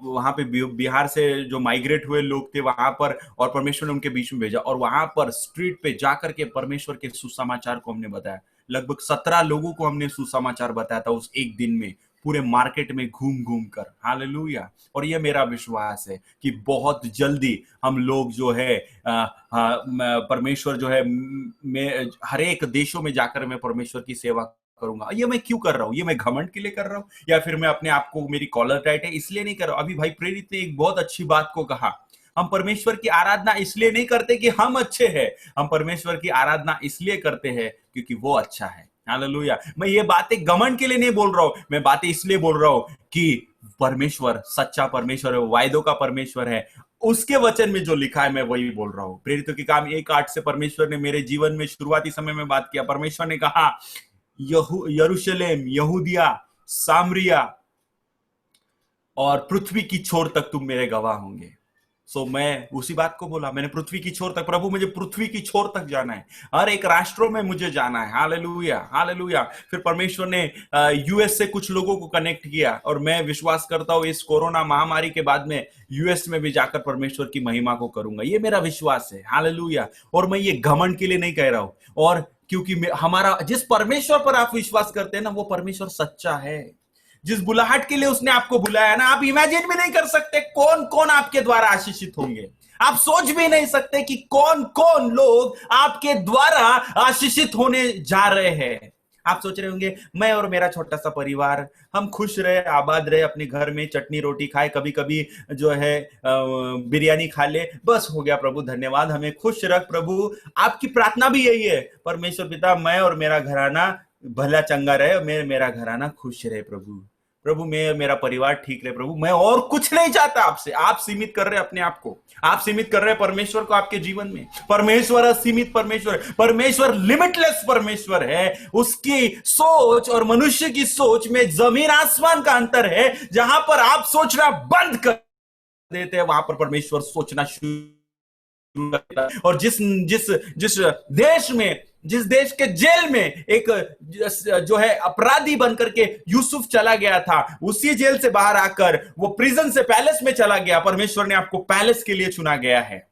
वहां पे बिहार से जो माइग्रेट हुए लोग थे वहां पर, और परमेश्वर ने उनके बीच में भेजा, और वहां पर स्ट्रीट पे जाकर के परमेश्वर के सुसमाचार को हमने बताया। लगभग 17 लोगों को हमने सुसमाचार बताया था उस एक दिन में, पूरे मार्केट में घूम घूम कर। हालेलुया। और ये मेरा विश्वास है कि बहुत जल्दी हम लोग जो है परमेश्वर जो है, मैं हर एक देशों में जाकर मैं परमेश्वर की सेवा करूंगा। ये मैं क्यों कर रहा हूं? ये मैं घमंड के लिए कर रहा हूं, या फिर मैं अपने आप को, मेरी कॉलर टाइट है इसलिए नहीं कर रहा हूं? अभी भाई प्रेरित ने एक बहुत अच्छी बात को कहा, हम परमेश्वर की आराधना इसलिए नहीं करते कि हम अच्छे हैं, हम परमेश्वर की आराधना इसलिए करते हैं क्योंकि वो अच्छा है। हालेलुया। मैं ये बातें घमंड के लिए नहीं बोल रहा हूं, मैं बातें इसलिए बोल रहा हूं कि परमेश्वर सच्चा परमेश्वर है, वायदों का परमेश्वर है। उसके वचन में जो लिखा है मैं वही बोल रहा हूं। प्रेरितों के काम 1:8 से परमेश्वर ने मेरे जीवन में शुरुआती समय में बात किया। परमेश्वर ने कहा, यरूशलेम, यहूदिया, सामरिया और पृथ्वी की छोर तक तुम मेरे गवाह होंगे। सो मैं उसी बात को बोला, मैंने पृथ्वी की छोर तक, प्रभु मुझे पृथ्वी की छोर तक जाना है, हर एक राष्ट्रों में मुझे जाना है। Hallelujah, hallelujah. फिर परमेश्वर ने यूएस से कुछ लोगों को कनेक्ट किया, और मैं विश्वास करता हूं इस कोरोना महामारी के बाद में यूएस में भी जाकर परमेश्वर की महिमा को करूंगा। ये मेरा विश्वास है। हालेलुया। और मैं ये घमंड के लिए नहीं कह रहा हूं, और क्योंकि हमारा जिस परमेश्वर पर आप विश्वास करते हैं ना, वो परमेश्वर सच्चा है। जिस बुलाहट के लिए उसने आपको बुलाया ना, आप इमेजिन भी नहीं कर सकते कौन कौन आपके द्वारा आशीषित होंगे। आप सोच भी नहीं सकते कि कौन कौन लोग आपके द्वारा आशीषित होने जा रहे हैं। आप सोच रहे होंगे, मैं और मेरा छोटा सा परिवार, हम खुश रहे, आबाद रहे, अपने घर में चटनी रोटी खाए, कभी कभी जो है बिरयानी खा ले, बस हो गया प्रभु धन्यवाद, हमें खुश रख प्रभु। आपकी प्रार्थना भी यही है, परमेश्वर पिता मैं और मेरा घराना भला चंगा रहे, मेरा घराना खुश रहे प्रभु। प्रभु मैं, मेरा परिवार ठीक रहे प्रभु, मैं और कुछ नहीं चाहता आपसे। आप सीमित कर रहे हैं अपने आप को, आप सीमित कर रहे हैं परमेश्वर को आपके जीवन में। परमेश्वर असीमित परमेश्वर, परमेश्वर लिमिटलेस परमेश्वर है। उसकी सोच और मनुष्य की सोच में जमीन आसमान का अंतर है। जहां पर आप सोचना बंद कर देते हैं, वहां पर परमेश्वर सोचना शुरू करता है। और जिस देश के जेल में एक जो है अपराधी बनकर के यूसुफ चला गया था, उसी जेल से बाहर आकर वो प्रिजन से पैलेस में चला गया। परमेश्वर ने आपको पैलेस के लिए चुना गया है।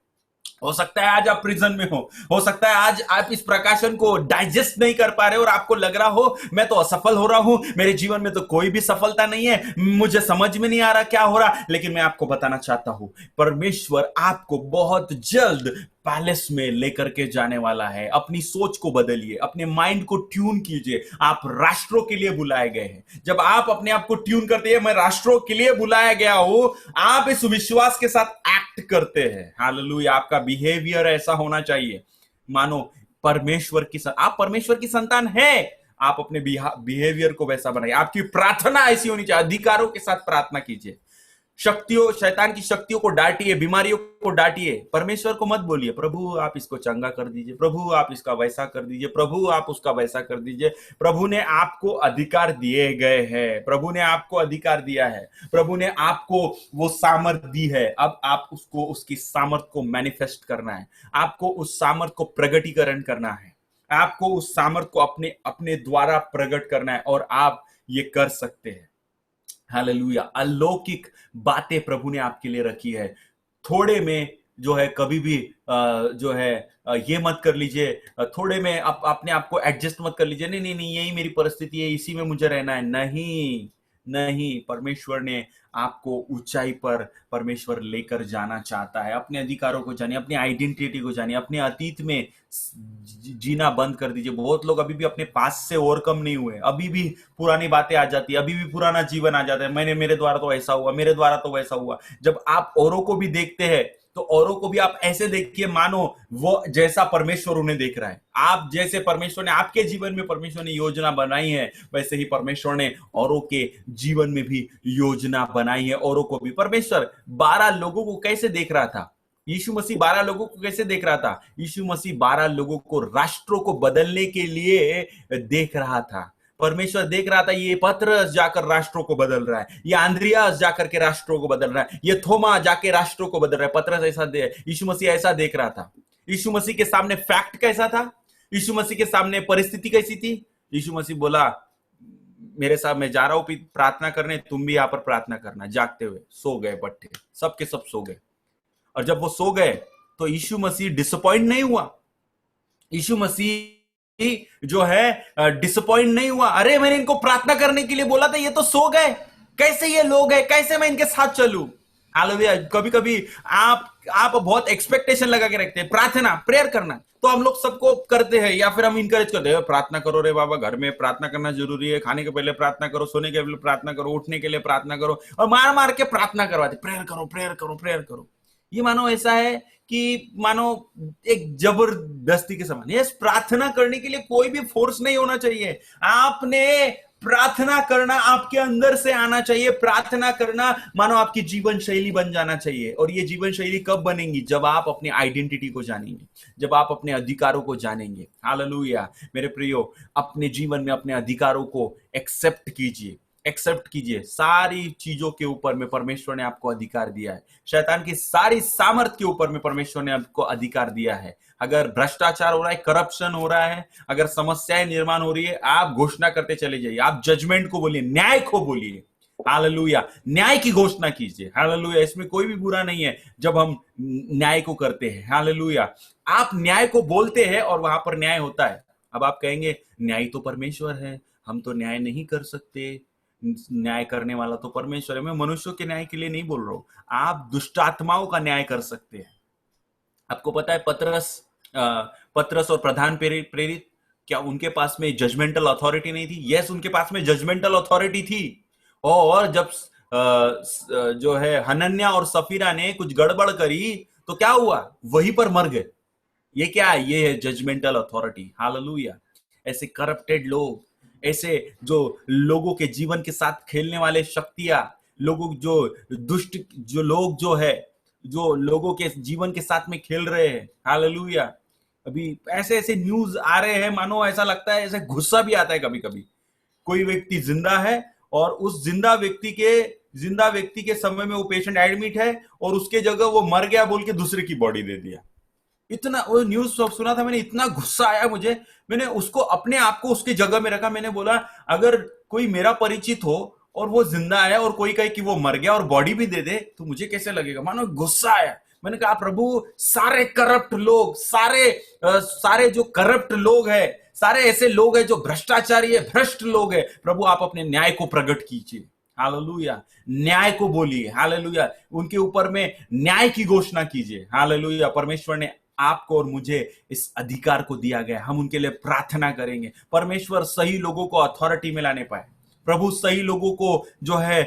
हो सकता है आज आप प्रिजन में हो सकता है आज आप इस प्रकाशन को डाइजेस्ट नहीं कर पा रहे हो और आपको लग रहा हो मैं तो असफल हो रहा हूं, मेरे जीवन में तो कोई भी सफलता नहीं है, मुझे समझ में नहीं आ रहा क्या हो रहा। लेकिन मैं आपको बताना चाहता हूं, परमेश्वर आपको बहुत जल्द पैलेस में लेकर के जाने वाला है। अपनी सोच को बदलिए, अपने माइंड को ट्यून कीजिए। आप राष्ट्रों के लिए बुलाए गए हैं। जब आप अपने आप को ट्यून करते हैं, मैं राष्ट्रों के लिए बुलाया गया हूं, आप इस विश्वास के साथ एक्ट करते हैं। हालेलुया। आपका बिहेवियर ऐसा होना चाहिए मानो परमेश्वर की आप परमेश्वर की संतान है। आप अपने बिहेवियर को वैसा बनाइए। आपकी प्रार्थना ऐसी होनी चाहिए, अधिकारों के साथ प्रार्थना कीजिए। शक्तियों, शैतान की शक्तियों को डांटिए, बीमारियों को डांटिए। परमेश्वर को मत बोलिए प्रभु आप इसको चंगा कर दीजिए, प्रभु आप इसका वैसा कर दीजिए, प्रभु आप उसका वैसा कर दीजिए। प्रभु ने आपको अधिकार दिए गए हैं, प्रभु ने आपको अधिकार दिया है, प्रभु ने आपको वो सामर्थ दी है। अब आप उसको, उसकी सामर्थ को मैनिफेस्ट करना है, आपको उस सामर्थ को प्रगटीकरण करना है, आपको उस सामर्थ को अपने द्वारा प्रकट करना है, और आप ये कर सकते हैं। हालेलुया। अलौकिक बातें प्रभु ने आपके लिए रखी है। थोड़े में जो है कभी भी जो है ये मत कर लीजिए, थोड़े में अपने आप को एडजस्ट मत कर लीजिए, नहीं नहीं नहीं यही मेरी परिस्थिति है, इसी में मुझे रहना है। नहीं नहीं, परमेश्वर ने आपको ऊंचाई पर परमेश्वर लेकर जाना चाहता है। अपने अधिकारों को जानिए, अपनी आइडेंटिटी को जानिए, अपने अतीत में जीना बंद कर दीजिए। बहुत लोग अभी भी अपने पास से ओवरकम नहीं हुए, अभी भी पुरानी बातें आ जाती है, अभी भी पुराना जीवन आ जाता है। मेरे द्वारा तो ऐसा हुआ, मेरे द्वारा तो वैसा हुआ। जब आप औरों को भी देखते हैं तो औरों को भी आप ऐसे देखिए मानो वो जैसा परमेश्वर उन्हें देख रहा है। आप जैसे परमेश्वर ने आपके जीवन में परमेश्वर ने योजना बनाई है, वैसे ही परमेश्वर ने औरों के जीवन में भी योजना बनाई है। औरों को भी परमेश्वर 12 लोगों को कैसे देख रहा था? यीशु मसीह 12 लोगों को कैसे देख रहा था? यीशु मसीह 12 लोगों को राष्ट्रों को बदलने के लिए देख रहा था। परमेश्वर देख रहा था ये पतरस जाकर राष्ट्रों को बदल रहा है, ये आंद्रियास जाकर के राष्ट्रों को बदल रहा है, ये थोमा जाके राष्ट्रों को बदल रहा है। पतरस ऐसा यीशु मसीह ऐसा देख रहा था। यीशु मसीह के सामने फैक्ट कैसा था? यीशु मसीह के सामने परिस्थिति कैसी थी? यीशु मसीह बोला, मेरे साथ मैं जा रहा हूं प्रार्थना करने, तुम भी यहां पर प्रार्थना करना। जागते हुए सो गए बट्टे, सबके सब सो गए। और जब वो सो गए तो यीशु मसीह डिसअपॉइंट नहीं हुआ। यीशु मसीह जो है डिसअपॉइंट नहीं हुआ। अरे मैंने इनको प्रार्थना करने के लिए बोला था, ये तो सो गए, कैसे ये लोग हैं, कैसे मैं इनके साथ चलूं? हालेलुया। कभी कभी आप बहुत एक्सपेक्टेशन लगा के रखते हैं। प्रार्थना, प्रेयर करना तो हम लोग सबको करते हैं, या फिर हम इंकरेज करते हैं, प्रार्थना करो रे बाबा, घर में प्रार्थना करना जरूरी है, खाने के पहले प्रार्थना करो, सोने के पहले प्रार्थना करो, उठने के लिए प्रार्थना करो, और मार मार के प्रार्थना करवाते, प्रेयर करो प्रेयर करो प्रेयर करो। ये मानो ऐसा है कि मानो एक जबरदस्ती के समान। यस, प्रार्थना करने के लिए कोई भी फोर्स नहीं होना चाहिए। आपने प्रार्थना करना आपके अंदर से आना चाहिए। प्रार्थना करना मानो आपकी जीवन शैली बन जाना चाहिए। और ये जीवन शैली कब बनेगी? जब आप अपनी आइडेंटिटी को जानेंगे, जब आप अपने अधिकारों को जानेंगे। हालेलुया। मेरे प्रियो, अपने जीवन में अपने अधिकारों को एक्सेप्ट कीजिए, एक्सेप्ट कीजिए। सारी चीजों के ऊपर में परमेश्वर ने आपको अधिकार दिया है। शैतान की सारी सामर्थ के ऊपर में परमेश्वर ने आपको अधिकार दिया है। अगर भ्रष्टाचार हो रहा है, करप्शन हो रहा है, अगर समस्याएं निर्माण हो रही है, आप घोषणा करते चले जाइए। आप जजमेंट को बोलिए, न्याय को बोलिए। हालेलुया। न्याय की घोषणा कीजिए। हालेलुया। इसमें कोई भी बुरा नहीं है जब हम न्याय को करते हैं। हालेलुया। आप न्याय को बोलते हैं और वहां पर न्याय होता है। अब आप कहेंगे न्याय तो परमेश्वर है, हम तो न्याय नहीं कर सकते, न्याय करने वाला तो परमेश्वर है। मैं मनुष्यों के न्याय के लिए नहीं बोल रहा हूं, आप दुष्ट आत्माओं का न्याय कर सकते हैं। आपको पता है पतरस और प्रधान प्रेरित, क्या उनके पास में जजमेंटल अथॉरिटी नहीं थी? यस, उनके पास में जजमेंटल अथॉरिटी थी। और जब जो है हनन्या और सफीरा ने कुछ गड़बड़ करी तो क्या हुआ? वहीं पर मर गए। ये क्या है? ये है जजमेंटल अथॉरिटी। हालेलुया। ऐसे करप्टेड लोग, ऐसे जो लोगों के जीवन के साथ खेलने वाले शक्तियां, लोगों जो दुष्ट जो लोग जो है, जो लोगों के जीवन के साथ में खेल रहे हैं। हालेलुया। अभी ऐसे ऐसे न्यूज आ रहे हैं, मानो ऐसा लगता है, ऐसे गुस्सा भी आता है कभी कभी। कोई व्यक्ति जिंदा है और उस जिंदा व्यक्ति के समय में वो पेशेंट एडमिट है और उसके जगह वो मर गया बोल के दूसरे की बॉडी दे दिया। इतना वो न्यूज सुना था मैंने, इतना गुस्सा आया मुझे। मैंने उसको अपने आप को उसकी जगह में रखा। मैंने बोला, अगर कोई मेरा परिचित हो और वो जिंदा है और कोई कहे कि वो मर गया और बॉडी भी दे दे तो मुझे कैसे लगेगा? मानो गुस्सा आया। मैंने कहा, प्रभु, सारे करप्ट लोग, सारे जो करप्ट लोग हैं, सारे ऐसे लोग हैं जो भ्रष्टाचारी है, भ्रष्ट लोग हैं, प्रभु आप अपने न्याय को प्रकट कीजिए। हालेलुया। न्याय को बोलिए। हालेलुया। उनके ऊपर में न्याय की घोषणा कीजिए। हालेलुया। परमेश्वर ने आपको और मुझे इस अधिकार को दिया गया, हम उनके लिए प्रार्थना करेंगे। परमेश्वर सही लोगों को अथॉरिटी में लाने पाए, प्रभु सही लोगों को जो है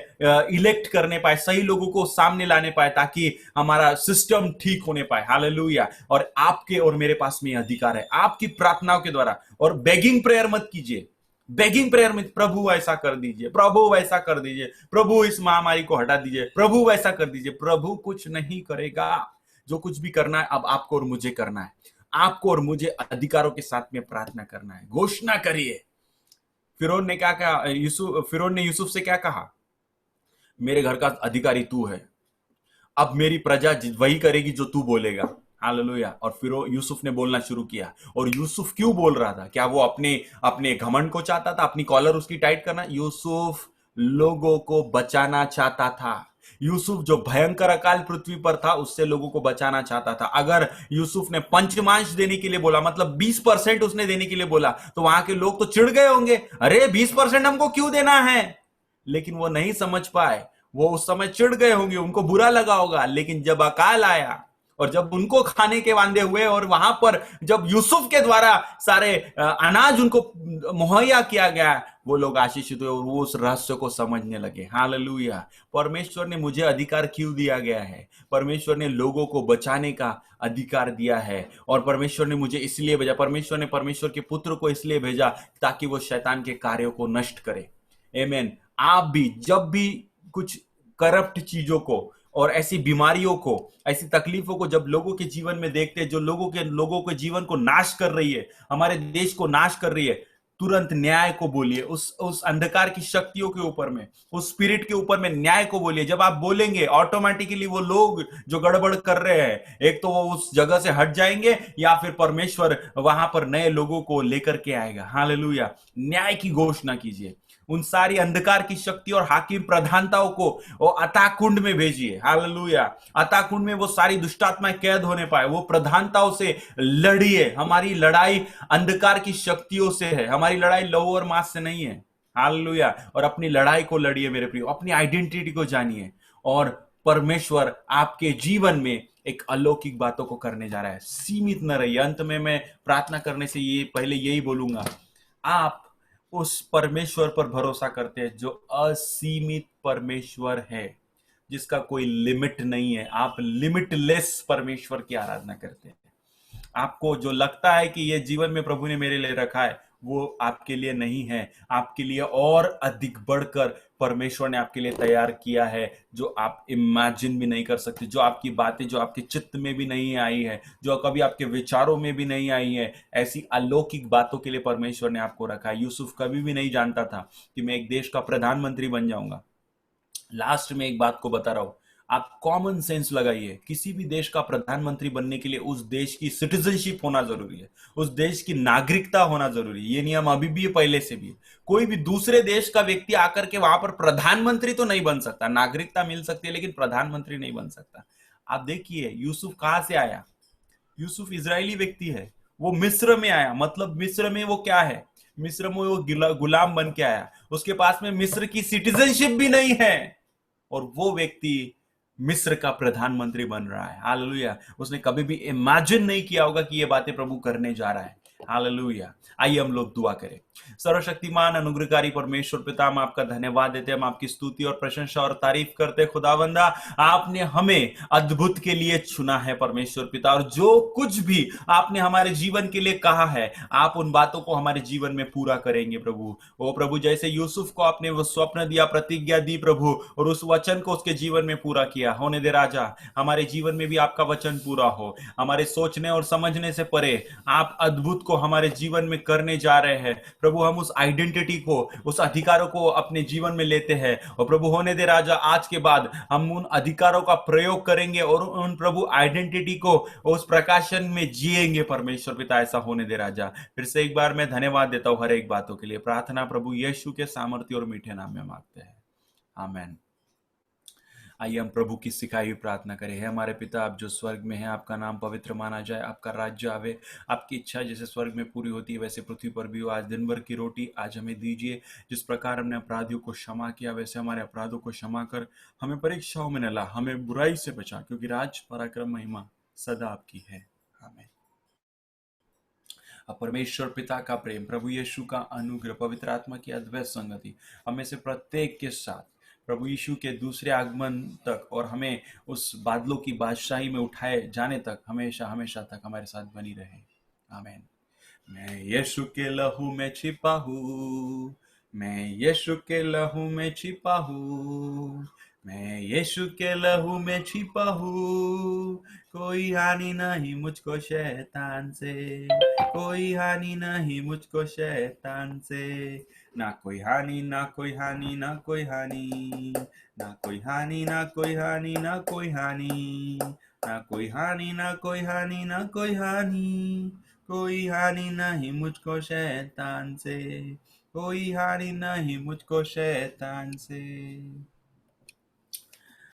इलेक्ट करने पाए, सही लोगों को सामने लाने पाए, ताकि हमारा सिस्टम ठीक होने पाए। हालेलुया। और आपके और मेरे पास में अधिकार है, आपकी प्रार्थनाओं के द्वारा। और बेगिंग प्रेयर मत कीजिए, बेगिंग प्रेयर में, प्रभु ऐसा कर दीजिए, प्रभु वैसा कर दीजिए, प्रभु इस महामारी को हटा दीजिए, प्रभु वैसा कर दीजिए। प्रभु कुछ नहीं करेगा। जो कुछ भी करना है अब आपको और मुझे करना है। आपको और मुझे अधिकारों के साथ में प्रार्थना करना है। घोषणा करिए। फिरौन ने क्या कहा? फिरौन ने यूसुफ से क्या कहा? मेरे घर का अधिकारी तू है, अब मेरी प्रजा वही करेगी जो तू बोलेगा। हालेलुया। और फिर यूसुफ ने बोलना शुरू किया। और यूसुफ क्यों बोल रहा था? क्या वो अपने घमंड को चाहता था, अपनी कॉलर उसकी टाइट करना? यूसुफ लोगों को बचाना चाहता था। यूसुफ जो भयंकर अकाल पृथ्वी पर था उससे लोगों को बचाना चाहता था। अगर यूसुफ ने पंचमांश देने के लिए बोला, मतलब 20% उसने देने के लिए बोला, तो वहां के लोग तो चिढ़ गए होंगे, अरे 20% हमको क्यों देना है? लेकिन वो नहीं समझ पाए, वो उस समय चिढ़ गए होंगे, उनको बुरा लगा होगा। लेकिन जब अकाल आया और जब उनको खाने के वांदे हुए और वहां पर जब यूसुफ के द्वारा सारे अनाज उनको मुहैया किया गया, वो लोग आशीषित हुए और वो उस रहस्य को समझने लगे। हालेलुया। परमेश्वर ने मुझे अधिकार क्यों दिया गया है? परमेश्वर ने लोगों को बचाने का अधिकार दिया है और परमेश्वर ने मुझे इसलिए भेजा, परमेश्वर ने परमेश्वर के पुत्र को इसलिए भेजा ताकि वो शैतान के कार्यों को नष्ट करे। आमीन। आप भी जब भी कुछ करप्ट चीजों को और ऐसी बीमारियों को, ऐसी तकलीफों को जब लोगों के जीवन में देखते हैं, जो लोगों के जीवन को नाश कर रही है, हमारे देश को नाश कर रही है, तुरंत न्याय को बोलिए। उस अंधकार की शक्तियों के ऊपर में, उस स्पिरिट के ऊपर में न्याय को बोलिए। जब आप बोलेंगे, ऑटोमेटिकली वो लोग जो गड़बड़ कर रहे हैं, एक तो वो उस जगह से हट जाएंगे या फिर परमेश्वर वहां पर नए लोगों को लेकर के आएगा। हालेलुया। न्याय की घोषणा कीजिए। उन सारी अंधकार की शक्ति और हाकिम प्रधानताओं को वो अथाह कुंड में भेजिए। हालेलुया। अथाह कुंड में वो सारी दुष्टात्माएं कैद होने पाए। वो प्रधानताओं से लड़िए। हमारी लड़ाई अंधकार की शक्तियों से है, हमारी लड़ाई लहू और मांस से नहीं है। हालेलुया। और अपनी लड़ाई को लड़िए मेरे प्रियो, अपनी आइडेंटिटी को जानिए और परमेश्वर आपके जीवन में एक अलौकिक बातों को करने जा रहा है। सीमित न रहिए। अंत में मैं प्रार्थना करने से ये पहले यही बोलूंगा, आप उस परमेश्वर पर भरोसा करते हैं जो असीमित परमेश्वर है, जिसका कोई लिमिट नहीं है। आप लिमिटलेस परमेश्वर की आराधना करते हैं। आपको जो लगता है कि ये जीवन में प्रभु ने मेरे लिए रखा है, वो आपके लिए नहीं है। आपके लिए और अधिक बढ़कर परमेश्वर ने आपके लिए तैयार किया है, जो आप इमेजिन भी नहीं कर सकते, जो आपकी बातें जो आपके चित्त में भी नहीं आई है, जो कभी आपके विचारों में भी नहीं आई है, ऐसी अलौकिक बातों के लिए परमेश्वर ने आपको रखा है। यूसुफ कभी भी नहीं जानता था कि मैं एक देश का प्रधानमंत्री बन जाऊंगा। लास्ट में एक बात को बता रहा हूं, आप कॉमन सेंस लगाइए। किसी भी देश का प्रधानमंत्री बनने के लिए उस देश की सिटीजनशिप होना जरूरी है, उस देश की नागरिकता होना जरूरी है। ये नियम अभी भी है, पहले से भी है। कोई भी दूसरे देश का व्यक्ति आकर के वहां पर प्रधानमंत्री तो नहीं बन सकता। नागरिकता मिल सकती है लेकिन प्रधानमंत्री नहीं बन सकता। आप देखिए यूसुफ कहां से आया। यूसुफ इजरायली व्यक्ति है, वो मिस्र में आया। मतलब मिस्र में वो क्या है, मिस्र में वो गुलाम बन के आया। उसके पास में मिस्र की सिटीजनशिप भी नहीं है और वो व्यक्ति मिस्र का प्रधानमंत्री बन रहा है। हालेलुया। उसने कभी भी इमेजिन नहीं किया होगा कि ये बातें प्रभु करने जा रहा है। हालेलुया। आइए हम लोग दुआ करें। सर्वशक्तिमान अनुग्रहकारी परमेश्वर पिता, हम आपका धन्यवाद देते हैं, हम आपकी स्तुति और प्रशंसा और तारीफ करते हैं। खुदावंदा, आपने हमें अद्भुत के लिए चुना है परमेश्वर पिता, और जो कुछ भी आपने हमारे जीवन के लिए कहा है, आप उन बातों को हमारे जीवन में पूरा करेंगे प्रभु। ओ प्रभु, जैसे यूसुफ को आपने वो स्वप्न दिया, प्रतिज्ञा दी प्रभु, और उस वचन को उसके जीवन में पूरा किया, होने दे राजा हमारे जीवन में भी आपका वचन पूरा हो। हमारे सोचने और समझने से परे आप अद्भुत को हमारे जीवन में करने जा रहे हैं प्रभु। हम उस आइडेंटिटी को, उस अधिकारों को अपने जीवन में लेते हैं, और प्रभु होने दे राजा आज के बाद हम उन अधिकारों का प्रयोग करेंगे और उन प्रभु आइडेंटिटी को उस प्रकाशन में जिएंगे परमेश्वर पिता। ऐसा होने दे राजा। फिर से एक बार मैं धन्यवाद देता हूं हर एक बातों के लिए। प्रार्थना प्रभु यीशु के सामर्थ्य और मीठे नाम में मांगते हैं, आमेन। आइए हम प्रभु की सिखाई हुई प्रार्थना करें। हे हमारे पिता, आप जो स्वर्ग में हैं, आपका नाम पवित्र माना जाए, आपका राज्य आवे, आपकी इच्छा जैसे स्वर्ग में पूरी होती है वैसे पृथ्वी पर भी हो। आज दिन भर की रोटी आज हमें दीजिए। जिस प्रकार हमने अपराधियों को क्षमा किया, वैसे हमारे अपराधों को क्षमा कर, हमें परीक्षाओं में न ला, हमें बुराई से बचा, क्योंकि राज, पराक्रम, महिमा सदा आपकी है, आमीन। अब परमेश्वर पिता का प्रेम, प्रभु यीशु का अनुग्रह, पवित्र आत्मा की अद्भुत संगति हमें से प्रत्येक के साथ प्रभु यीशु के दूसरे आगमन तक और हमें उस बादलों की बादशाही में उठाए जाने तक हमेशा हमेशा तक हमारे साथ बनी रहे, आमीन। मैं यीशु के लहू में छिपा हूँ, मैं यीशु के लहू में छिपा हूँ, मैं यीशु के लहू में छिपा हूँ। कोई हानि नहीं मुझको शैतान से, कोई हानि नहीं मुझको शैतान से, ना कोई हानि, ना कोई हानि, ना कोई हानि, ना कोई हानि, ना कोई हानि, ना कोई हानि, ना कोई हानि, ना कोई हानि, ना कोई हानि, कोई हानि नहीं मुझको शैतान से, कोई हानि नहीं मुझको शैतान से।